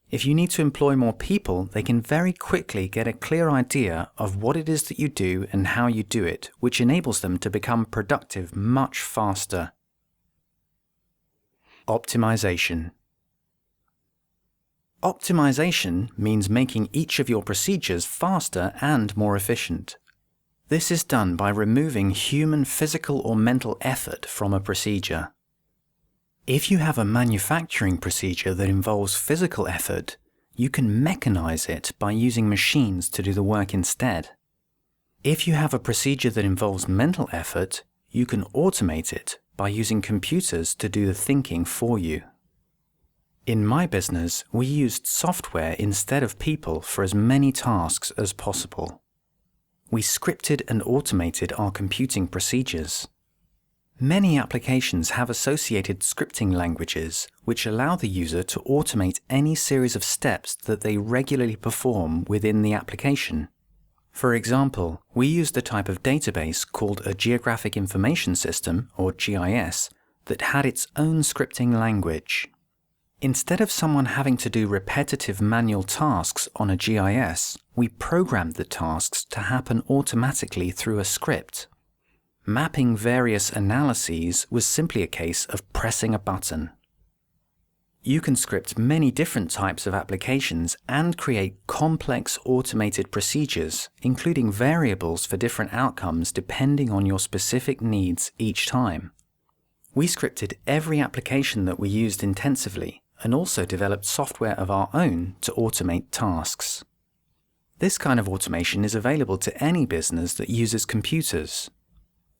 If you need to employ more people, they can very quickly get a clear idea of what it is that you do and how you do it, which enables them to become productive much faster. Optimization. Optimization means making each of your procedures faster and more efficient. This is done by removing human physical or mental effort from a procedure. If you have a manufacturing procedure that involves physical effort, you can mechanize it by using machines to do the work instead. If you have a procedure that involves mental effort, you can automate it by using computers to do the thinking for you. In my business, we used software instead of people for as many tasks as possible. We scripted and automated our computing procedures. Many applications have associated scripting languages which allow the user to automate any series of steps that they regularly perform within the application. For example, we used a type of database called a Geographic Information System, or GIS, that had its own scripting language. Instead of someone having to do repetitive manual tasks on a GIS, we programmed the tasks to happen automatically through a script. Mapping various analyses was simply a case of pressing a button. You can script many different types of applications and create complex automated procedures, including variables for different outcomes depending on your specific needs each time. We scripted every application that we used intensively and also developed software of our own to automate tasks. This kind of automation is available to any business that uses computers.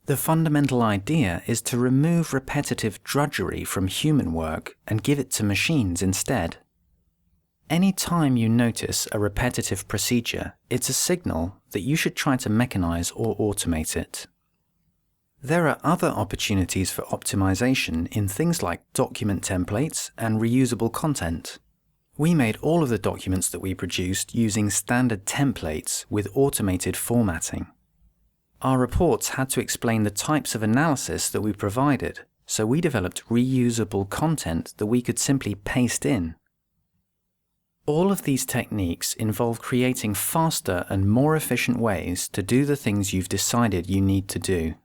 The fundamental idea is to remove repetitive drudgery from human work and give it to machines instead. Any time you notice a repetitive procedure, it's a signal that you should try to mechanize or automate it. There are other opportunities for optimization in things like document templates and reusable content. We made all of the documents that we produced using standard templates with automated formatting. Our reports had to explain the types of analysis that we provided, so we developed reusable content that we could simply paste in. All of these techniques involve creating faster and more efficient ways to do the things you've decided you need to do.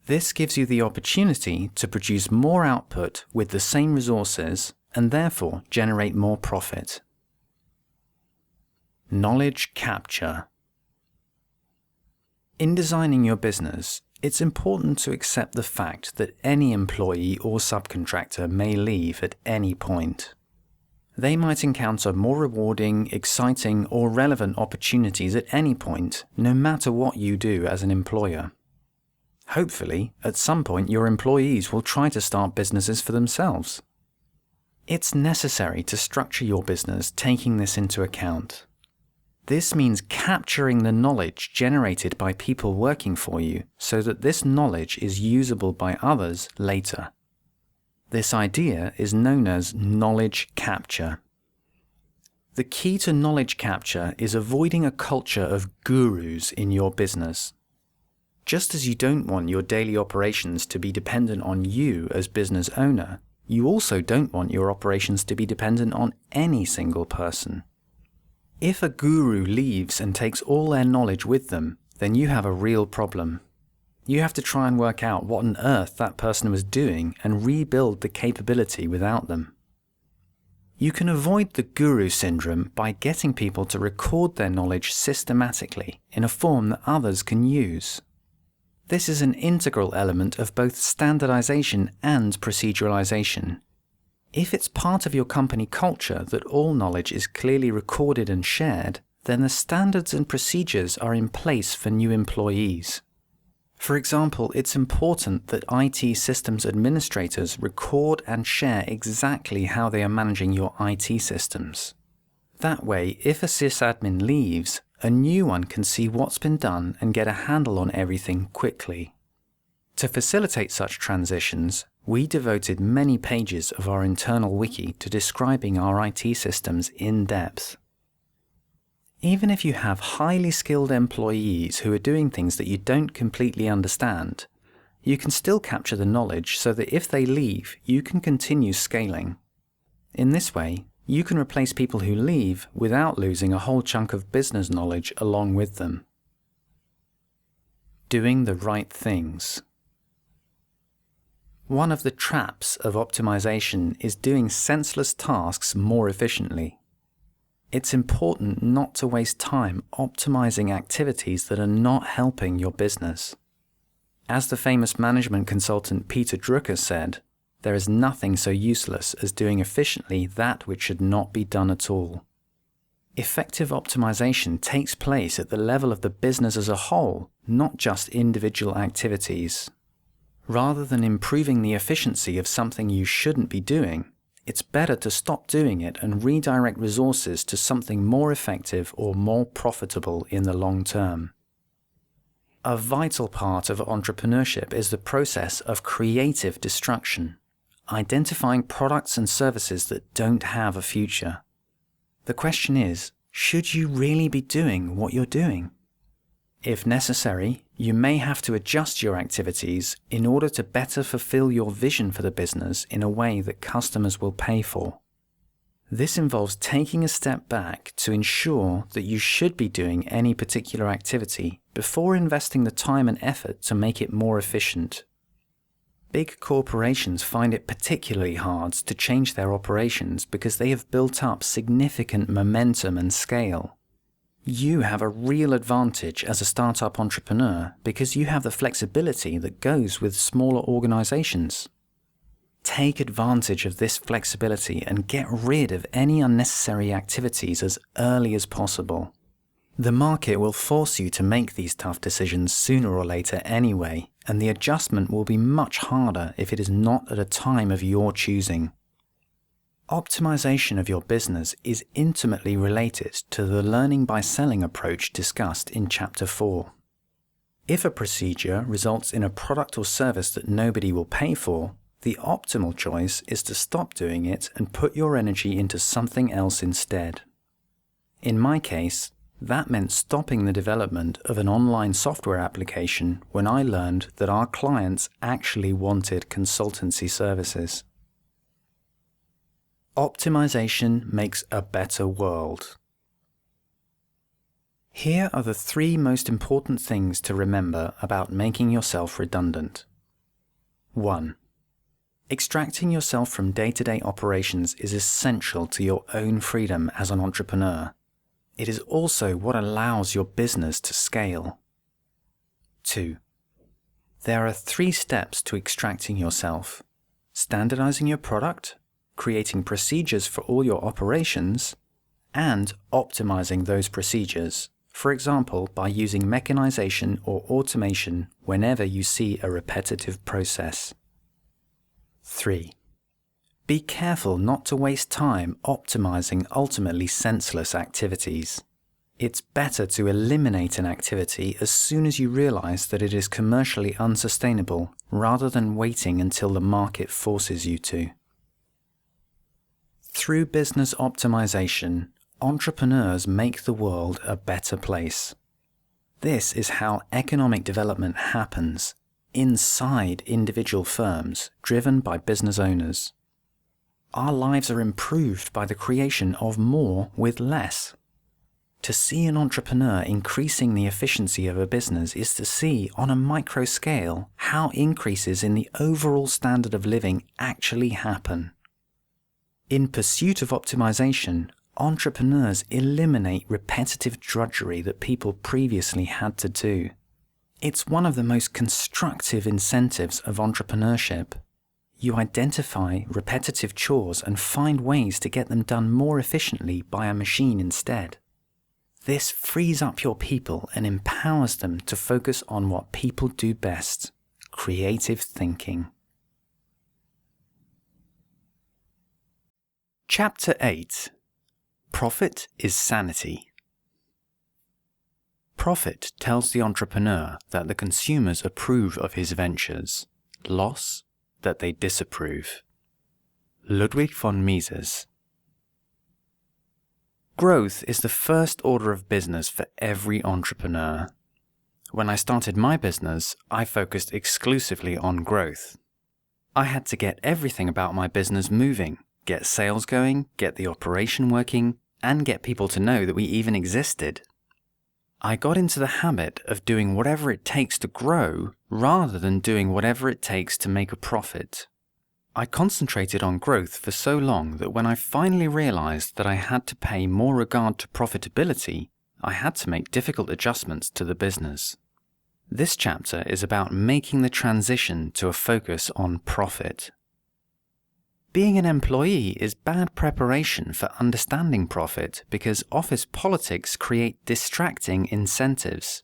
This gives you the opportunity to produce more output with the same resources and therefore generate more profit. Knowledge capture. In designing your business, it's important to accept the fact that any employee or subcontractor may leave at any point. They might encounter more rewarding, exciting, or relevant opportunities at any point, no matter what you do as an employer. Hopefully, at some point your employees will try to start businesses for themselves. It's necessary to structure your business taking this into account. This means capturing the knowledge generated by people working for you so that this knowledge is usable by others later. This idea is known as knowledge capture. The key to knowledge capture is avoiding a culture of gurus in your business. Just as you don't want your daily operations to be dependent on you as business owner, you also don't want your operations to be dependent on any single person. If a guru leaves and takes all their knowledge with them, then you have a real problem. You have to try and work out what on earth that person was doing and rebuild the capability without them. You can avoid the guru syndrome by getting people to record their knowledge systematically in a form that others can use. This is an integral element of both standardization and proceduralization. If it's part of your company culture that all knowledge is clearly recorded and shared, then the standards and procedures are in place for new employees. For example, it's important that IT systems administrators record and share exactly how they are managing your IT systems. That way, if a sysadmin leaves, a new one can see what's been done and get a handle on everything quickly. To facilitate such transitions, we devoted many pages of our internal wiki to describing our IT systems in depth. Even if you have highly skilled employees who are doing things that you don't completely understand, you can still capture the knowledge so that if they leave, you can continue scaling. In this way, you can replace people who leave without losing a whole chunk of business knowledge along with them. Doing the right things. One of the traps of optimization is doing senseless tasks more efficiently. It's important not to waste time optimizing activities that are not helping your business. As the famous management consultant Peter Drucker said, there is nothing so useless as doing efficiently that which should not be done at all. Effective optimization takes place at the level of the business as a whole, not just individual activities. Rather than improving the efficiency of something you shouldn't be doing, it's better to stop doing it and redirect resources to something more effective or more profitable in the long term. A vital part of entrepreneurship is the process of creative destruction, identifying products and services that don't have a future. The question is, should you really be doing what you're doing? If necessary, you may have to adjust your activities in order to better fulfill your vision for the business in a way that customers will pay for. This involves taking a step back to ensure that you should be doing any particular activity before investing the time and effort to make it more efficient. Big corporations find it particularly hard to change their operations because they have built up significant momentum and scale. You have a real advantage as a startup entrepreneur because you have the flexibility that goes with smaller organizations. Take advantage of this flexibility and get rid of any unnecessary activities as early as possible. The market will force you to make these tough decisions sooner or later anyway, and the adjustment will be much harder if it is not at a time of your choosing. Optimization of your business is intimately related to the learning by selling approach discussed in Chapter 4. If a procedure results in a product or service that nobody will pay for, the optimal choice is to stop doing it and put your energy into something else instead. In my case, that meant stopping the development of an online software application when I learned that our clients actually wanted consultancy services. Optimization makes a better world. Here are the 3 most important things to remember about making yourself redundant. 1. Extracting yourself from day-to-day operations is essential to your own freedom as an entrepreneur. It is also what allows your business to scale. 2. There are 3 steps to extracting yourself: standardizing your product, creating procedures for all your operations, and optimizing those procedures, for example by using mechanization or automation whenever you see a repetitive process. 3. Be careful not to waste time optimizing ultimately senseless activities. It's better to eliminate an activity as soon as you realize that it is commercially unsustainable rather than waiting until the market forces you to. Through business optimization, entrepreneurs make the world a better place. This is how economic development happens, inside individual firms driven by business owners. Our lives are improved by the creation of more with less. To see an entrepreneur increasing the efficiency of a business is to see, on a micro scale, how increases in the overall standard of living actually happen. In pursuit of optimization, entrepreneurs eliminate repetitive drudgery that people previously had to do. It's one of the most constructive incentives of entrepreneurship. You identify repetitive chores and find ways to get them done more efficiently by a machine instead. This frees up your people and empowers them to focus on what people do best: creative thinking. Chapter 8. Profit is Sanity. Profit tells the entrepreneur that the consumers approve of his ventures. Loss, that they disapprove. Ludwig von Mises. Growth is the first order of business for every entrepreneur. When I started my business, I focused exclusively on growth. I had to get everything about my business moving, get sales going, get the operation working, and get people to know that we even existed. I got into the habit of doing whatever it takes to grow rather than doing whatever it takes to make a profit. I concentrated on growth for so long that when I finally realized that I had to pay more regard to profitability, I had to make difficult adjustments to the business. This chapter is about making the transition to a focus on profit. Being an employee is bad preparation for understanding profit because office politics create distracting incentives.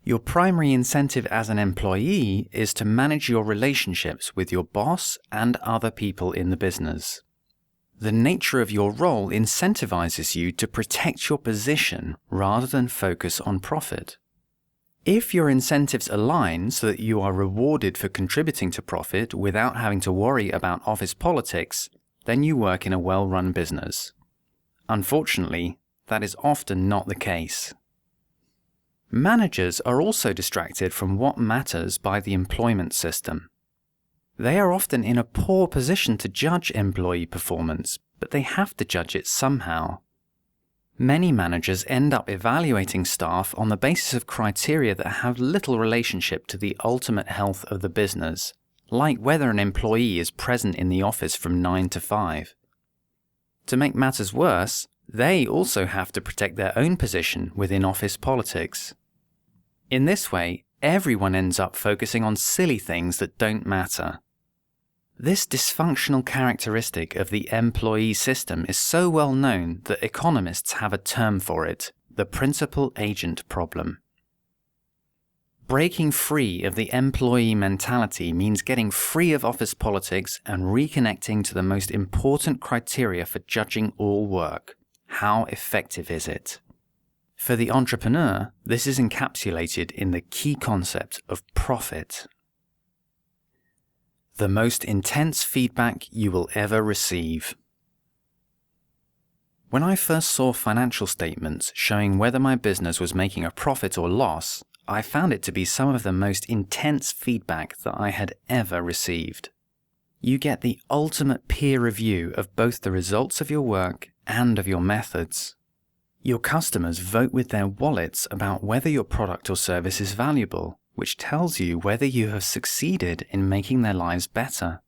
Your primary incentive as an employee is to manage your relationships with your boss and other people in the business. The nature of your role incentivizes you to protect your position rather than focus on profit. If your incentives align so that you are rewarded for contributing to profit without having to worry about office politics, then you work in a well-run business. Unfortunately, that is often not the case. Managers are also distracted from what matters by the employment system. They are often in a poor position to judge employee performance, but they have to judge it somehow. Many managers end up evaluating staff on the basis of criteria that have little relationship to the ultimate health of the business, like whether an employee is present in the office from 9 to 5. To make matters worse, they also have to protect their own position within office politics. In this way, everyone ends up focusing on silly things that don't matter. This dysfunctional characteristic of the employee system is so well known that economists have a term for it: the principal-agent problem. Breaking free of the employee mentality means getting free of office politics and reconnecting to the most important criteria for judging all work: how effective is it? For the entrepreneur, this is encapsulated in the key concept of profit. The most intense feedback you will ever receive. When I first saw financial statements showing whether my business was making a profit or loss, I found it to be some of the most intense feedback that I had ever received. You get the ultimate peer review of both the results of your work and of your methods. Your customers vote with their wallets about whether your product or service is valuable, which tells you whether you have succeeded in making their lives better.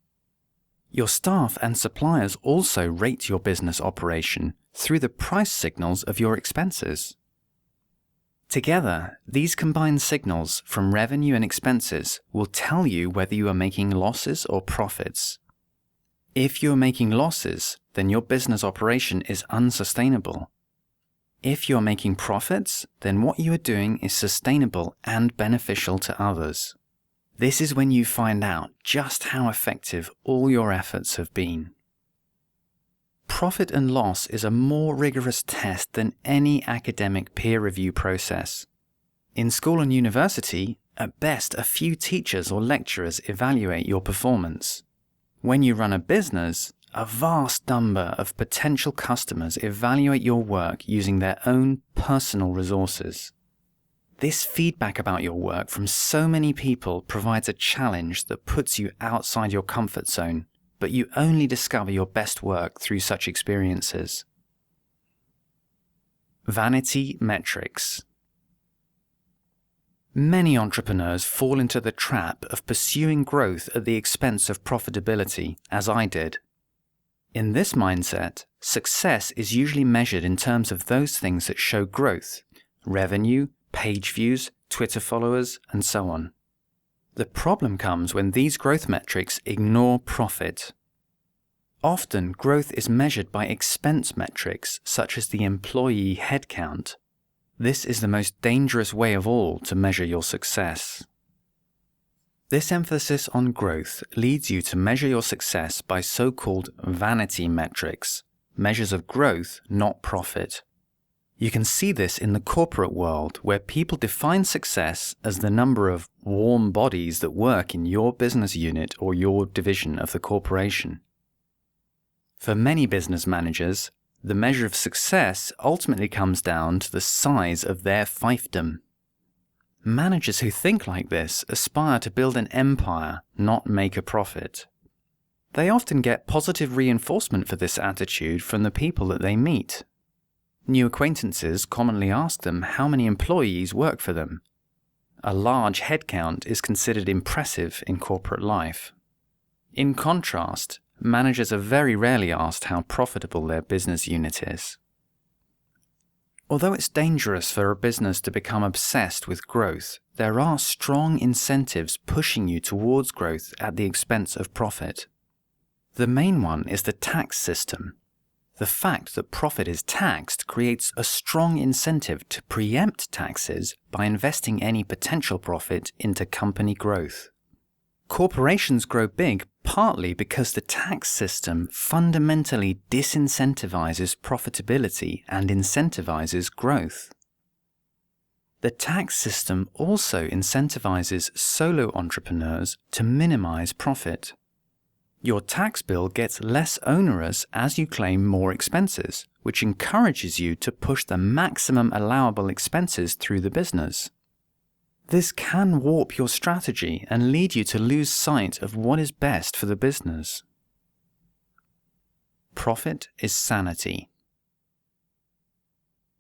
Your staff and suppliers also rate your business operation through the price signals of your expenses. Together, these combined signals from revenue and expenses will tell you whether you are making losses or profits. If you are making losses, then your business operation is unsustainable. If you are making profits, then what you are doing is sustainable and beneficial to others. This is when you find out just how effective all your efforts have been. Profit and loss is a more rigorous test than any academic peer review process. In school and university, at best a few teachers or lecturers evaluate your performance. When you run a business, a vast number of potential customers evaluate your work using their own personal resources. This feedback about your work from so many people provides a challenge that puts you outside your comfort zone, but you only discover your best work through such experiences. Vanity metrics. Many entrepreneurs fall into the trap of pursuing growth at the expense of profitability, as I did. In this mindset, success is usually measured in terms of those things that show growth: revenue, page views, Twitter followers, and so on. The problem comes when these growth metrics ignore profit. Often, growth is measured by expense metrics, such as the employee headcount. This is the most dangerous way of all to measure your success. This emphasis on growth leads you to measure your success by so-called vanity metrics, measures of growth, not profit. You can see this in the corporate world, where people define success as the number of warm bodies that work in your business unit or your division of the corporation. For many business managers, the measure of success ultimately comes down to the size of their fiefdom. Managers who think like this aspire to build an empire, not make a profit. They often get positive reinforcement for this attitude from the people that they meet. New acquaintances commonly ask them how many employees work for them. A large headcount is considered impressive in corporate life. In contrast, managers are very rarely asked how profitable their business unit is. Although it's dangerous for a business to become obsessed with growth, there are strong incentives pushing you towards growth at the expense of profit. The main one is the tax system. The fact that profit is taxed creates a strong incentive to preempt taxes by investing any potential profit into company growth. Corporations grow big partly because the tax system fundamentally disincentivizes profitability and incentivizes growth. The tax system also incentivizes solo entrepreneurs to minimize profit. Your tax bill gets less onerous as you claim more expenses, which encourages you to push the maximum allowable expenses through the business. This can warp your strategy and lead you to lose sight of what is best for the business. Profit is sanity.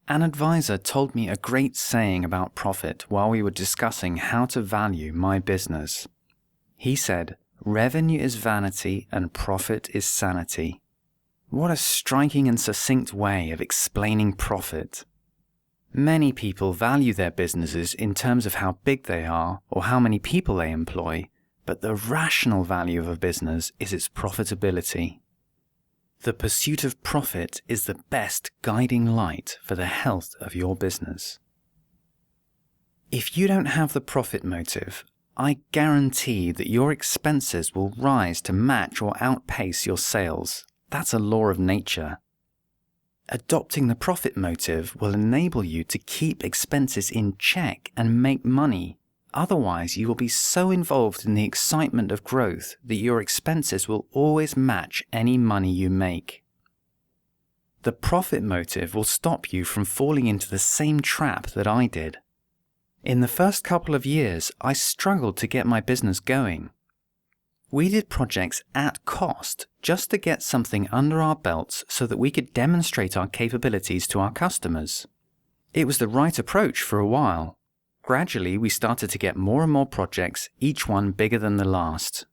An advisor told me a great saying about profit while we were discussing how to value my business. He said, "Revenue is vanity and profit is sanity." What a striking and succinct way of explaining profit. Many people value their businesses in terms of how big they are or how many people they employ, but the rational value of a business is its profitability. The pursuit of profit is the best guiding light for the health of your business. If you don't have the profit motive, I guarantee that your expenses will rise to match or outpace your sales. That's a law of nature. Adopting the profit motive will enable you to keep expenses in check and make money. Otherwise, you will be so involved in the excitement of growth that your expenses will always match any money you make. The profit motive will stop you from falling into the same trap that I did. In the first couple of years, I struggled to get my business going. We did projects at cost just to get something under our belts so that we could demonstrate our capabilities to our customers. It was the right approach for a while. Gradually, we started to get more and more projects, each one bigger than the last.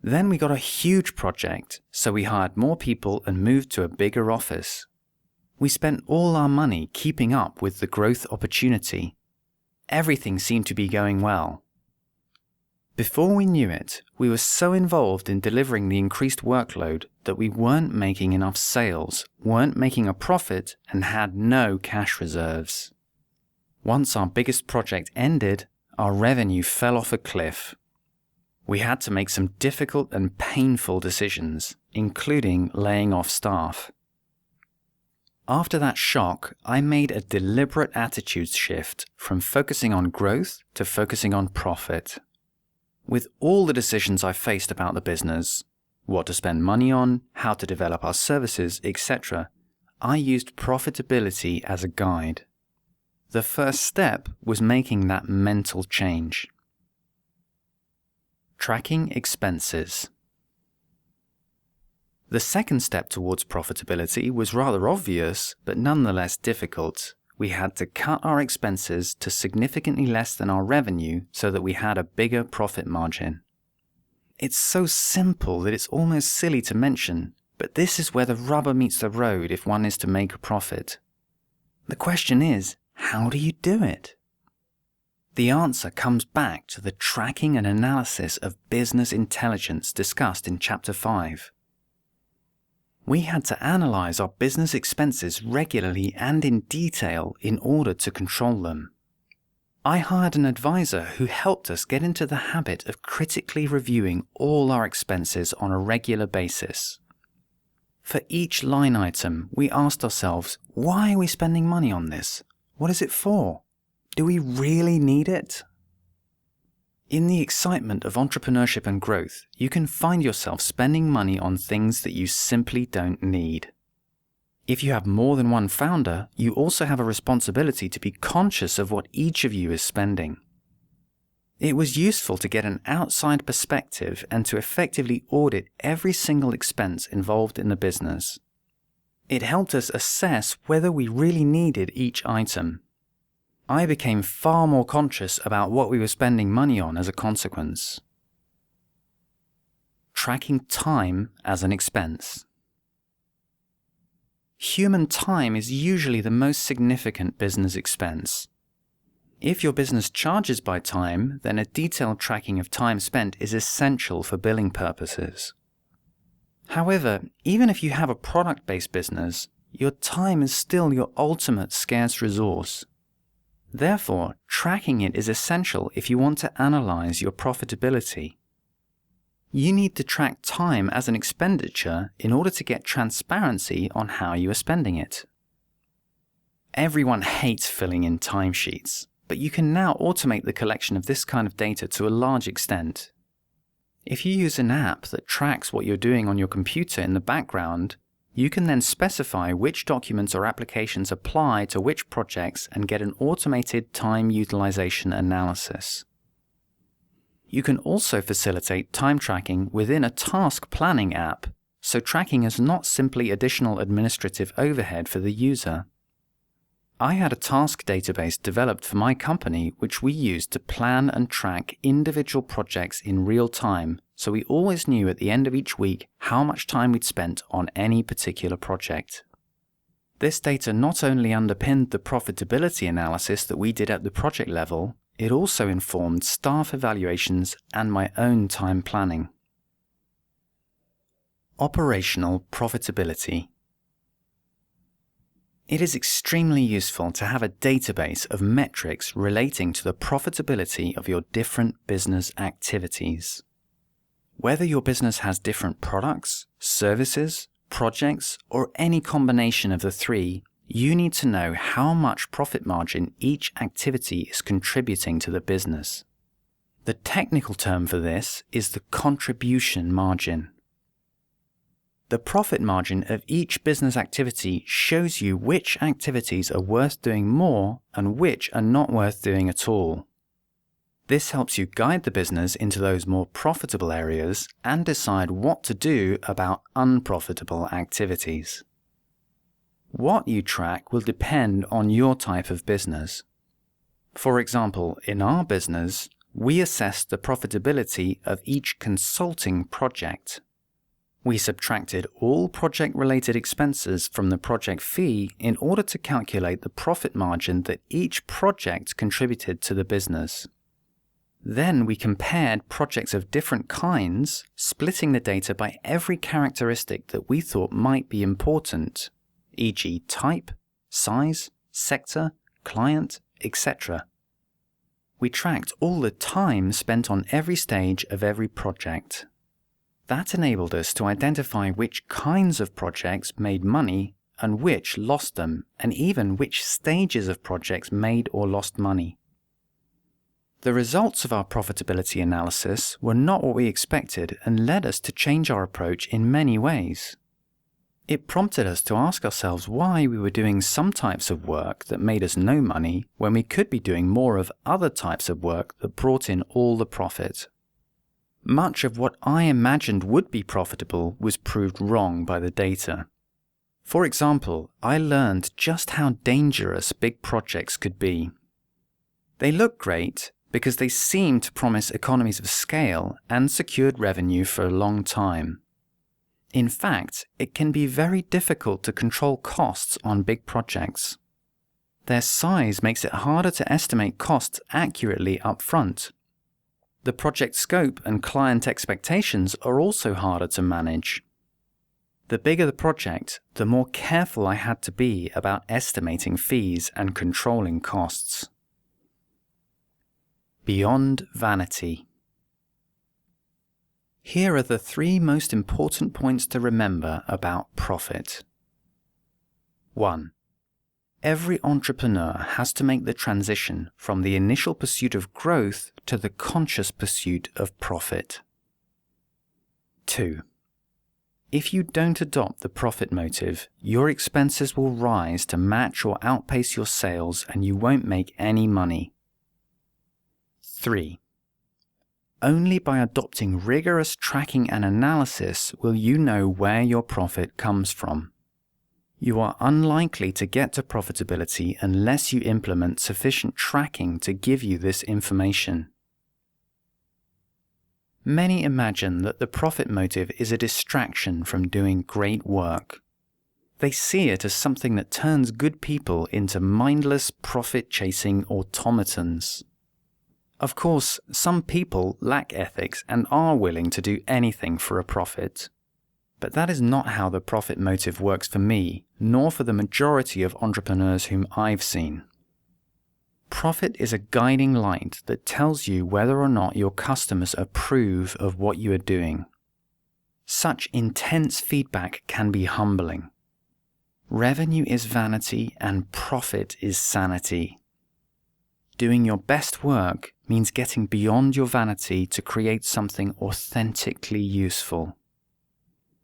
Then we got a huge project, so we hired more people and moved to a bigger office. We spent all our money keeping up with the growth opportunity. Everything seemed to be going well. Before we knew it, we were so involved in delivering the increased workload that we weren't making enough sales, weren't making a profit, and had no cash reserves. Once our biggest project ended, our revenue fell off a cliff. We had to make some difficult and painful decisions, including laying off staff. After that shock, I made a deliberate attitude shift from focusing on growth to focusing on profit. With all the decisions I faced about the business, what to spend money on, how to develop our services, etc., I used profitability as a guide. The first step was making that mental change. Tracking expenses. The second step towards profitability was rather obvious, but nonetheless difficult. We had to cut our expenses to significantly less than our revenue so that we had a bigger profit margin. It's so simple that it's almost silly to mention, but this is where the rubber meets the road if one is to make a profit. The question is, how do you do it? The answer comes back to the tracking and analysis of business intelligence discussed in Chapter 5. We had to analyze our business expenses regularly and in detail in order to control them. I hired an advisor who helped us get into the habit of critically reviewing all our expenses on a regular basis. For each line item, we asked ourselves, why are we spending money on this? What is it for? Do we really need it? In the excitement of entrepreneurship and growth, you can find yourself spending money on things that you simply don't need. If you have more than one founder, you also have a responsibility to be conscious of what each of you is spending. It was useful to get an outside perspective and to effectively audit every single expense involved in the business. It helped us assess whether we really needed each item. I became far more conscious about what we were spending money on as a consequence. Tracking time as an expense. Human time is usually the most significant business expense. If your business charges by time, then a detailed tracking of time spent is essential for billing purposes. However, even if you have a product-based business, your time is still your ultimate scarce resource. Therefore, tracking it is essential if you want to analyze your profitability. You need to track time as an expenditure in order to get transparency on how you are spending it. Everyone hates filling in timesheets, but you can now automate the collection of this kind of data to a large extent. If you use an app that tracks what you're doing on your computer in the background, you can then specify which documents or applications apply to which projects and get an automated time utilization analysis. You can also facilitate time tracking within a task planning app, so tracking is not simply additional administrative overhead for the user. I had a task database developed for my company which we used to plan and track individual projects in real time, so we always knew at the end of each week how much time we'd spent on any particular project. This data not only underpinned the profitability analysis that we did at the project level, it also informed staff evaluations and my own time planning. Operational profitability. It is extremely useful to have a database of metrics relating to the profitability of your different business activities. Whether your business has different products, services, projects, or any combination of the three, you need to know how much profit margin each activity is contributing to the business. The technical term for this is the contribution margin. The profit margin of each business activity shows you which activities are worth doing more and which are not worth doing at all. This helps you guide the business into those more profitable areas and decide what to do about unprofitable activities. What you track will depend on your type of business. For example, in our business, we assess the profitability of each consulting project. We subtracted all project-related expenses from the project fee in order to calculate the profit margin that each project contributed to the business. Then we compared projects of different kinds, splitting the data by every characteristic that we thought might be important, e.g. type, size, sector, client, etc. We tracked all the time spent on every stage of every project. That enabled us to identify which kinds of projects made money and which lost them, and even which stages of projects made or lost money. The results of our profitability analysis were not what we expected and led us to change our approach in many ways. It prompted us to ask ourselves why we were doing some types of work that made us no money when we could be doing more of other types of work that brought in all the profit. Much of what I imagined would be profitable was proved wrong by the data. For example, I learned just how dangerous big projects could be. They look great because they seem to promise economies of scale and secured revenue for a long time. In fact, it can be very difficult to control costs on big projects. Their size makes it harder to estimate costs accurately up front. The project scope and client expectations are also harder to manage. The bigger the project, the more careful I had to be about estimating fees and controlling costs. Beyond vanity. Here are the 3 most important points to remember about profit. 1. Every entrepreneur has to make the transition from the initial pursuit of growth to the conscious pursuit of profit. 2. If you don't adopt the profit motive, your expenses will rise to match or outpace your sales and you won't make any money. 3. Only by adopting rigorous tracking and analysis will you know where your profit comes from. You are unlikely to get to profitability unless you implement sufficient tracking to give you this information. Many imagine that the profit motive is a distraction from doing great work. They see it as something that turns good people into mindless, profit-chasing automatons. Of course, some people lack ethics and are willing to do anything for a profit. But that is not how the profit motive works for me, nor for the majority of entrepreneurs whom I've seen. Profit is a guiding light that tells you whether or not your customers approve of what you are doing. Such intense feedback can be humbling. Revenue is vanity and profit is sanity. Doing your best work means getting beyond your vanity to create something authentically useful.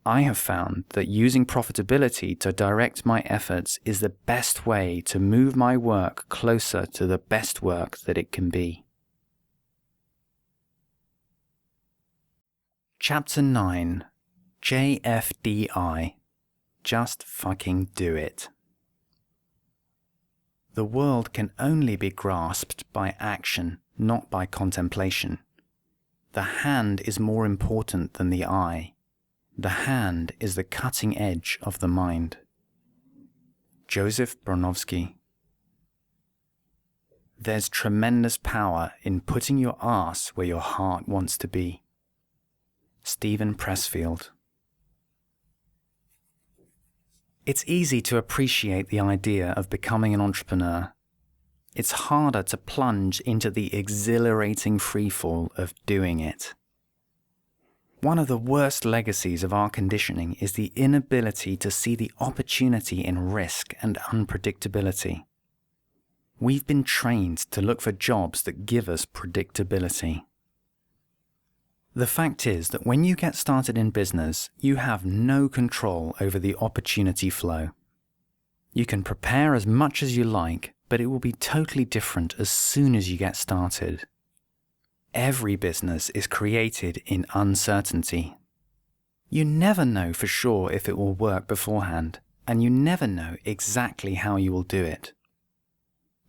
I have found that using profitability to direct my efforts is the best way to move my work closer to the best work that it can be. Chapter 9. JFDI. Just fucking do it. The world can only be grasped by action, not by contemplation. The hand is more important than the eye. The hand is the cutting edge of the mind. Joseph Bronovsky. There's tremendous power in putting your ass where your heart wants to be. Stephen Pressfield. It's easy to appreciate the idea of becoming an entrepreneur. It's harder to plunge into the exhilarating freefall of doing it. One of the worst legacies of our conditioning is the inability to see the opportunity in risk and unpredictability. We've been trained to look for jobs that give us predictability. The fact is that when you get started in business, you have no control over the opportunity flow. You can prepare as much as you like, but it will be totally different as soon as you get started. Every business is created in uncertainty. You never know for sure if it will work beforehand, and you never know exactly how you will do it.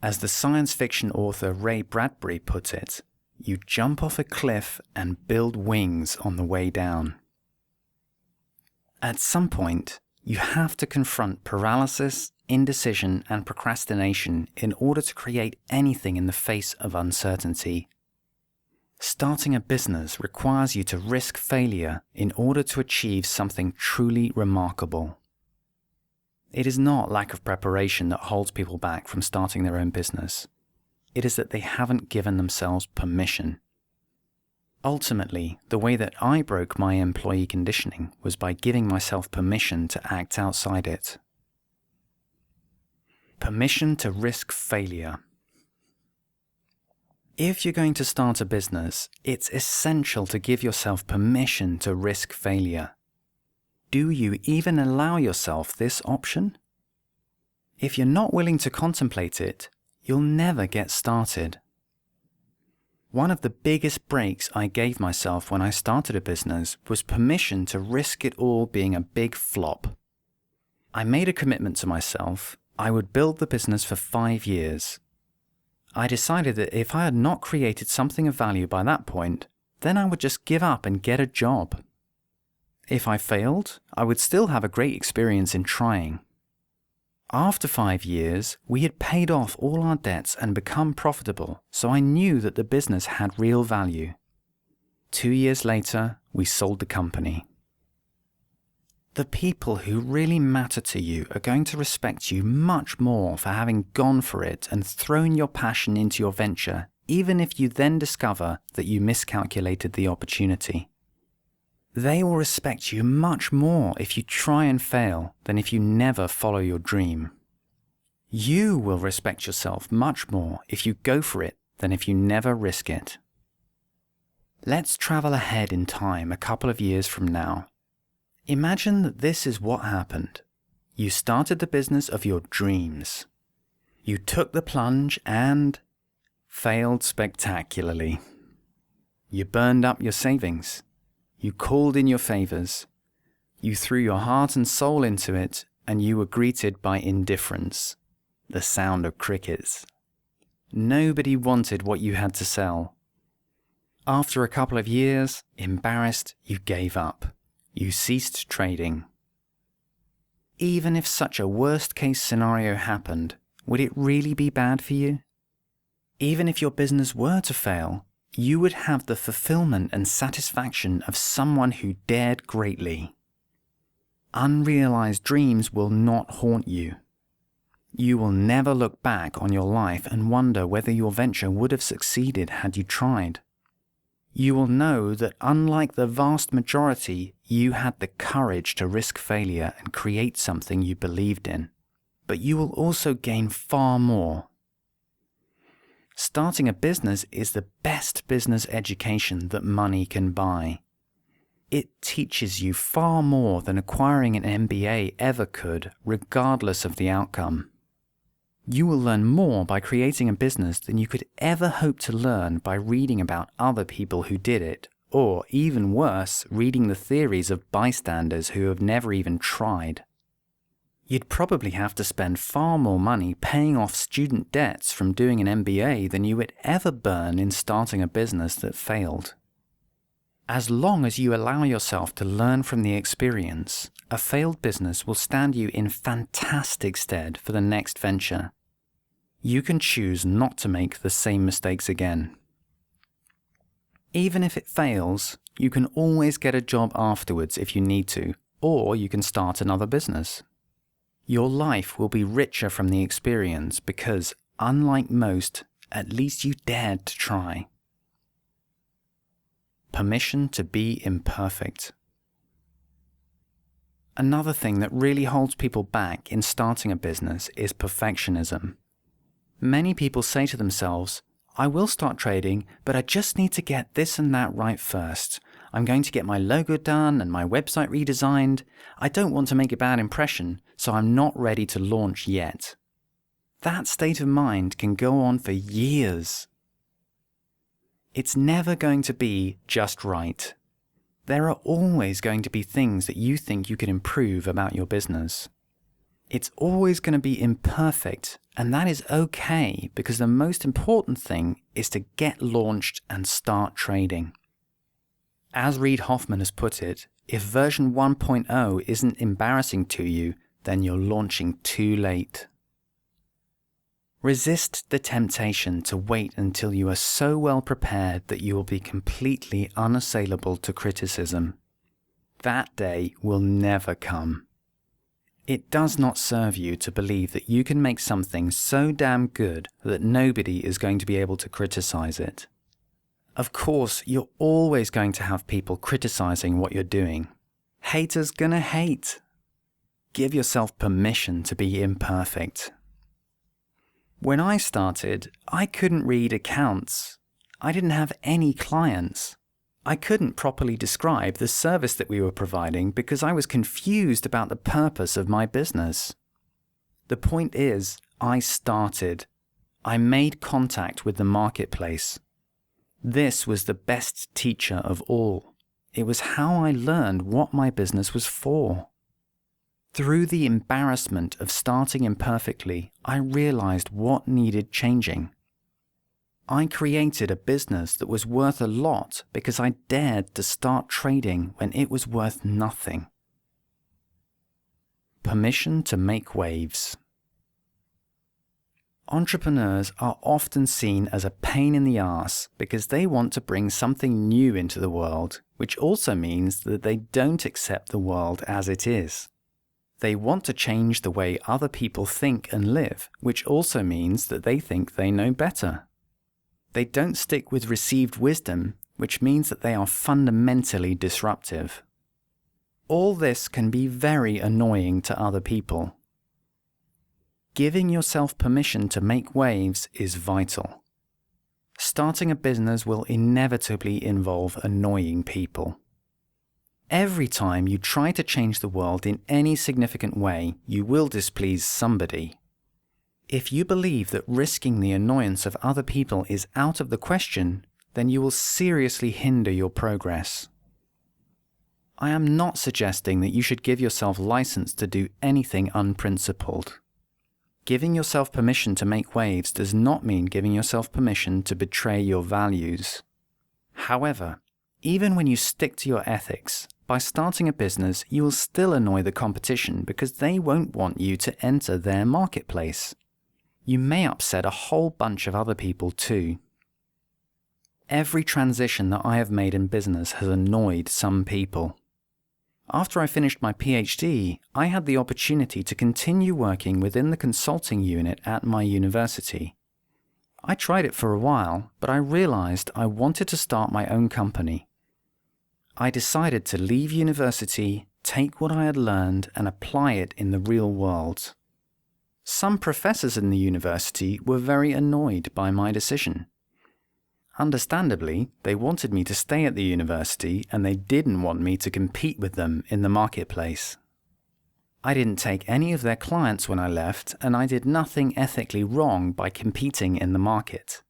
As the science fiction author Ray Bradbury put it, you jump off a cliff and build wings on the way down. At some point, you have to confront paralysis, indecision, and procrastination in order to create anything in the face of uncertainty. Starting a business requires you to risk failure in order to achieve something truly remarkable. It is not lack of preparation that holds people back from starting their own business. It is that they haven't given themselves permission. Ultimately, the way that I broke my employee conditioning was by giving myself permission to act outside it. Permission to risk failure. If you're going to start a business, it's essential to give yourself permission to risk failure. do you even allow yourself this option? If you're not willing to contemplate it, you'll never get started. One of the biggest breaks I gave myself when I started a business was permission to risk it all being a big flop. I made a commitment to myself. I would build the business for 5 years. I decided that if I had not created something of value by that point, then I would just give up and get a job. If I failed, I would still have a great experience in trying. After 5 years, we had paid off all our debts and become profitable, so I knew that the business had real value. 2 years later, we sold the company. The people who really matter to you are going to respect you much more for having gone for it and thrown your passion into your venture, even if you then discover that you miscalculated the opportunity. They will respect you much more if you try and fail than if you never follow your dream. You will respect yourself much more if you go for it than if you never risk it. Let's travel ahead in time a couple of years from now. Imagine that this is what happened. You started the business of your dreams. You took the plunge and failed spectacularly. You burned up your savings. You called in your favors. You threw your heart and soul into it, and you were greeted by indifference, the sound of crickets. Nobody wanted what you had to sell. After a couple of years, embarrassed, you gave up. You ceased trading. Even if such a worst-case scenario happened, would it really be bad for you? Even if your business were to fail, you would have the fulfillment and satisfaction of someone who dared greatly. Unrealized dreams will not haunt you. You will never look back on your life and wonder whether your venture would have succeeded had you tried. You will know that unlike the vast majority, you had the courage to risk failure and create something you believed in. But you will also gain far more. Starting a business is the best business education that money can buy. It teaches you far more than acquiring an MBA ever could, regardless of the outcome. You will learn more by creating a business than you could ever hope to learn by reading about other people who did it, or even worse, reading the theories of bystanders who have never even tried. You'd probably have to spend far more money paying off student debts from doing an MBA than you would ever burn in starting a business that failed. As long as you allow yourself to learn from the experience, a failed business will stand you in fantastic stead for the next venture. You can choose not to make the same mistakes again. Even if it fails, you can always get a job afterwards if you need to, or you can start another business. Your life will be richer from the experience because, unlike most, at least you dared to try. Permission to be imperfect. Another thing that really holds people back in starting a business is perfectionism. Many people say to themselves, I will start trading, but I just need to get this and that right first. I'm going to get my logo done and my website redesigned. I don't want to make a bad impression, so I'm not ready to launch yet. That state of mind can go on for years. It's never going to be just right. There are always going to be things that you think you can improve about your business. It's always going to be imperfect, and that is okay because the most important thing is to get launched and start trading. As Reid Hoffman has put it, if version 1.0 isn't embarrassing to you, then you're launching too late. Resist the temptation to wait until you are so well prepared that you will be completely unassailable to criticism. That day will never come. It does not serve you to believe that you can make something so damn good that nobody is going to be able to criticize it. Of course, you're always going to have people criticizing what you're doing. Haters gonna hate. Give yourself permission to be imperfect. When I started, I couldn't read accounts. I didn't have any clients. I couldn't properly describe the service that we were providing because I was confused about the purpose of my business. The point is, I started. I made contact with the marketplace. This was the best teacher of all. It was how I learned what my business was for. Through the embarrassment of starting imperfectly, I realized what needed changing. I created a business that was worth a lot because I dared to start trading when it was worth nothing. Permission to make waves. Entrepreneurs are often seen as a pain in the ass because they want to bring something new into the world, which also means that they don't accept the world as it is. They want to change the way other people think and live, which also means that they think they know better. They don't stick with received wisdom, which means that they are fundamentally disruptive. All this can be very annoying to other people. Giving yourself permission to make waves is vital. Starting a business will inevitably involve annoying people. Every time you try to change the world in any significant way, you will displease somebody. If you believe that risking the annoyance of other people is out of the question, then you will seriously hinder your progress. I am not suggesting that you should give yourself license to do anything unprincipled. Giving yourself permission to make waves does not mean giving yourself permission to betray your values. However, even when you stick to your ethics, by starting a business, you will still annoy the competition because they won't want you to enter their marketplace. You may upset a whole bunch of other people too. Every transition that I have made in business has annoyed some people. After I finished my PhD, I had the opportunity to continue working within the consulting unit at my university. I tried it for a while, but I realized I wanted to start my own company. I decided to leave university, take what I had learned, and apply it in the real world. Some professors in the university were very annoyed by my decision. Understandably, they wanted me to stay at the university and they didn't want me to compete with them in the marketplace. I didn't take any of their clients when I left, and I did nothing ethically wrong by competing in the market.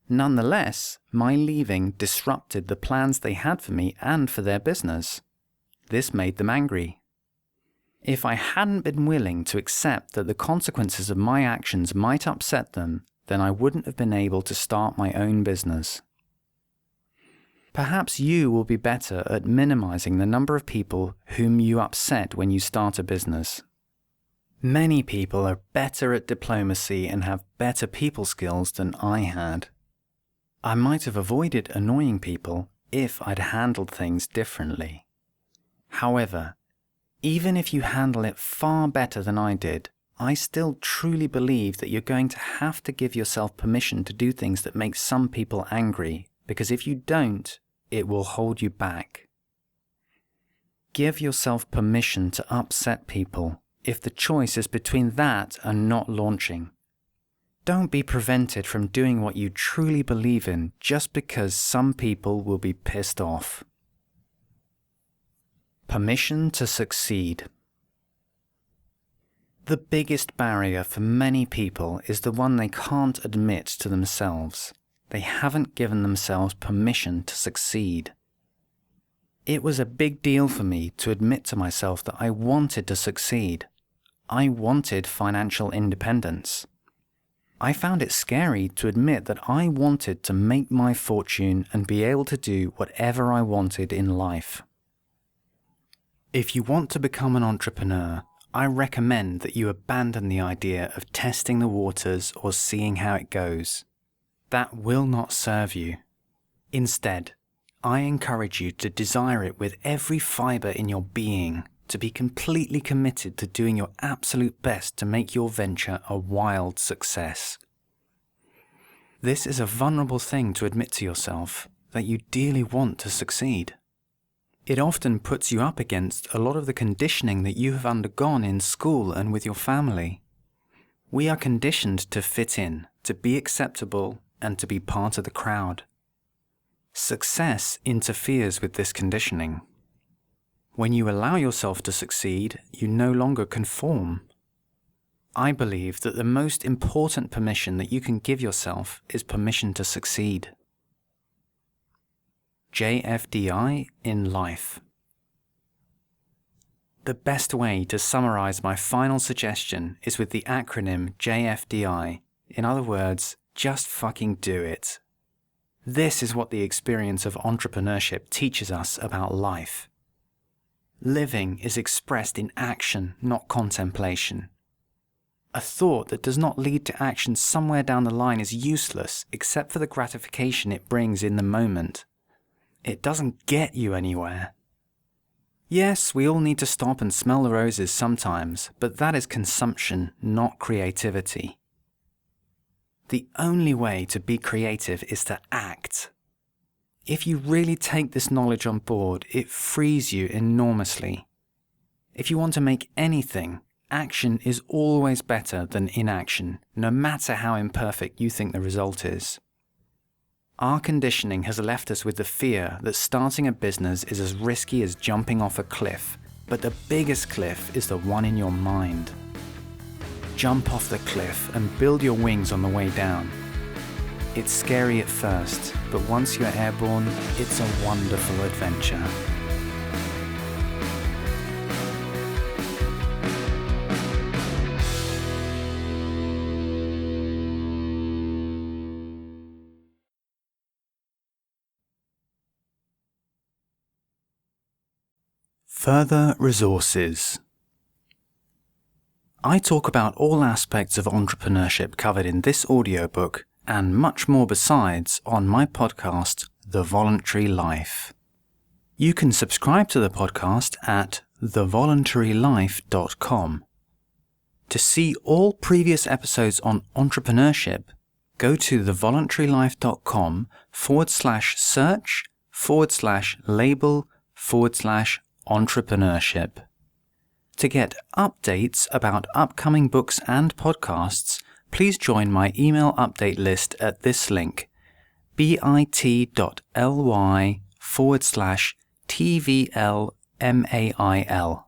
Nonetheless, my leaving disrupted the plans they had for me and for their business. This made them angry. If I hadn't been willing to accept that the consequences of my actions might upset them, then I wouldn't have been able to start my own business. Perhaps you will be better at minimizing the number of people whom you upset when you start a business. Many people are better at diplomacy and have better people skills than I had. I might have avoided annoying people if I'd handled things differently. However, even if you handle it far better than I did, I still truly believe that you're going to have to give yourself permission to do things that make some people angry, because if you don't, it will hold you back. Give yourself permission to upset people if the choice is between that and not launching. Don't be prevented from doing what you truly believe in just because some people will be pissed off. Permission to succeed. The biggest barrier for many people is the one they can't admit to themselves. They haven't given themselves permission to succeed. It was a big deal for me to admit to myself that I wanted to succeed. I wanted financial independence. I found it scary to admit that I wanted to make my fortune and be able to do whatever I wanted in life. If you want to become an entrepreneur, I recommend that you abandon the idea of testing the waters or seeing how it goes. That will not serve you. Instead, I encourage you to desire it with every fiber in your being, to be completely committed to doing your absolute best to make your venture a wild success. This is a vulnerable thing to admit to yourself, that you dearly want to succeed. It often puts you up against a lot of the conditioning that you have undergone in school and with your family. We are conditioned to fit in, to be acceptable, and to be part of the crowd. Success interferes with this conditioning. When you allow yourself to succeed, you no longer conform. I believe that the most important permission that you can give yourself is permission to succeed. JFDI in life. The best way to summarize my final suggestion is with the acronym JFDI. In other words, just fucking do it. This is what the experience of entrepreneurship teaches us about life. Living is expressed in action, not contemplation. A thought that does not lead to action somewhere down the line is useless except for the gratification it brings in the moment. It doesn't get you anywhere. Yes, we all need to stop and smell the roses sometimes, but that is consumption, not creativity. The only way to be creative is to act. If you really take this knowledge on board, it frees you enormously. If you want to make anything, action is always better than inaction, no matter how imperfect you think the result is. Our conditioning has left us with the fear that starting a business is as risky as jumping off a cliff, but the biggest cliff is the one in your mind. Jump off the cliff and build your wings on the way down. It's scary at first, but once you're airborne, it's a wonderful adventure. Further resources. I talk about all aspects of entrepreneurship covered in this audiobook and much more besides on my podcast, The Voluntary Life. You can subscribe to the podcast at thevoluntarylife.com. To see all previous episodes on entrepreneurship, go to thevoluntarylife.com/search/label/entrepreneurship. To get updates about upcoming books and podcasts, please join my email update list at this link, bit.ly/TVLMAIL.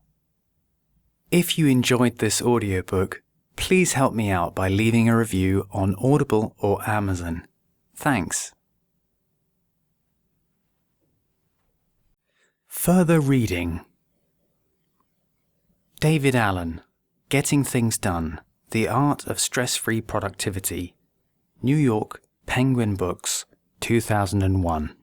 If you enjoyed this audiobook, please help me out by leaving a review on Audible or Amazon. Thanks. Further reading. David Allen, Getting Things Done, The Art of Stress-Free Productivity, New York, Penguin Books, 2001.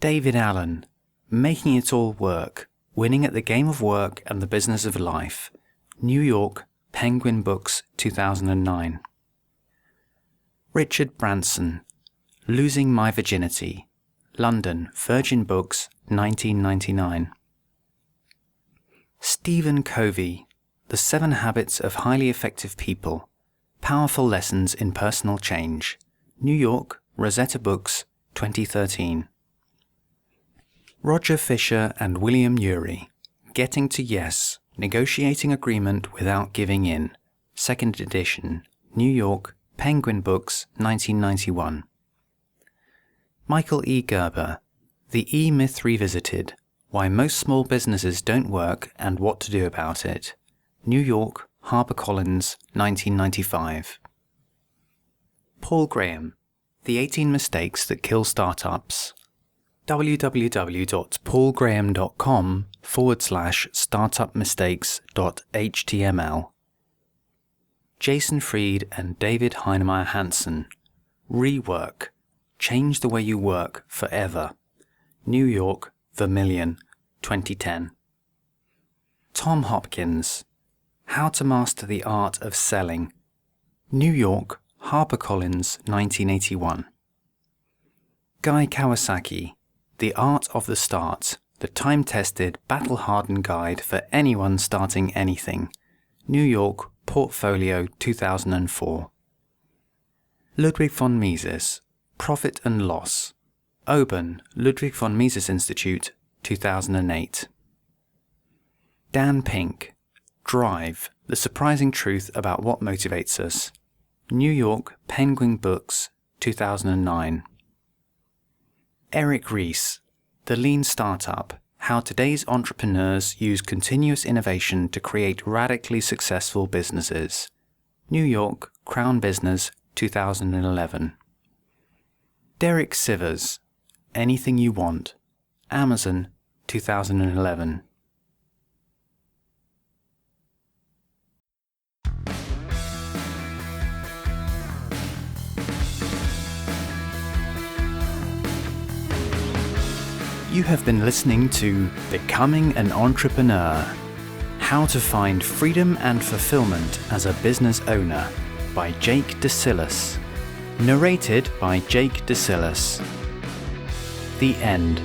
David Allen, Making It All Work, Winning at the Game of Work and the Business of Life, New York, Penguin Books, 2009. Richard Branson, Losing My Virginity, London, Virgin Books, 1999. Stephen Covey, The 7 Habits of Highly Effective People, Powerful Lessons in Personal Change, New York, Rosetta Books, 2013. Roger Fisher and William Ury, Getting to Yes, Negotiating Agreement Without Giving In, 2nd edition, New York, Penguin Books, 1991. Michael E. Gerber, The E-Myth Revisited, Why Most Small Businesses Don't Work and What to Do About It, New York, HarperCollins, 1995. Paul Graham, The 18 Mistakes That Kill Startups, www.paulgraham.com/startupmistakes.html. Jason Fried and David Heinemeier Hansen, Rework, Change the Way You Work Forever, New York, Vermilion, 2010. Tom Hopkins, How to Master the Art of Selling, New York, HarperCollins, 1981. Guy Kawasaki, The Art of the Start, the time-tested, battle-hardened guide for anyone starting anything, New York, Portfolio, 2004. Ludwig von Mises, Profit and Loss, Oban, Ludwig von Mises Institute, 2008. Dan Pink, Drive, The Surprising Truth About What Motivates Us, New York, Penguin Books, 2009. Eric Ries, The Lean Startup: How Today's Entrepreneurs Use Continuous Innovation to Create Radically Successful Businesses. New York, Crown Business, 2011. Derek Sivers, Anything You Want. Amazon, 2011. You have been listening to Becoming an Entrepreneur: How to Find Freedom and Fulfillment as a Business Owner by Jake Desyllas. Narrated by Jake Desyllas. The end.